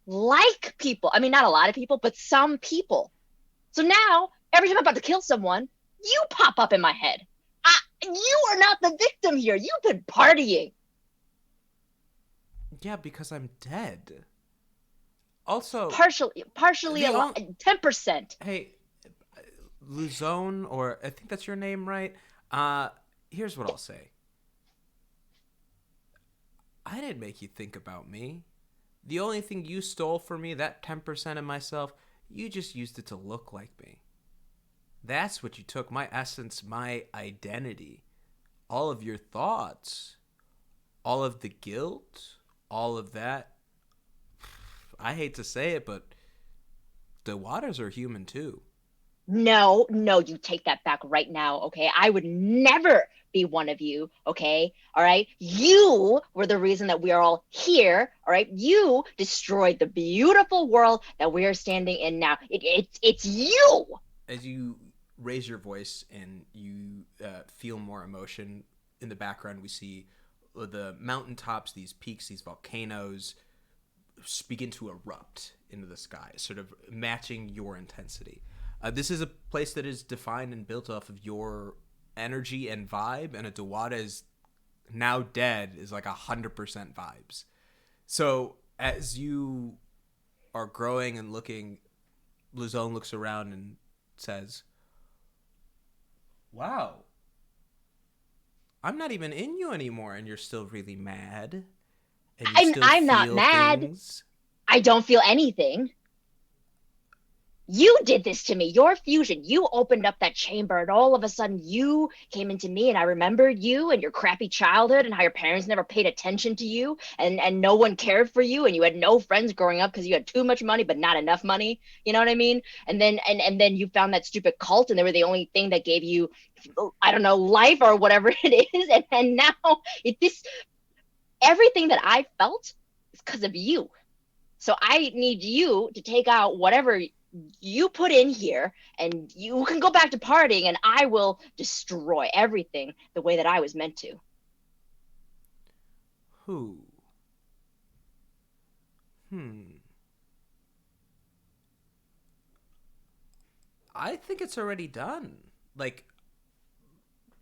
like people. I mean, not a lot of people, but some people. So now, every time I'm about to kill someone, you pop up in my head. You are not the victim here. You've been partying. Yeah, because I'm dead. Also, partially 10%. Hey, Luzone, or I think that's your name, right? Here's what I'll say. I didn't make you think about me. The only thing you stole from me, that 10% of myself, you just used it to look like me. That's what you took, my essence, my identity, all of your thoughts, all of the guilt, all of that. I hate to say it, but the waters are human too. No, you take that back right now, okay? I would never be one of you, okay? All right? You were the reason that we are all here, all right? You destroyed the beautiful world that we are standing in now. It's you! As you raise your voice and you feel more emotion, in the background we see the mountaintops, these peaks, these volcanoes begin to erupt into the sky, sort of matching your intensity. This is a place that is defined and built off of your energy and vibe, and a Dewata is now dead is like 100% vibes. So as you are growing and looking, Luzone looks around and says, wow, I'm not even in you anymore, and you're still really mad. And I'm not mad. Things. I don't feel anything. You did this to me. Your fusion. You opened up that chamber, and all of a sudden you came into me, and I remembered you and your crappy childhood and how your parents never paid attention to you, and no one cared for you, and you had no friends growing up because you had too much money but not enough money. You know what I mean? And then then you found that stupid cult, and they were the only thing that gave you, I don't know, life or whatever it is. And now everything that I felt is because of you. So I need you to take out whatever you put in here, and you can go back to partying, and I will destroy everything the way that I was meant to. Who? I think it's already done. Like,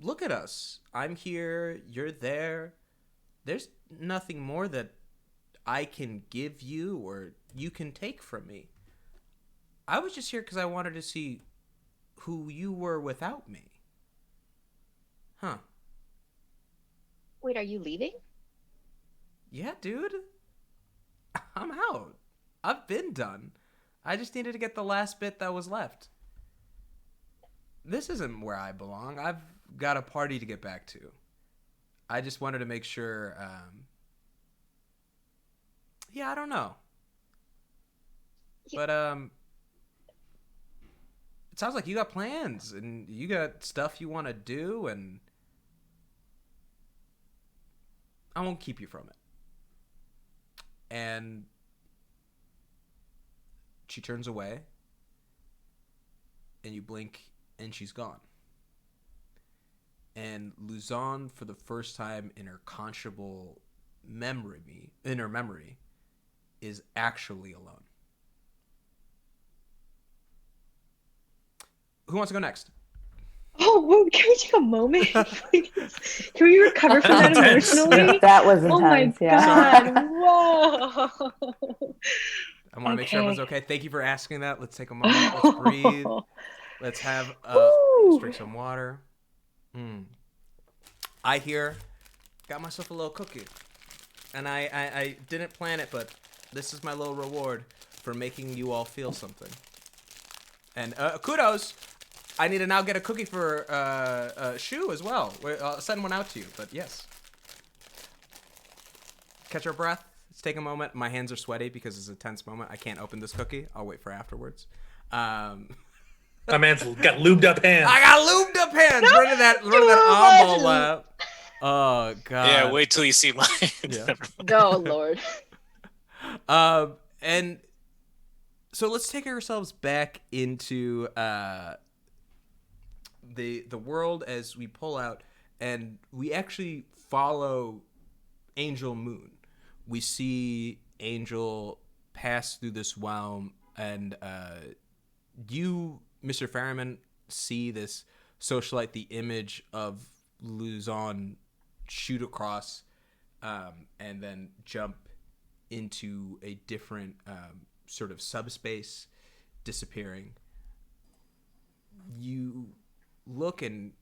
look at us. I'm here, you're there. There's nothing more that I can give you or you can take from me. I was just here because I wanted to see who you were without me. Huh. Wait, are you leaving? Yeah, dude. I'm out. I've been done. I just needed to get the last bit that was left. This isn't where I belong. I've got a party to get back to. I just wanted to make sure, yeah, I don't know. But, it sounds like you got plans and you got stuff you want to do, and I won't keep you from it. And she turns away, and you blink, and she's gone. And Luzone, for the first time in her conscionable memory, is actually alone. Who wants to go next? Oh, well, can we take a moment? Please? Can we recover from that emotionally? That was intense. Oh my yeah. God! Whoa. I want to make sure everyone's okay. Thank you for asking that. Let's take a moment. Let's breathe. Let's have let's drink some water. I got myself a little cookie, and I didn't plan it, but this is my little reward for making you all feel something. And kudos. I need to now get a cookie for Shu as well. I'll send one out to you, but yes. Catch our breath. Let's take a moment. My hands are sweaty because it's a tense moment. I can't open this cookie. I'll wait for afterwards. My man's got lubed up hands. I got lubed up hands. Running that oddball lap. Oh god. Yeah, wait till you see mine. Yeah. Oh Lord. And so let's take ourselves back into the world as we pull out, and we actually follow Angel Moon. We see Angel pass through this realm, and you, Mr. Ferryman, see this socialite, the image of Luzon, shoot across and then jump into a different sort of subspace, disappearing. You look, and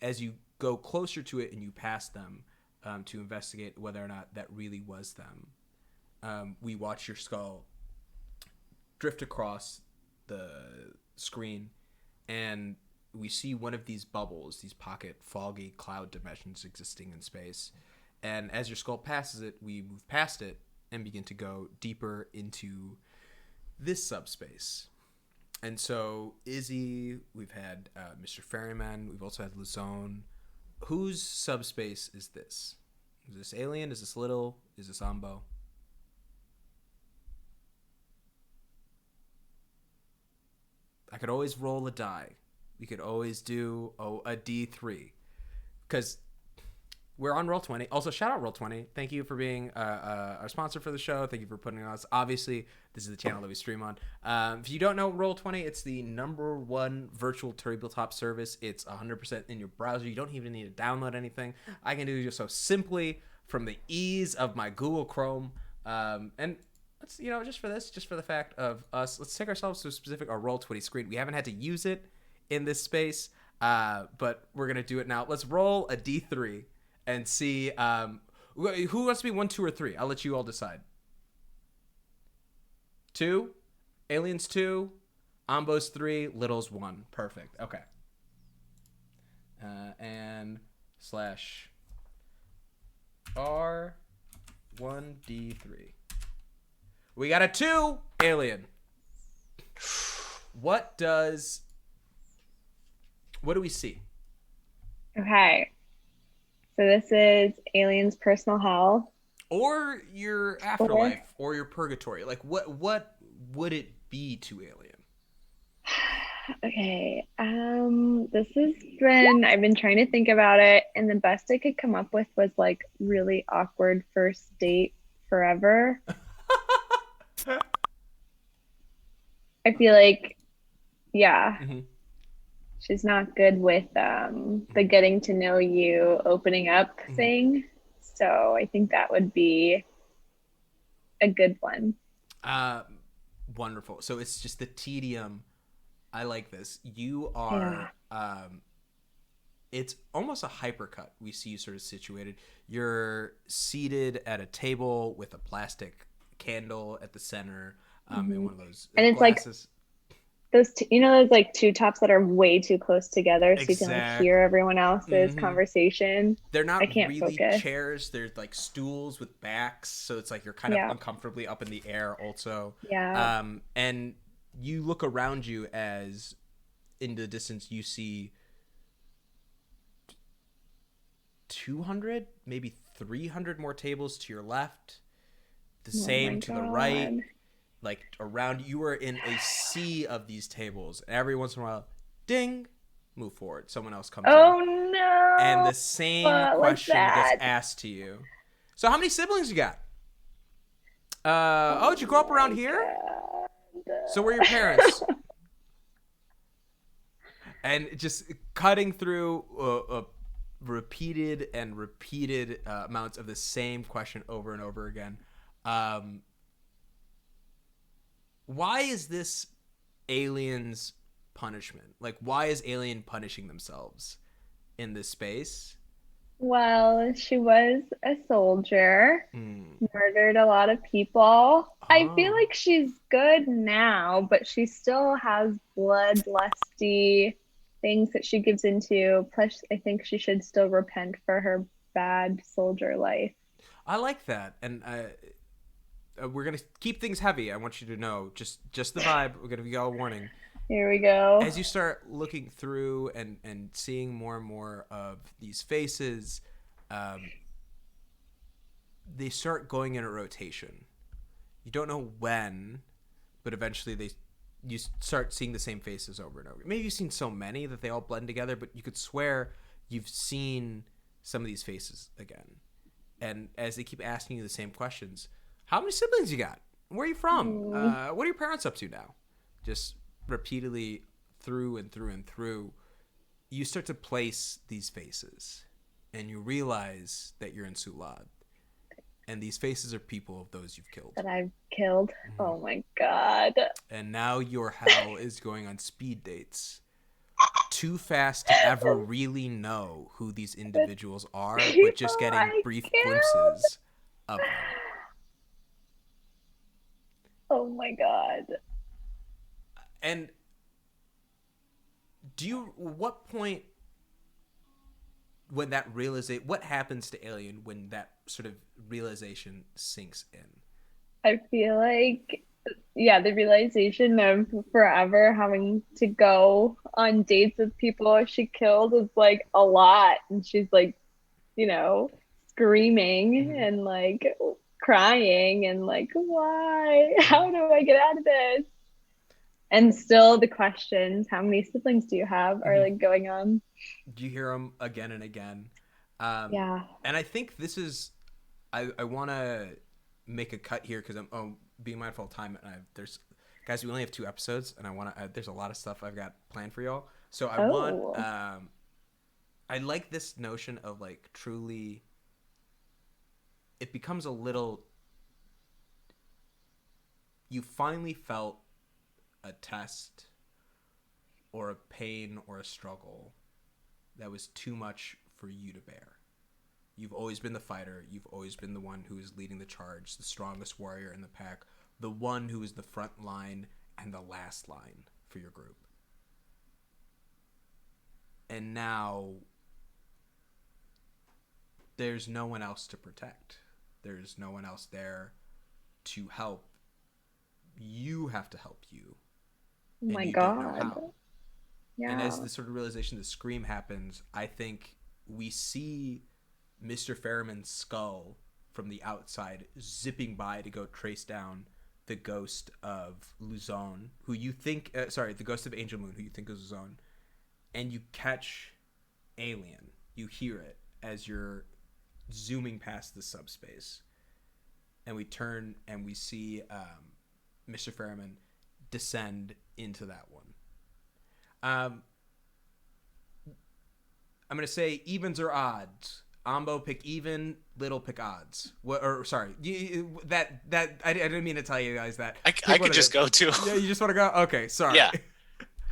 as you go closer to it and you pass them to investigate whether or not that really was them, we watch your skull drift across the screen, and we see one of these bubbles, these pocket foggy cloud dimensions existing in space. And as your skull passes it, we move past it and begin to go deeper into this subspace. And so Izzy, we've had Mr. Ferryman, we've also had Luzon. Whose subspace is this? Is this Alien? Is this Little? Is this Ambo? I could always roll a die. We could always do a D3. Because we're on Roll20. Also, shout out Roll20. Thank you for being our sponsor for the show. Thank you for putting on us. Obviously, this is the channel that we stream on. If you don't know Roll20, it's the #1 virtual tabletop service. It's 100% in your browser. You don't even need to download anything. I can do it so simply from the ease of my Google Chrome. And let's, just for the fact of us, let's take ourselves to a specific Roll20 screen. We haven't had to use it in this space, but we're going to do it now. Let's roll a D3. And see who wants to be 1, 2, or 3. I'll let you all decide. 2, Aliens 2, Ambo's 3, Little's 1. Perfect. Okay. And /R1D3. We got a 2, Alien. What do we see? Okay. So this is Alien's personal hell. Or your afterlife, or your purgatory. Like, what would it be to Alien? Okay. I've been trying to think about it, and the best I could come up with was like really awkward first date forever. I feel like, yeah. Mm-hmm. She's not good with the getting to know you, opening up thing. So I think that would be a good one. Wonderful. So it's just the tedium. I like this. You are, it's almost a hypercut. We see you sort of situated. You're seated at a table with a plastic candle at the center in one of those and it's glasses. Like those those like two tops that are way too close together, so you can like hear everyone else's conversation. They're not really focus. Chairs. They're like stools with backs, so it's like you're kind of uncomfortably up in the air also. Yeah. And you look around you as in the distance you see 200, maybe 300 more tables to your left. The same to the right. Like around you are in a sea of these tables. Every once in a while, ding, move forward. Someone else comes in. Oh no. And the same question gets asked to you. So how many siblings you got? Did you grow up around here? So were your parents? And just cutting through repeated amounts of the same question over and over again. Why is this Alien's punishment? Like, why is Alien punishing themselves in this space? Well, she was a soldier, murdered a lot of people. I feel like she's good now, but she still has bloodlusty things that she gives into. Plus, I think she should still repent for her bad soldier life. I like that. And we're gonna keep things heavy. I want you to know, just the vibe. We're gonna give you all a warning. Here we go. As you start looking through and seeing more and more of these faces, they start going in a rotation. You don't know when, but eventually you start seeing the same faces over and over. Maybe you've seen so many that they all blend together, but you could swear you've seen some of these faces again. And as they keep asking you the same questions, how many siblings you got? Where are you from? What are your parents up to now? Just repeatedly through and through and through, you start to place these faces, and you realize that you're in Sulad. And these faces are people of those you've killed. That I've killed. Oh my god. And now your hell is going on speed dates. Too fast to ever really know who these individuals are, but just getting brief glimpses of them. Oh my god. And what point when that what happens to Alien when that sort of realization sinks in? I feel like, the realization of forever having to go on dates with people she killed is like a lot. And she's like, screaming and like crying and like, why? How do I get out of this? And still the questions, how many siblings do you have, are like going on. You hear them again and again. Yeah. And I think this is, I want to make a cut here because I'm being mindful of time. And guys, we only have 2 episodes, and I want to. There's a lot of stuff I've got planned for y'all. So I want. I like this notion of like truly. It becomes a little. You finally felt a test, or a pain, or a struggle that was too much for you to bear. You've always been the fighter. You've always been the one who is leading the charge, the strongest warrior in the pack, the one who is the front line and the last line for your group. And now there's no one else to protect. There's no one else there to help. You have to help you. Oh my you god. Don't know how. Yeah. And as the sort of realization, the scream happens, I think we see Mr. Ferriman's skull from the outside zipping by to go trace down the ghost of Luzon, who you think, the ghost of Angel Moon, who you think is Luzon, and you catch Alien. You hear it as you're zooming past the subspace. And we turn and we see Mr. Ferriman descend into that one. I'm going to say evens or odds. Ambo pick even, Little pick odds. I didn't mean to tell you guys that. I could just go too. Yeah, you just want to go? Okay, sorry. Yeah.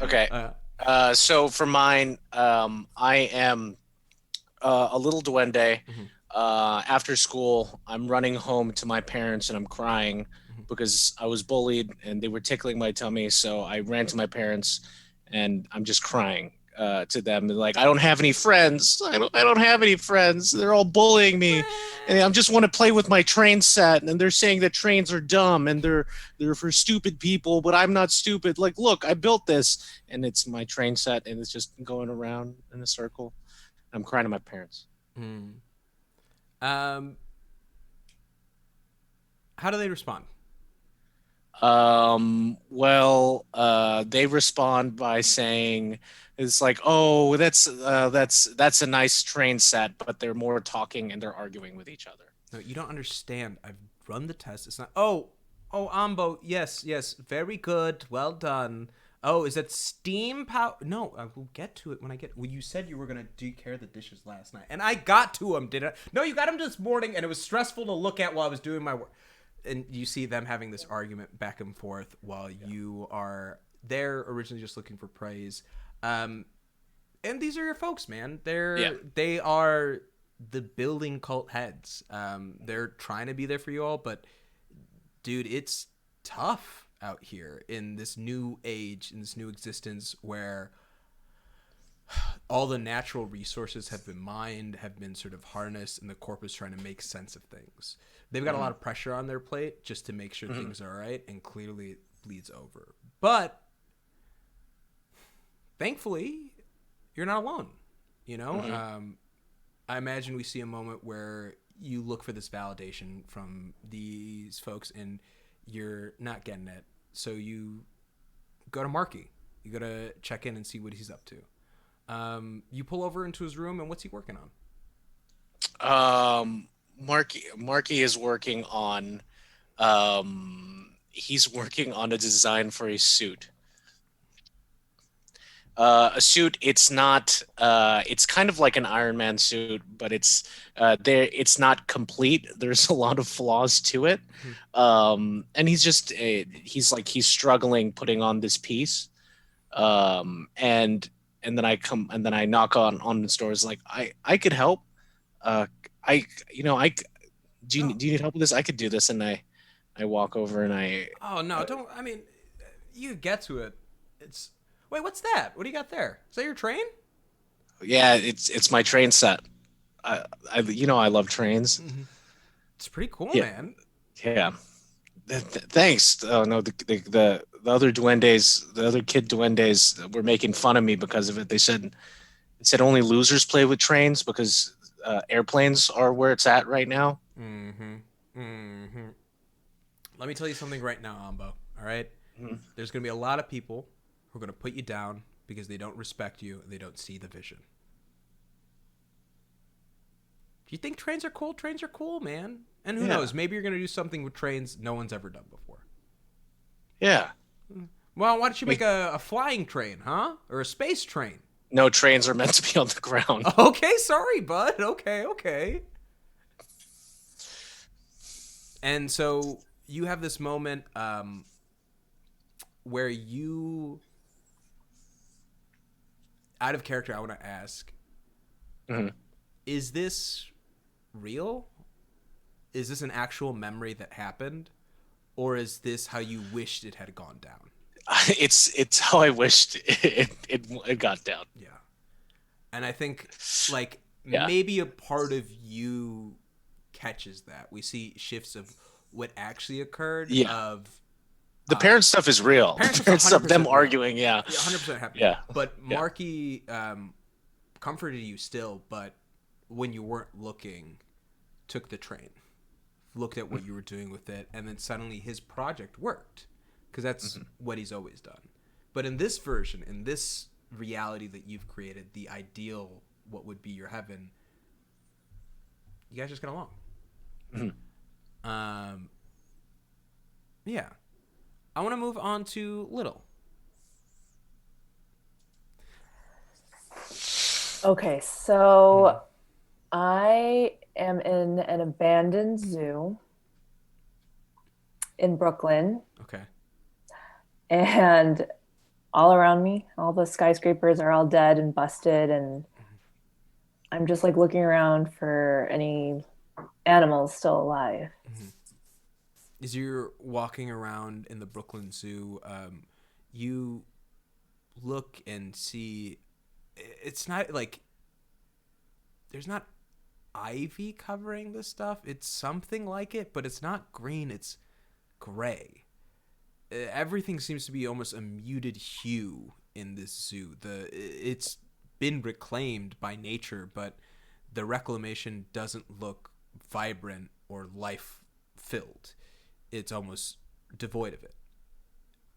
Okay. So for mine, I am a little duende. Mm-hmm. After school, I'm running home to my parents and I'm crying because I was bullied and they were tickling my tummy. So I ran to my parents and I'm just crying to them. Like, I don't have any friends. I don't have any friends. They're all bullying me. And I just want to play with my train set. And they're saying that trains are dumb and they're for stupid people, but I'm not stupid. Like, look, I built this and it's my train set and it's just going around in a circle. I'm crying to my parents. How do they respond? They respond by saying, it's like, oh, that's a nice train set, but they're more talking and they're arguing with each other. No, you don't understand. I've run the test. It's not. Oh, Ambo. Yes, very good. Well done. Oh, is that steam power? No, I will get to it when I get. Well, you said you were gonna take care of the dishes last night, and I got to them, did I? No, you got them this morning, and it was stressful to look at while I was doing my work. And you see them having this argument back and forth while you are there originally just looking for praise. And these are your folks, man. They are the building cult heads. They're trying to be there for you all, but dude, it's tough out here in this new age, in this new existence where all the natural resources have been mined, have been sort of harnessed, and the Corp is trying to make sense of things. They've got a lot of pressure on their plate just to make sure things are all right, and clearly it bleeds over. But thankfully, you're not alone. You know, I imagine we see a moment where you look for this validation from these folks, and you're not getting it. So you go to Marky. You go to check in and see what he's up to. You pull over into his room, and what's he working on? Marky is working on he's working on a design for a suit. A suit, it's not it's kind of like an Iron Man suit, but it's not complete. There's a lot of flaws to it. And he's struggling putting on this piece. And then I knock on the door. It's like, I could help. Do you need help with this? I could do this. And I walk over and oh no, don't. I mean, you get to it. Wait, what's that? What do you got there? Is that your train? Yeah, it's my train set. I love trains. It's pretty cool, man. Yeah. Thanks. Oh no, the other duendes, the other kid duendes were making fun of me because of it. They said only losers play with trains because airplanes are where it's at right now. Let me tell you something right now, Ambo. All right? There's going to be a lot of people who are going to put you down because they don't respect you and they don't see the vision. Do you think trains are cool? Trains are cool, man. And who knows? Maybe you're going to do something with trains no one's ever done before. Yeah. Well, why don't you make a flying train, huh? Or a space train? No, trains are meant to be on the ground. Okay, sorry, bud. Okay. And so you have this moment where you, out of character, I want to ask, is this real? Is this an actual memory that happened? Or is this how you wished it had gone down? It's how I wished it got down. Yeah. And I think, maybe a part of you catches that. We see shifts of what actually occurred. Of the parent stuff is real. Parent stuff, them real. arguing. 100% happy. Yeah. But Marky comforted you still, but when you weren't looking, took the train, looked at what you were doing with it, and then suddenly his project worked, because that's what he's always done. But in this version, in this reality that you've created, the ideal, what would be your heaven, you guys just get along. Yeah. I want to move on to Little. Okay, so I am in an abandoned zoo in Brooklyn. Okay. And all around me, all the skyscrapers are all dead and busted, and I'm just looking around for any animals still alive. As you're walking around in the Brooklyn Zoo, you look and see, it's not there's not ivy covering this stuff. It's something like it, but it's not green, it's gray. Everything seems to be almost a muted hue in this zoo. It's been reclaimed by nature, but the reclamation doesn't look vibrant or life-filled. It's almost devoid of it.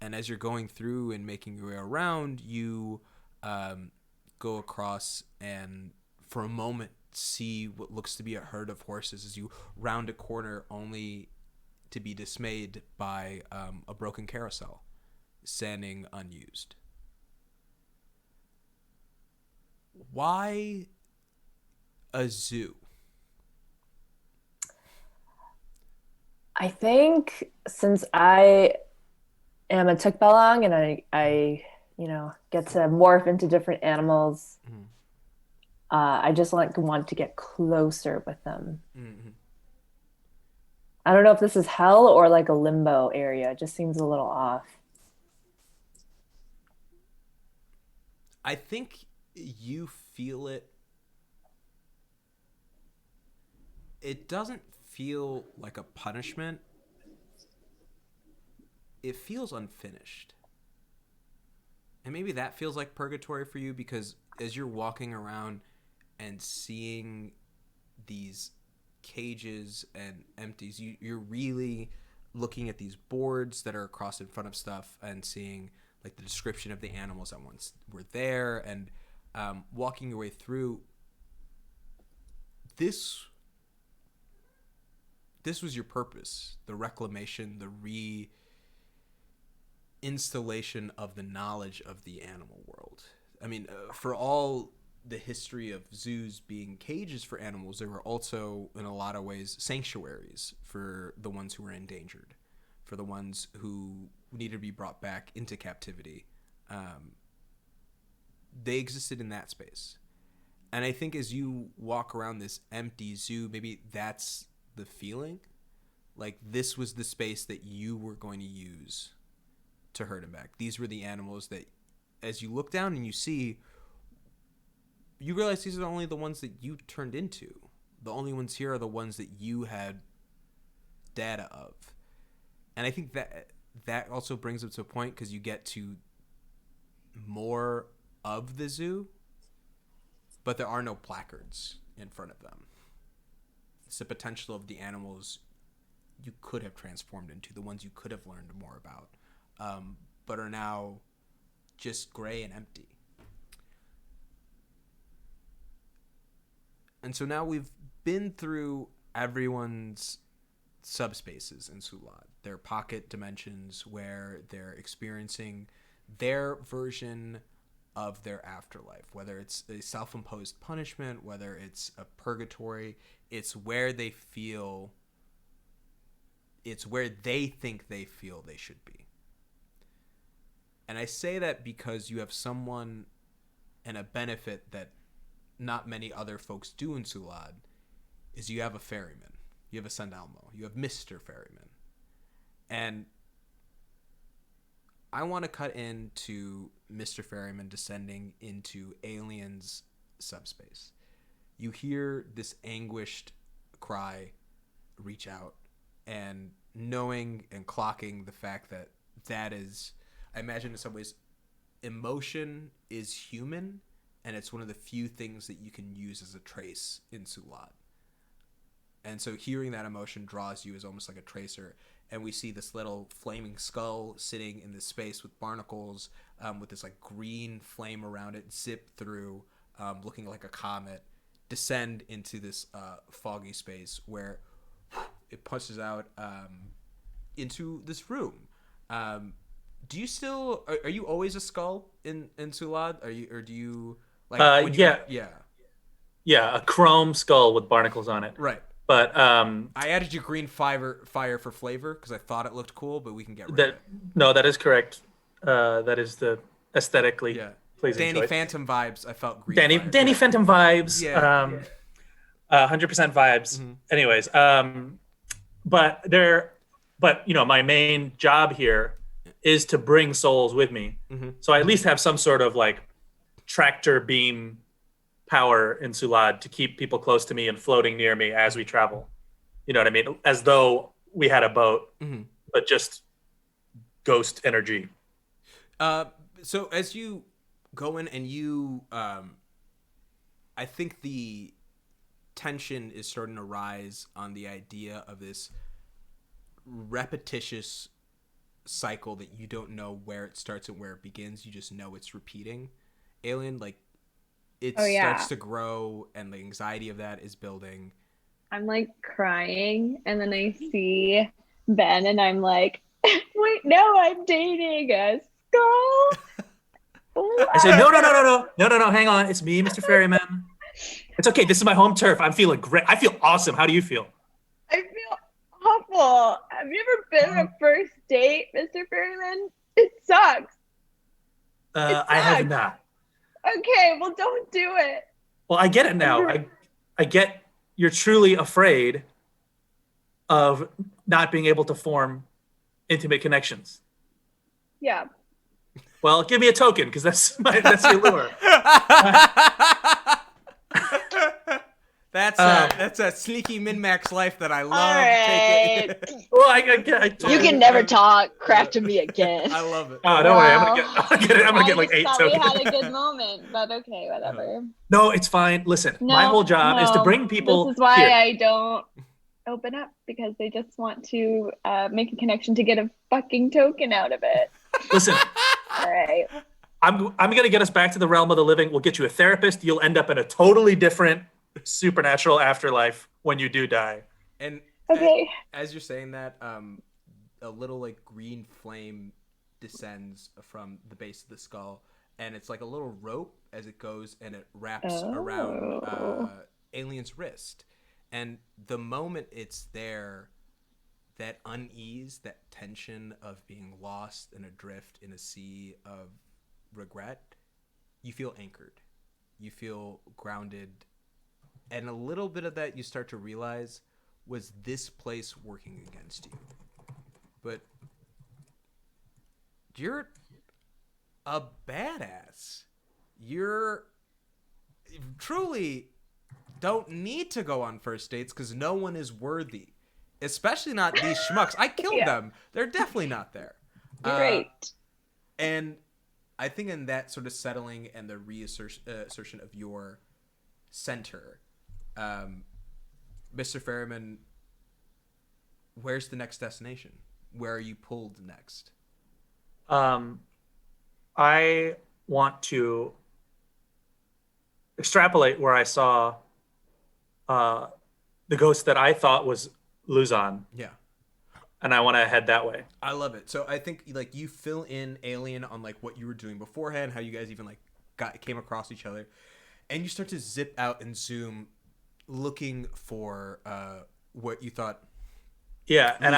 And as you're going through and making your way around, you go across and for a moment see what looks to be a herd of horses as you round a corner, only to be dismayed by a broken carousel standing unused. Why a zoo? I think since I am a tukbalang and I get to morph into different animals, I just want to get closer with them. I don't know if this is hell or a limbo area. It just seems a little off. I think you feel it. It doesn't feel like a punishment. It feels unfinished. And maybe that feels like purgatory for you, because as you're walking around and seeing these cages and empties, you're really looking at these boards that are across in front of stuff and seeing like the description of the animals that once were there, and walking your way through. This was your purpose, the reclamation, the reinstallation of the knowledge of the animal world. I mean, for all the history of zoos being cages for animals, there were also, in a lot of ways, sanctuaries for the ones who were endangered, for the ones who needed to be brought back into captivity. They existed in that space. And I think as you walk around this empty zoo, maybe that's the feeling. Like, this was the space that you were going to use to herd them back. These were the animals that, as you look down and you see, you realize these are only the ones that you turned into. The only ones here are the ones that you had data of. And I think that also brings up to a point, because you get to more of the zoo, but there are no placards in front of them. It's the potential of the animals you could have transformed into, the ones you could have learned more about, but are now just gray and empty. And so now we've been through everyone's subspaces in Sulad, their pocket dimensions where they're experiencing their version of their afterlife, whether it's a self-imposed punishment, whether it's a purgatory. It's where they feel, it's where they think they feel they should be. And I say that because you have someone and a benefit that not many other folks do in Sulad, is you have a ferryman. You have a Sandelmo. You have Mr. Ferryman. And I want to cut into Mr. Ferryman descending into Alien's subspace. You hear this anguished cry reach out, and knowing and clocking the fact that that is, I imagine in some ways, emotion is human, and it's one of the few things that you can use as a trace in Sulad. And so hearing that emotion draws you as almost like a tracer. And we see this little flaming skull sitting in this space with barnacles, with this like green flame around it, zip through, looking like a comet, descend into this foggy space where it pushes out into this room. Do you still, are you always a skull in Sulad? Are you, or do you like? Yeah, a chrome skull with barnacles on it. Right. But I added you green fire for flavor because I thought it looked cool, but we can get rid of it. No, that is correct. That is the aesthetically pleasing Danny choice. Phantom vibes. I felt green. Danny Phantom vibes. Yeah. 100% vibes. Mm-hmm. Anyways, but you know, my main job here is to bring souls with me. Mm-hmm. So I at least have some sort of like tractor beam power in Sulad to keep people close to me and floating near me as we travel. You know what I mean? As though we had a boat, but just ghost energy. So as you go in and you, I think the tension is starting to rise on the idea of this repetitious cycle that you don't know where it starts and where it begins. You just know it's repeating. Alien, like, it starts to grow, and the anxiety of that is building. I'm like crying, and then I see Ben, and I'm like, wait, no, I'm dating a skull. I say, no, hang on. It's me, Mr. Ferryman. It's okay. This is my home turf. I'm feeling great. I feel awesome. How do you feel? I feel awful. Have you ever been on a first date, Mr. Ferryman? It sucks. I have not. Okay, well, don't do it. Well, I get it now. I get you're truly afraid of not being able to form intimate connections. Yeah. Well, give me a token because that's your lure. That's a sneaky min-max life that I love. All taking. Well, you can never talk crap to me again. I love it. Oh, don't worry. I'm gonna get like 8 thought tokens. we had a good moment, but okay, whatever. No, it's fine. Listen, No, my whole job is to bring people. This is why here. I don't open up, because they just want to make a connection to get a fucking token out of it. Listen, All right. I'm gonna get us back to the realm of the living. We'll get you a therapist. You'll end up in a totally different supernatural afterlife when you do die. And Okay. as you're saying that, a little like green flame descends from the base of the skull, and it's like a little rope as it goes, and it wraps around Alien's wrist. And the moment it's there, that unease, that tension of being lost and adrift in a sea of regret, you feel anchored. You feel grounded. And a little bit of that you start to realize was this place working against you. But you're a badass. You're truly don't need to go on first dates because no one is worthy. Especially not these schmucks. I killed them. They're definitely not there. Great. And I think in that sort of settling and the reassertion of your center, Mr. Ferryman, where's the next destination? Where are you pulled next? I want to extrapolate where I saw the ghost that I thought was Luzon. Yeah. And I want to head that way. I love it. So I think like you fill in Alien on like what you were doing beforehand, how you guys even like came across each other, and you start to zip out and zoom, looking for what you thought. Yeah, and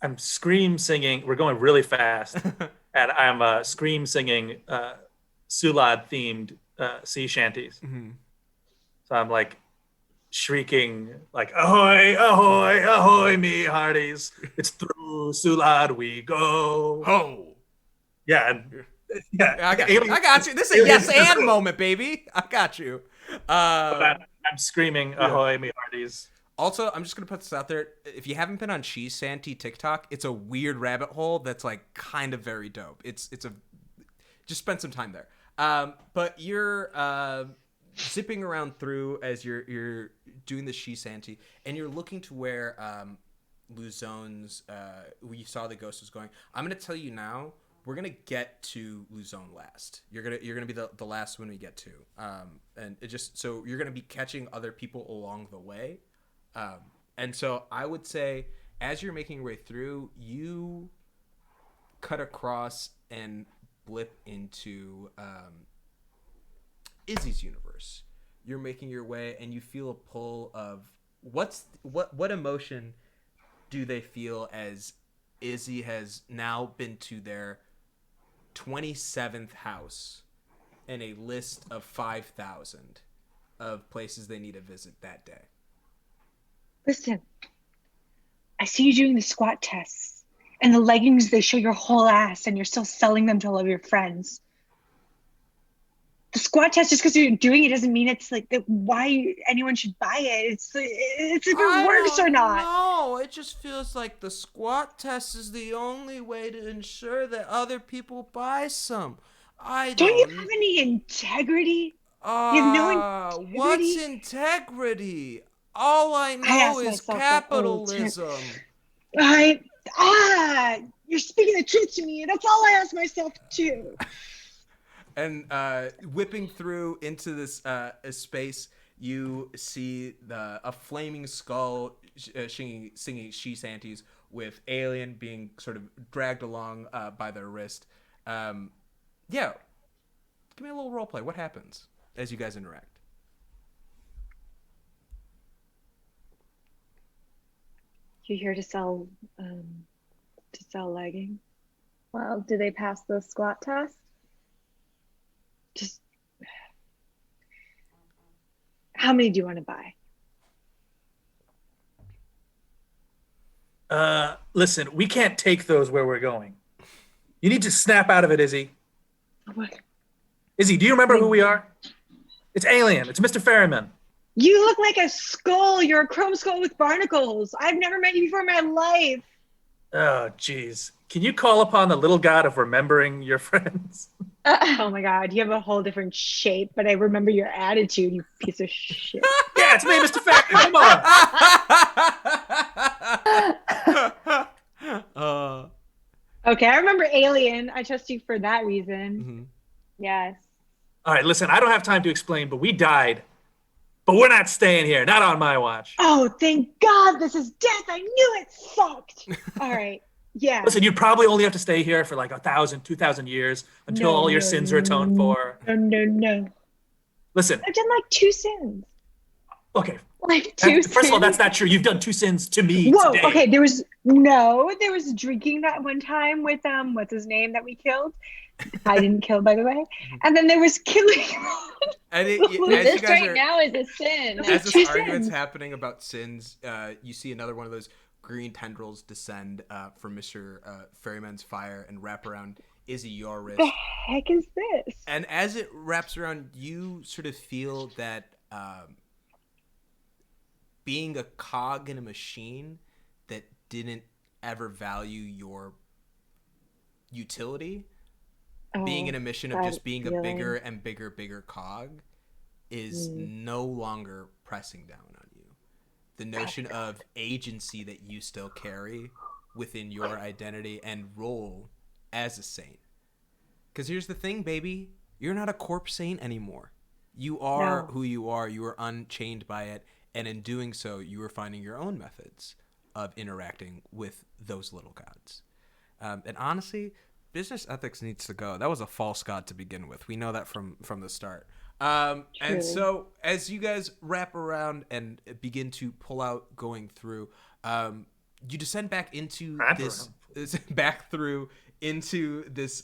I'm scream singing. We're going really fast, and I'm scream singing Sulad themed sea shanties. Mm-hmm. So I'm like shrieking like ahoy, ahoy, ahoy, me hearties! It's through Sulad we go. Oh, yeah, and, yeah. I got you. This is a yes and moment, baby. I got you. I'm screaming ahoy, me hearties. Also, I'm just gonna put this out there. If you haven't been on Cheese Santee TikTok, it's a weird rabbit hole that's like kind of very dope. It's a just spend some time there. But you're zipping around through as you're doing the Cheese Santee, and you're looking to where Luzon's you saw the ghost was going. I'm gonna tell you now. We're gonna get to Luzon last. You're gonna be the last one we get to, and it just so you're gonna be catching other people along the way. And so I would say as you're making your way through, you cut across and blip into Izzy's universe. You're making your way and you feel a pull of what emotion do they feel as Izzy has now been to their 27th house and a list of 5,000 of places they need to visit that day. Listen, I see you doing the squat tests and the leggings, they show your whole ass and you're still selling them to all of your friends. The squat test, just because you're doing it doesn't mean it's like why anyone should buy it. It's if it works or not. No, it just feels like the squat test is the only way to ensure that other people buy some. Don't you have any integrity? You have no integrity. What's integrity? All I know is capitalism. You're speaking the truth to me. That's all I ask myself too. And whipping through into this space, you see a flaming skull singing she santies with Alien being sort of dragged along by their wrist. Yeah, give me a little role play. What happens as you guys interact? You're here to sell leggings. Well, do they pass the squat test? Just how many do you want to buy? Listen, we can't take those where we're going. You need to snap out of it, Izzy. What? Izzy, do you remember who we are? It's Alien. It's Mr. Ferryman. You look like a skull. You're a chrome skull with barnacles. I've never met you before in my life. Oh, jeez. Can you call upon the little god of remembering your friends? Oh my God, you have a whole different shape, but I remember your attitude, you piece of shit. Yeah, it's me, Mr. Ferryman. Come on. Okay, I remember Alien. I trust you for that reason. Mm-hmm. Yes. All right, listen, I don't have time to explain, but we died. But we're not staying here, not on my watch. Oh, thank God this is death. I knew it sucked. All right. Yeah. Listen, you'd probably only have to stay here for like 1,000, 2,000 years until all your sins are atoned for. No. Listen. I've done like 2 sins. Okay. Like 2 sins? First of all, that's not true. You've done 2 sins to me today. Okay, there was drinking that one time with, what's his name that we killed? I didn't kill, by the way. And then there was killing. And this right now is a sin. As this argument's happening about sins, you see another one of those green tendrils descend from Mr. Ferryman's fire and wrap around Izzy, your wrist. The heck is this? And as it wraps around, you sort of feel that being a cog in a machine that didn't ever value your utility, being in a mission of just being a bigger and bigger cog is no longer pressing down on you. The notion of agency that you still carry within your identity and role as a saint. Because here's the thing, baby. You're not a Corp saint anymore. You are who you are. You are unchained by it. And in doing so, you are finding your own methods of interacting with those little gods. And honestly, business ethics needs to go. That was a false god to begin with. We know that from the start. And so as you guys wrap around and begin to pull out going through, you descend back into this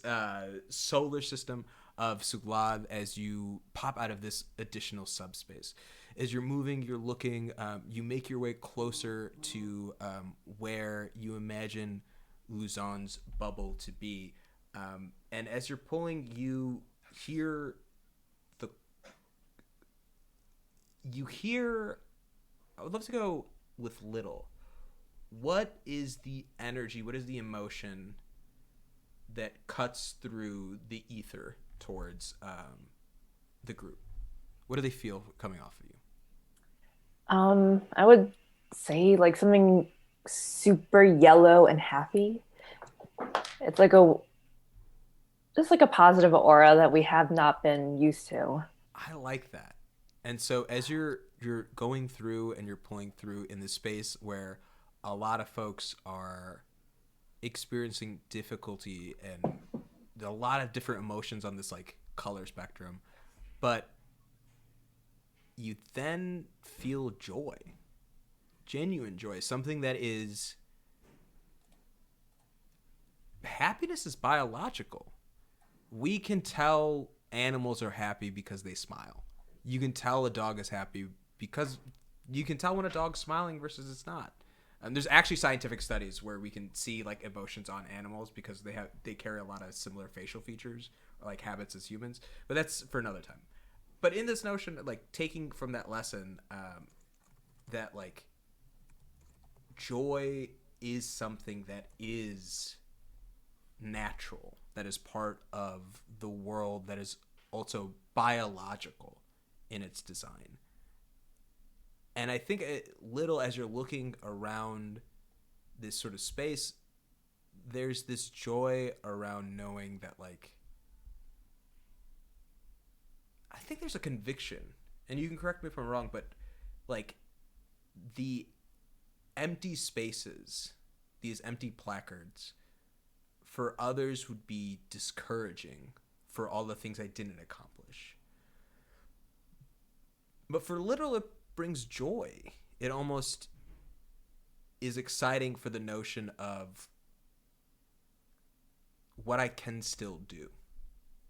solar system of Suglad as you pop out of this additional subspace. As you're moving, you're looking, you make your way closer to where you imagine Luzon's bubble to be. And as you're pulling, you hear I would love to go with little. What is the energy, what is the emotion that cuts through the ether towards the group? What do they feel coming off of you? I would say like something super yellow and happy. It's like just like a positive aura that we have not been used to. I like that. And so as you're going through and you're pulling through in this space where a lot of folks are experiencing difficulty and a lot of different emotions on this like color spectrum, but you then feel joy, genuine joy, something that is happiness is biological. We can tell animals are happy because they smile. You can tell a dog is happy because you can tell when a dog's smiling versus it's not. And there's actually scientific studies where we can see like emotions on animals because they carry a lot of similar facial features or like habits as humans. But that's for another time. But in this notion, like taking from that lesson, that like joy is something that is natural, that is part of the world, that is also biological in its design. And I think little as you're looking around this sort of space, there's this joy around knowing that like, I think there's a conviction, and you can correct me if I'm wrong, but like the empty spaces, these empty placards, for others would be discouraging for all the things I didn't accomplish. But for little, it brings joy. It almost is exciting for the notion of what I can still do,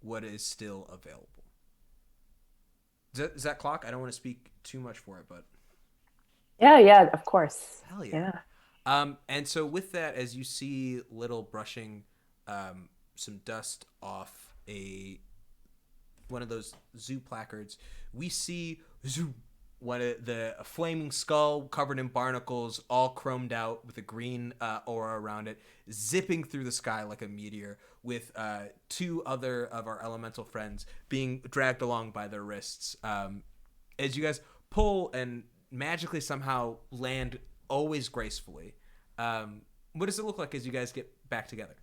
what is still available. Is that clock? I don't want to speak too much for it, but Yeah, of course. Hell yeah. And so with that, as you see Little brushing some dust off one of those zoo placards, we see a flaming skull covered in barnacles, all chromed out with a green aura around it, zipping through the sky like a meteor, with 2 other of our elemental friends being dragged along by their wrists. As you guys pull and magically somehow land always gracefully. What does it look like as you guys get back together?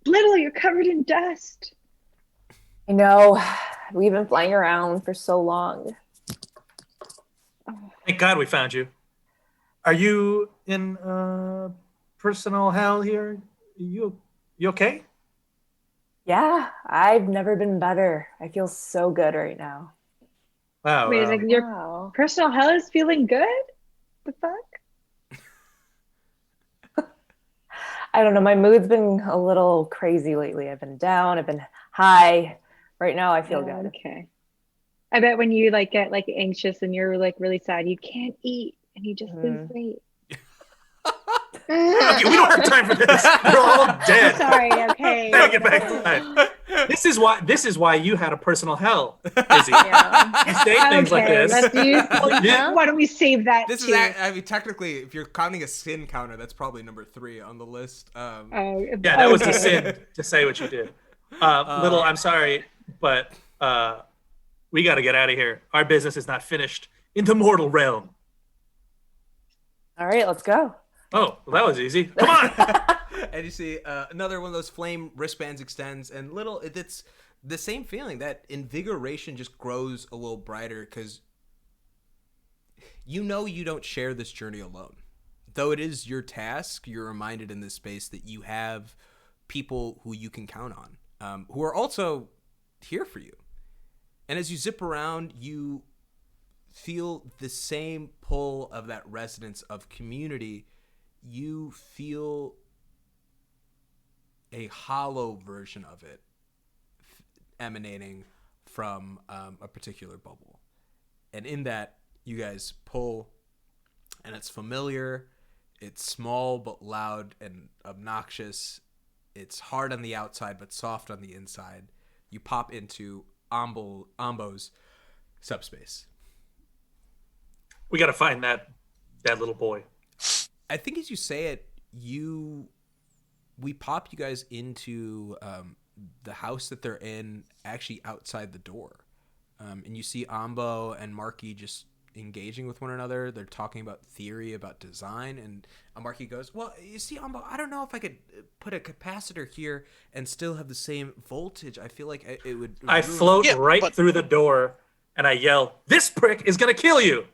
Little, you're covered in dust. I know. We've been flying around for so long. Thank God we found you. Are you in personal hell here? You okay? Yeah, I've never been better. I feel so good right now. Wow. Wait, like your Wow. personal hell is feeling good? The fuck? I don't know. My mood's been a little crazy lately. I've been down. I've been high. Right now, I feel good. Okay. I bet when you like get like anxious and you're like really sad, you can't eat and you just lose weight. Okay, we don't have time for this. We're all dead. Sorry. Okay. Gotta get back to life. This is why you had a personal hell, Izzy. Yeah. You say things like Okay, this. let's use. Why don't we save that? This too? is, I mean, technically, if you're counting a sin counter, that's probably number 3 on the list. Oh, Yeah, that was a okay. sin to say what you did. Little, I'm sorry, but we got to get out of here. Our business is not finished in the mortal realm. All right, let's go. Oh, well, that was easy. Come on. And you see another one of those flame wristbands extends, and Little, it's the same feeling. That invigoration just grows a little brighter because you know you don't share this journey alone. Though it is your task, you're reminded in this space that you have people who you can count on, who are also here for you. And as you zip around, you feel the same pull of that resonance of community. You feel a hollow version of it emanating from a particular bubble. And in that, you guys pull, and it's familiar. It's small but loud and obnoxious. It's hard on the outside but soft on the inside. You pop into Ambo's subspace. We got to find that little boy. I think as you say it, we pop you guys into the house that they're in, actually outside the door. And you see Ambo and Marky just engaging with one another. They're talking about theory, about design, and Marky goes, well, you see, Ambo, I don't know if I could put a capacitor here and still have the same voltage. I feel like it would I float through the door and I yell, this prick is going to kill you.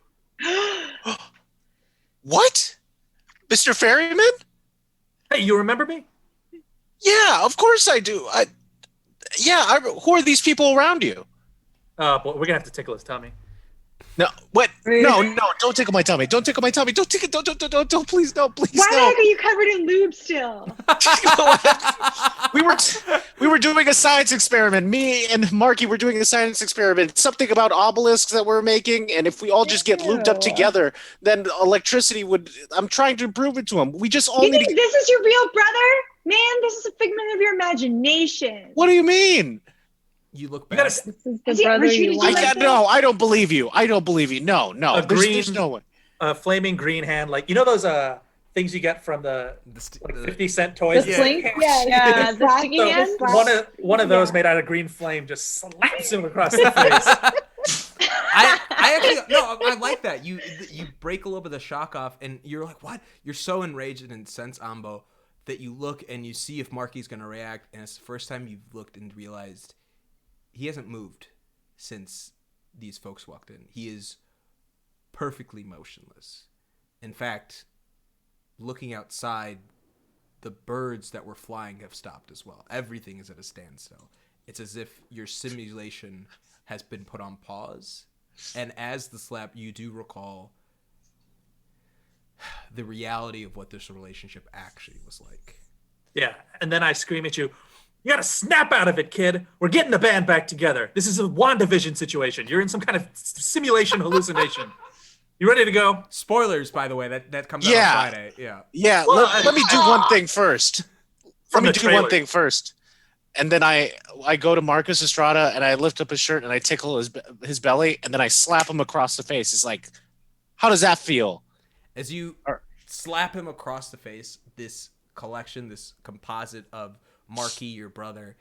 What? Mr. Ferryman? Hey, you remember me? Yeah, of course I do. Who are these people around you? But we're going to have to tickle his tummy. No, what? No, don't tickle my tummy. Don't tickle my tummy. Don't, please, no, please, Why no. the heck are you covered in lube still? We were doing a science experiment. Me and Marky were doing a science experiment. Something about obelisks that we're making, and if we all just get lubed up together, then electricity would. I'm trying to prove it to him. We just all You need think this is your real brother? Man, this is a figment of your imagination. What do you mean? You look back. This is the brother you want. No, I don't believe you. No. There's no way. A flaming green hand, like, you know those things you get from the 50-cent toys? The slink? Yeah, the sticky hand? One of those made out of green flame just slaps him across the face. I actually no, I like that. You break a little bit of the shock off, and you're like, what? You're so enraged and incensed, Ambo, that you look and you see if Marky's gonna react, and it's the first time you've looked and realized he hasn't moved since these folks walked in. He is perfectly motionless. In fact, looking outside, the birds that were flying have stopped as well. Everything is at a standstill. It's as if your simulation has been put on pause. And as the slap, you do recall the reality of what this relationship actually was like. Yeah, and then I scream at you, you gotta snap out of it, kid. We're getting the band back together. This is a WandaVision situation. You're in some kind of simulation hallucination. You ready to go? Spoilers, by the way. That comes out on Friday. Yeah. Yeah. Well, let me do one thing first. From Let the me do one trailer. thing first. And then I go to Marcus Estrada and I lift up his shirt and I tickle his belly and then I slap him across the face. It's like, how does that feel? As you slap him across the face, this collection, this composite of Marky, your brother,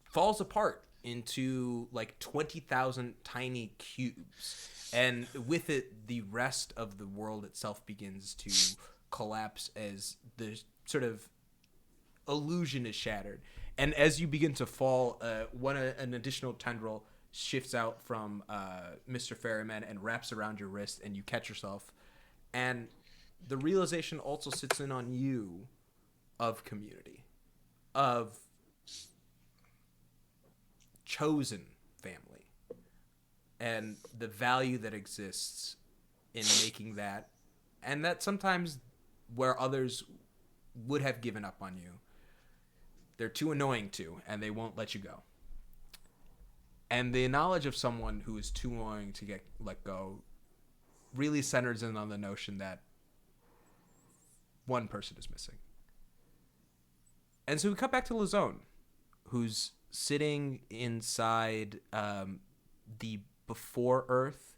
falls apart into like 20,000 tiny cubes. And with it, the rest of the world itself begins to collapse as the sort of illusion is shattered. And as you begin to fall, an additional tendril shifts out from Mr. Ferryman and wraps around your wrist, and you catch yourself. And the realization also sits in on you of community, of chosen family, and the value that exists in making that, and that sometimes where others would have given up on you, they're too annoying to, and they won't let you go. And the knowledge of someone who is too annoying to get let go really centers in on the notion that one person is missing. And so we cut back to Lazone, who's sitting inside the before Earth,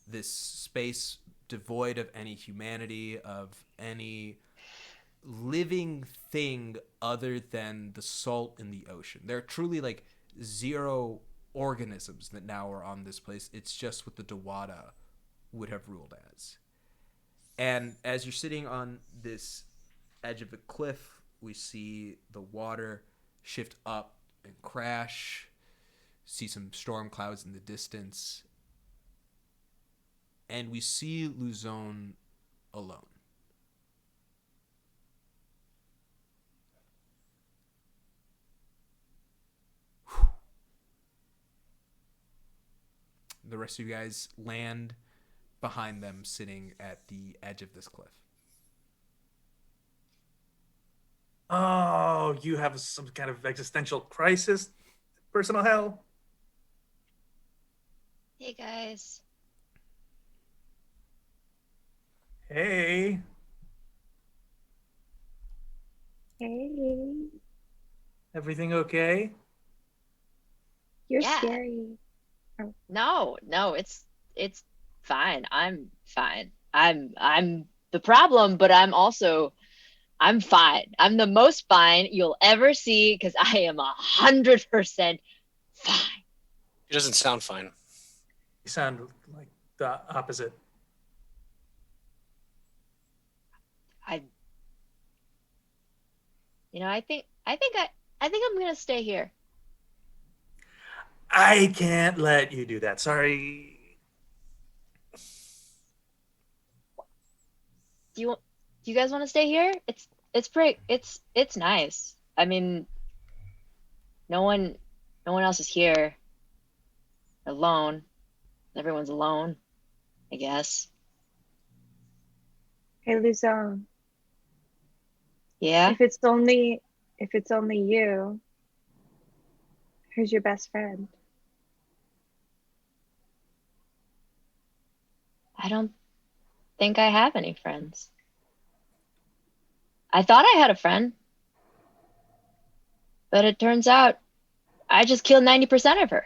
this space devoid of any humanity, of any living thing other than the salt in the ocean. There are truly like zero organisms that now are on this place. It's just what the Dewata would have ruled as. And as you're sitting on this edge of the cliff, we see the water shift up and crash, see some storm clouds in the distance, and we see Luzone alone. The rest of you guys land behind them, sitting at the edge of this cliff. Oh, you have some kind of existential crisis, personal hell. Hey guys. Hey. Hey, Everything okay? you're Yeah. scary. No, it's fine. I'm fine. I'm the problem, but I'm fine. I'm the most fine you'll ever see because I am 100% fine. He doesn't sound fine. You sound like the opposite. I think I'm gonna stay here. I can't let you do that. Sorry. Do you guys want to stay here? It's nice. I mean, no one else is here. Alone. Everyone's alone, I guess. Hey, Luzon, Yeah. if it's only you, who's your best friend? I don't think I have any friends. I thought I had a friend, but it turns out I just killed 90% of her.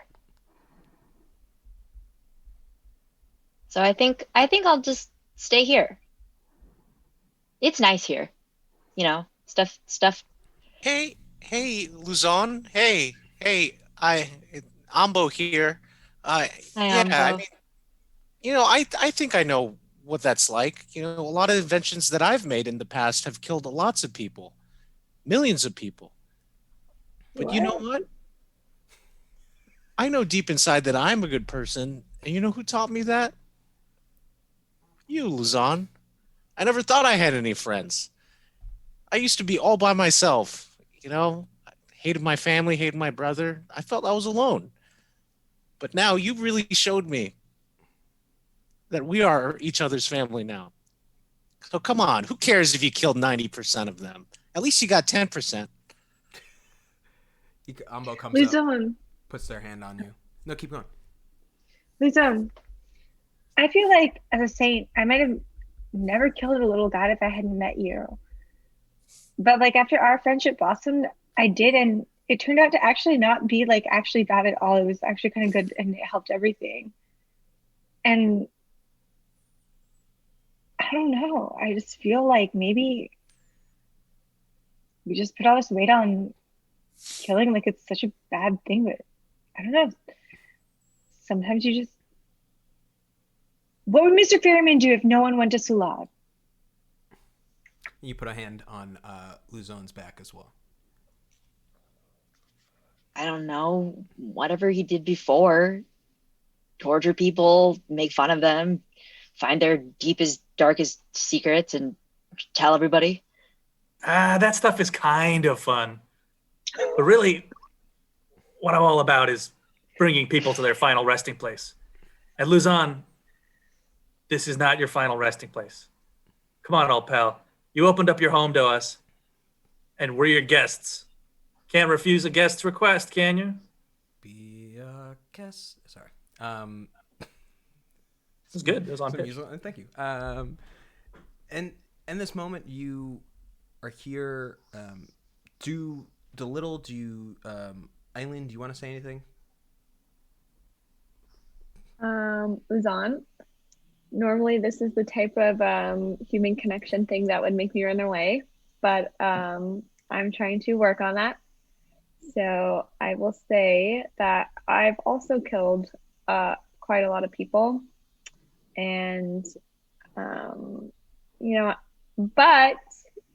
So I think I'll just stay here. It's nice here. You know, stuff. Hey, Luzon. Hey, Ambo here. Hi, Yeah, Ambo. I mean, I think I know what that's like. A lot of inventions that I've made in the past have killed lots of people, millions of people. But you know what? I know deep inside that I'm a good person. And you know who taught me that? You, Luzon. I never thought I had any friends. I used to be all by myself. I hated my family, hated my brother. I felt I was alone. But now you really showed me that we are each other's family now. So come on, who cares if you killed 90% of them? At least you got 10%. Ambo comes up, Luzon, puts their hand on you. No, keep going. Luzon, I feel like as a saint, I might have never killed a little god if I hadn't met you. But like after our friendship blossomed, I did, and it turned out to actually not be like actually bad at all. It was actually kind of good, and it helped everything. And I don't know. I just feel like maybe we just put all this weight on killing like it's such a bad thing, but I don't know. Sometimes you just. What would Mr. Ferryman do if no one went to Sulad? You put a hand on Luzon's back as well. I don't know. Whatever he did before. Torture people, make fun of them, find their deepest, darkest secrets, and tell everybody. That stuff is kind of fun. But really, what I'm all about is bringing people to their final resting place. And Luzon, this is not your final resting place. Come on, old pal. You opened up your home to us, and we're your guests. Can't refuse a guest's request, can you? Be a guest. Sorry. This is good. It was on pitch. Thank you. And in this moment, you are here. Eileen, do you want to say anything? Luzon, normally this is the type of human connection thing that would make me run away, but I'm trying to work on that. So I will say that I've also killed quite a lot of people, and but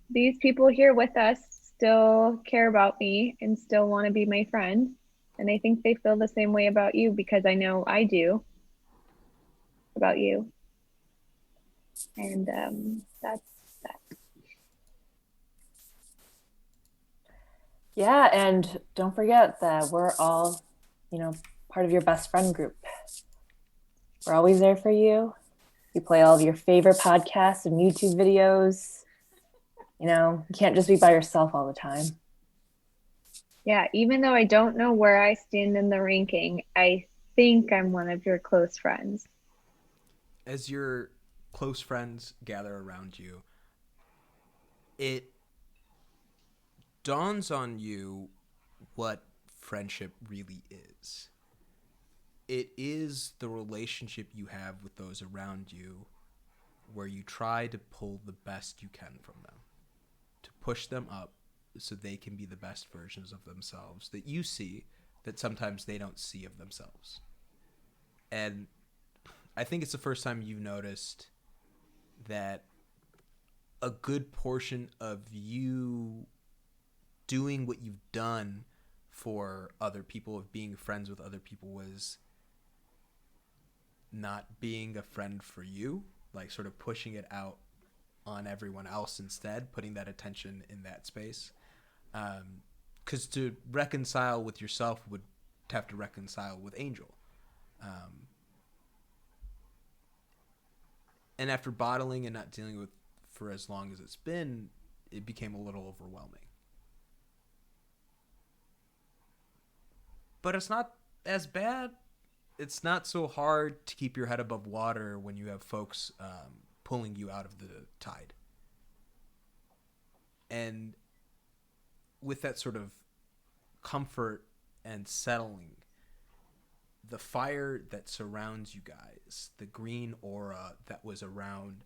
these people here with us still care about me and still want to be my friend, and I think they feel the same way about you, because I know I do about you. And that's that. Yeah, and don't forget that we're all, part of your best friend group. We're always there for you. We play all of your favorite podcasts and YouTube videos. You can't just be by yourself all the time. Yeah, even though I don't know where I stand in the ranking, I think I'm one of your close friends. As your close friends gather around you, it dawns on you what friendship really is. It is the relationship you have with those around you where you try to pull the best you can from them, to push them up so they can be the best versions of themselves that you see that sometimes they don't see of themselves. And I think it's the first time you've noticed that a good portion of you doing what you've done for other people, of being friends with other people, was not being a friend for you, like sort of pushing it out on everyone else instead, putting that attention in that space. Because to reconcile with yourself would have to reconcile with Angel. And after bottling and not dealing with for as long as it's been, it became a little overwhelming. But it's not as bad. It's not so hard to keep your head above water when you have folks pulling you out of the tide. And with that sort of comfort and settling, the fire that surrounds you guys, the green aura that was around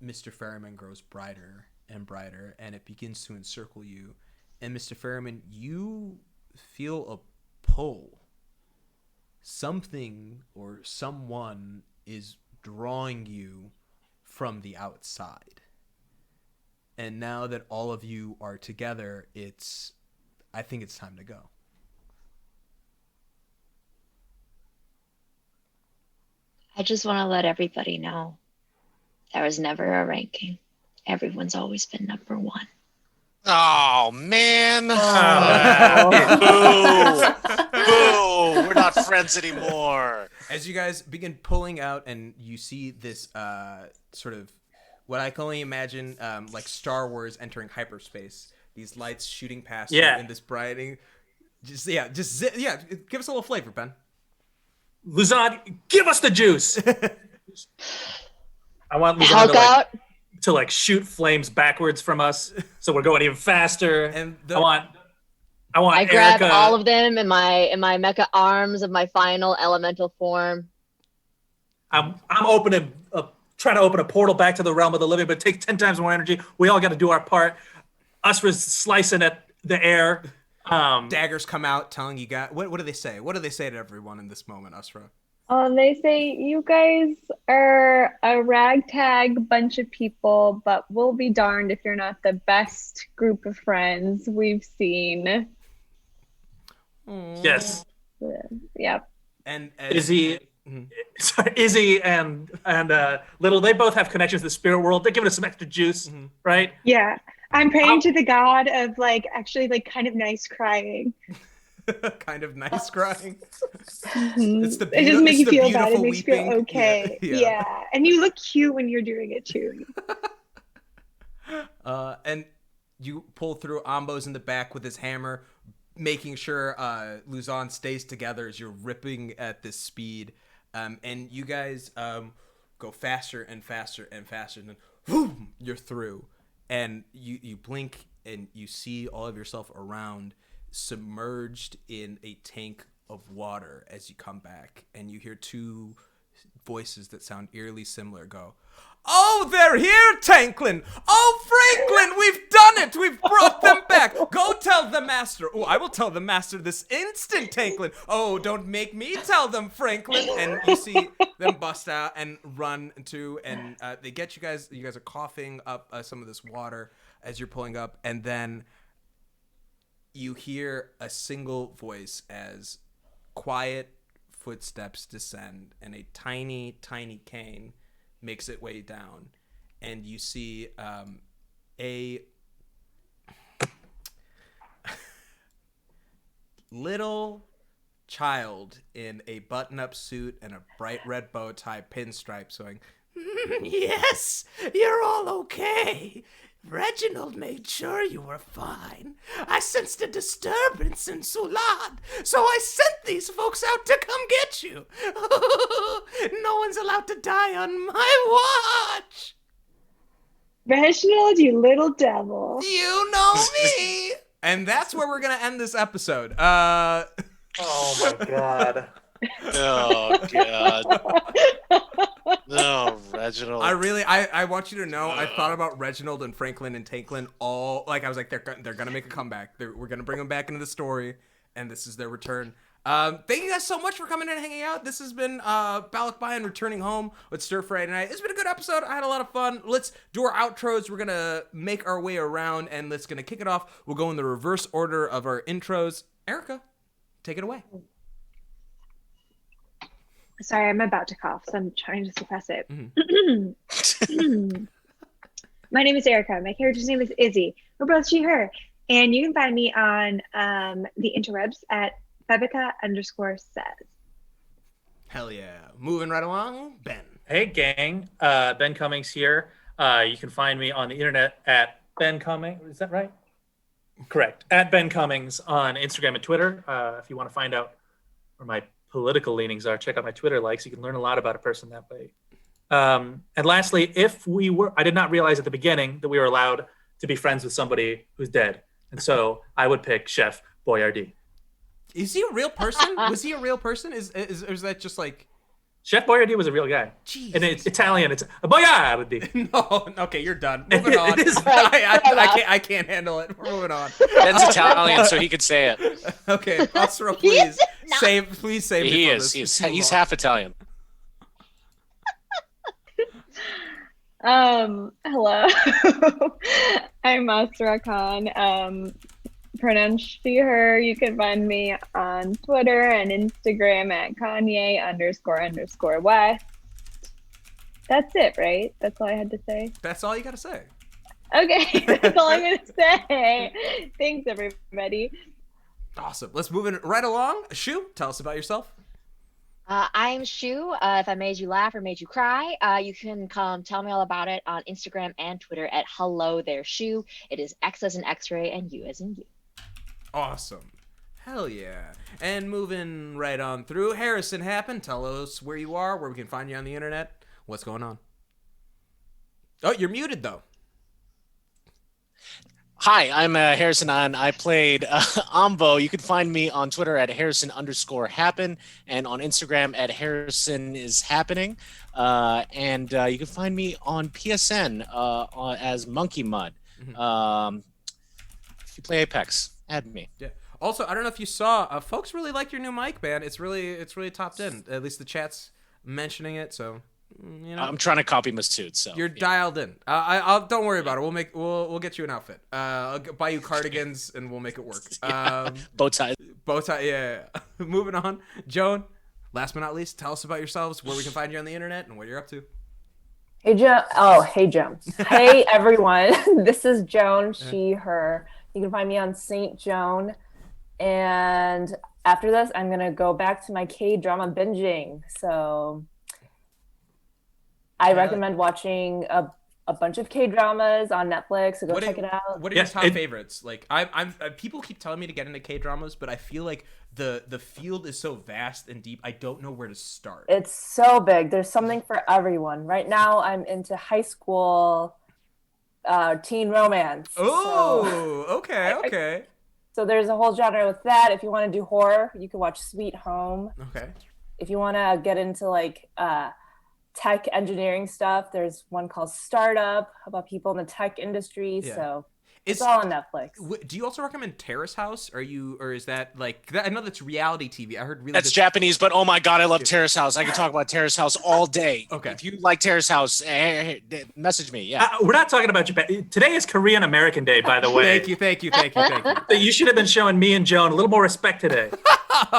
Mr. Ferryman grows brighter and brighter, and it begins to encircle you. And Mr. Ferryman, you feel a pull. Something or someone is drawing you from the outside. And now that all of you are together, I think it's time to go. I just want to let everybody know there was never a ranking. Everyone's always been number one. Oh, man. Oh. Boo. Boo. We're not friends anymore. As you guys begin pulling out and you see this sort of what I can only imagine like Star Wars entering hyperspace, these lights shooting past you in this brightening. Give us a little flavor, Ben. Luzon, give us the juice. I want Luzon Hulk out. to like shoot flames backwards from us, so we're going even faster. And I grab Erica. all of them in my mecha arms of my final elemental form. I'm trying to open a portal back to the realm of the living, but it takes 10 times more energy. We all got to do our part. Usra's slicing at the air. Daggers come out telling you guys. What do they say? What do they say to everyone in this moment, Usra? They say, you guys are a ragtag bunch of people, but we'll be darned if you're not the best group of friends we've seen. Yes. Yep. And Izzy and Little, they both have connections to the spirit world. They're giving us some extra juice, right? Yeah. I'm praying to the god of kind of nice crying. Kind of nice crying. It just makes you feel bad. It makes you feel okay. Yeah. And you look cute when you're doing it too. And you pull through. Ambo's in the back with his hammer, making sure Luzon stays together as you're ripping at this speed. And you guys go faster and faster and faster, and then boom, you're through. And you blink and you see all of yourself around, submerged in a tank of water as you come back, and you hear two voices that sound eerily similar go, "Oh, they're here, Tanklin! Oh, Franklin, we've done it! We've brought them back! Go tell the master! Oh, I will tell the master this instant, Tanklin! Oh, don't make me tell them, Franklin!" And you see them bust out and run to, and they get you guys. You guys are coughing up some of this water as you're pulling up, and then you hear a single voice as quiet footsteps descend, and a tiny, tiny cane makes its way down, and you see a little child in a button-up suit and a bright red bow tie, pinstripes, going, "Yes, you're all okay. Reginald made sure you were fine. I sensed a disturbance in Sulad, so I sent these folks out to come get you. No one's allowed to die on my watch." Reginald, you little devil. You know me. And that's where we're going to end this episode. Oh my god. Oh god. No, Reginald. I want you to know, I thought about Reginald and Franklin and Tanklin all, like, I was like, they're gonna make a comeback. We're gonna bring them back into the story, and this is their return. Thank you guys so much for coming in and hanging out. This has been Balikbayan returning home with Stir Friday Night. It's been a good episode. I had a lot of fun. Let's do our outros. We're gonna make our way around, and let's gonna kick it off. We'll go in the reverse order of our intros. Erica, take it away. Sorry, I'm about to cough, so I'm trying to suppress it. My name is Erica. My character's name is Izzy. We're both she, her. And you can find me on the interwebs at Bebica_says. Hell yeah. Moving right along, Ben. Hey, gang. Ben Cummings here. You can find me on the internet at Ben Cummings. Is that right? Correct. At Ben Cummings on Instagram and Twitter. If you want to find out where my political leanings are, check out my Twitter likes. You can learn a lot about a person that way. And lastly, I did not realize at the beginning that we were allowed to be friends with somebody who's dead. And so I would pick Chef Boyardee. Is he a real person? Was he a real person? Is that just like... Chef Boyardee was a real guy. Jesus. And it's Italian. It's Boyardee. No, okay, you're done. Moving on. I can't handle it. We're moving on. Ben's Italian, so he could say it. Okay, Asra, please save me. He is. He's half Italian. Hello. I'm Asra Khan. Pronounced she, her. You can find me on Twitter and Instagram at Kanye__West. That's it, right? That's all I had to say. That's all you got to say. Okay, that's all I'm going to say. Thanks, everybody. Awesome. Let's move it right along. Shu, tell us about yourself. I'm Shu. If I made you laugh or made you cry, you can come tell me all about it on Instagram and Twitter at Hello There Shu. It is X as in X-ray and U as in U. Awesome. Hell yeah. And moving right on through, Harrison Happen, tell us where you are, where we can find you on the internet. What's going on? Oh, you're muted, though. Hi, I'm Harrison and I played Ambo. You can find me on Twitter at Harrison_happen and on Instagram at HarrisonIsHappening. And you can find me on PSN as Monkey Mud. If you play Apex, add me. Yeah. Also, I don't know if you saw, folks really like your new mic, man. It's really topped in. At least the chat's mentioning it, so... You know, I'm trying to copy Masood, so you're dialed in. I'll don't worry about it. We'll get you an outfit. I'll buy you cardigans and we'll make it work. Bow tie. Yeah. Moving on, Joan. Last but not least, tell us about yourselves, where we can find you on the internet, and what you're up to. Hey Joan. Oh, hey Joan. Hey everyone. This is Joan. She, her. You can find me on Saint Joan. And after this, I'm gonna go back to my K-drama binging. So. I recommend watching a bunch of K-dramas on Netflix, so go check it out. What are your top favorites? Like, I'm people keep telling me to get into K-dramas, but I feel like the field is so vast and deep. I don't know where to start. It's so big. There's something for everyone. Right now, I'm into high school teen romance. Oh, okay. So there's a whole genre with that. If you want to do horror, you can watch Sweet Home. Okay. If you want to get into like tech engineering stuff, there's one called Startup about people in the tech industry. Yeah. So it's all on Netflix. Do you also recommend Terrace House? Or is that like, I know that's reality TV. I heard really that's Japanese, but oh my god, I love Terrace House. I can talk about Terrace House all day. Okay. If you like Terrace House, message me. Yeah. We're not talking about Japan. Today is Korean American Day, by the way. Thank you. You should have been showing me and Joan a little more respect today.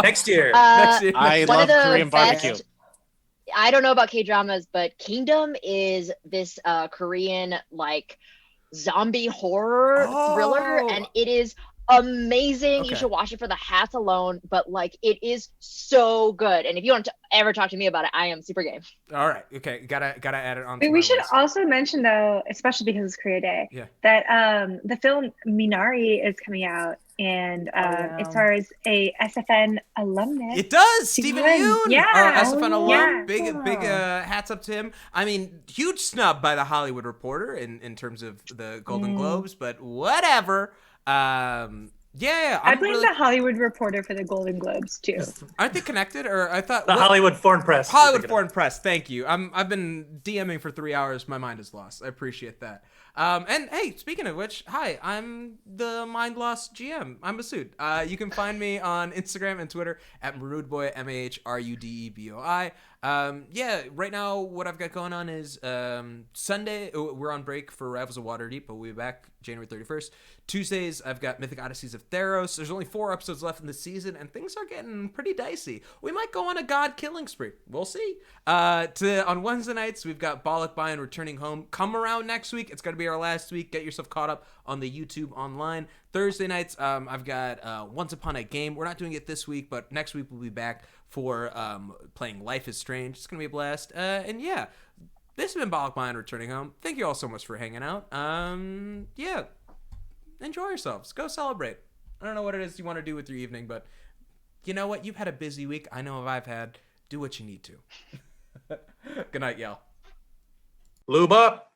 Next year. I love Korean barbecue. I don't know about K-dramas, but Kingdom is this Korean like zombie horror thriller, and it is amazing. You should watch it for the hats alone, but like it is so good. And if you want to ever talk to me about it, I am super game. All right, okay, gotta add it on. We should also mention though, especially because it's Korea Day, that the film Minari is coming out, and it stars a SFN alumnus. It does. Stephen Yoon, SFN alum. Yeah. Big hats up to him. I mean, huge snub by the Hollywood Reporter in terms of the Golden Globes, but whatever. I blame the Hollywood Reporter for the Golden Globes too. Aren't they connected? Or I thought the Hollywood Foreign Press. Hollywood Foreign Press. Thank you. I've been DMing for 3 hours. My mind is lost. I appreciate that. And hey, speaking of which, hi, I'm the Mind Lost GM. I'm Masood. You can find me on Instagram and Twitter at Marudeboy, MAHRUDEBOI. Right now what I've got going on is Sunday we're on break for Rivals of Waterdeep, but we'll be back January 31st. Tuesdays I've got Mythic Odysseys of Theros. There's only 4 episodes left in the season, and things are getting pretty dicey. We might go on a god killing spree. We'll see. On Wednesday nights we've got Balikbayan returning home. Come around next week. It's gonna be our last week. Get yourself caught up on the YouTube online. Thursday nights I've got Once Upon a Game. We're not doing it this week, but next week we'll be back for playing Life is Strange. It's gonna be a blast. This has been Balikbayan returning home. Thank you all so much for hanging out. Enjoy yourselves. Go celebrate. I don't know what it is you want to do with your evening, but you know what? You've had a busy week. I know if I've had. Do what you need to. Good night, y'all. Lube up.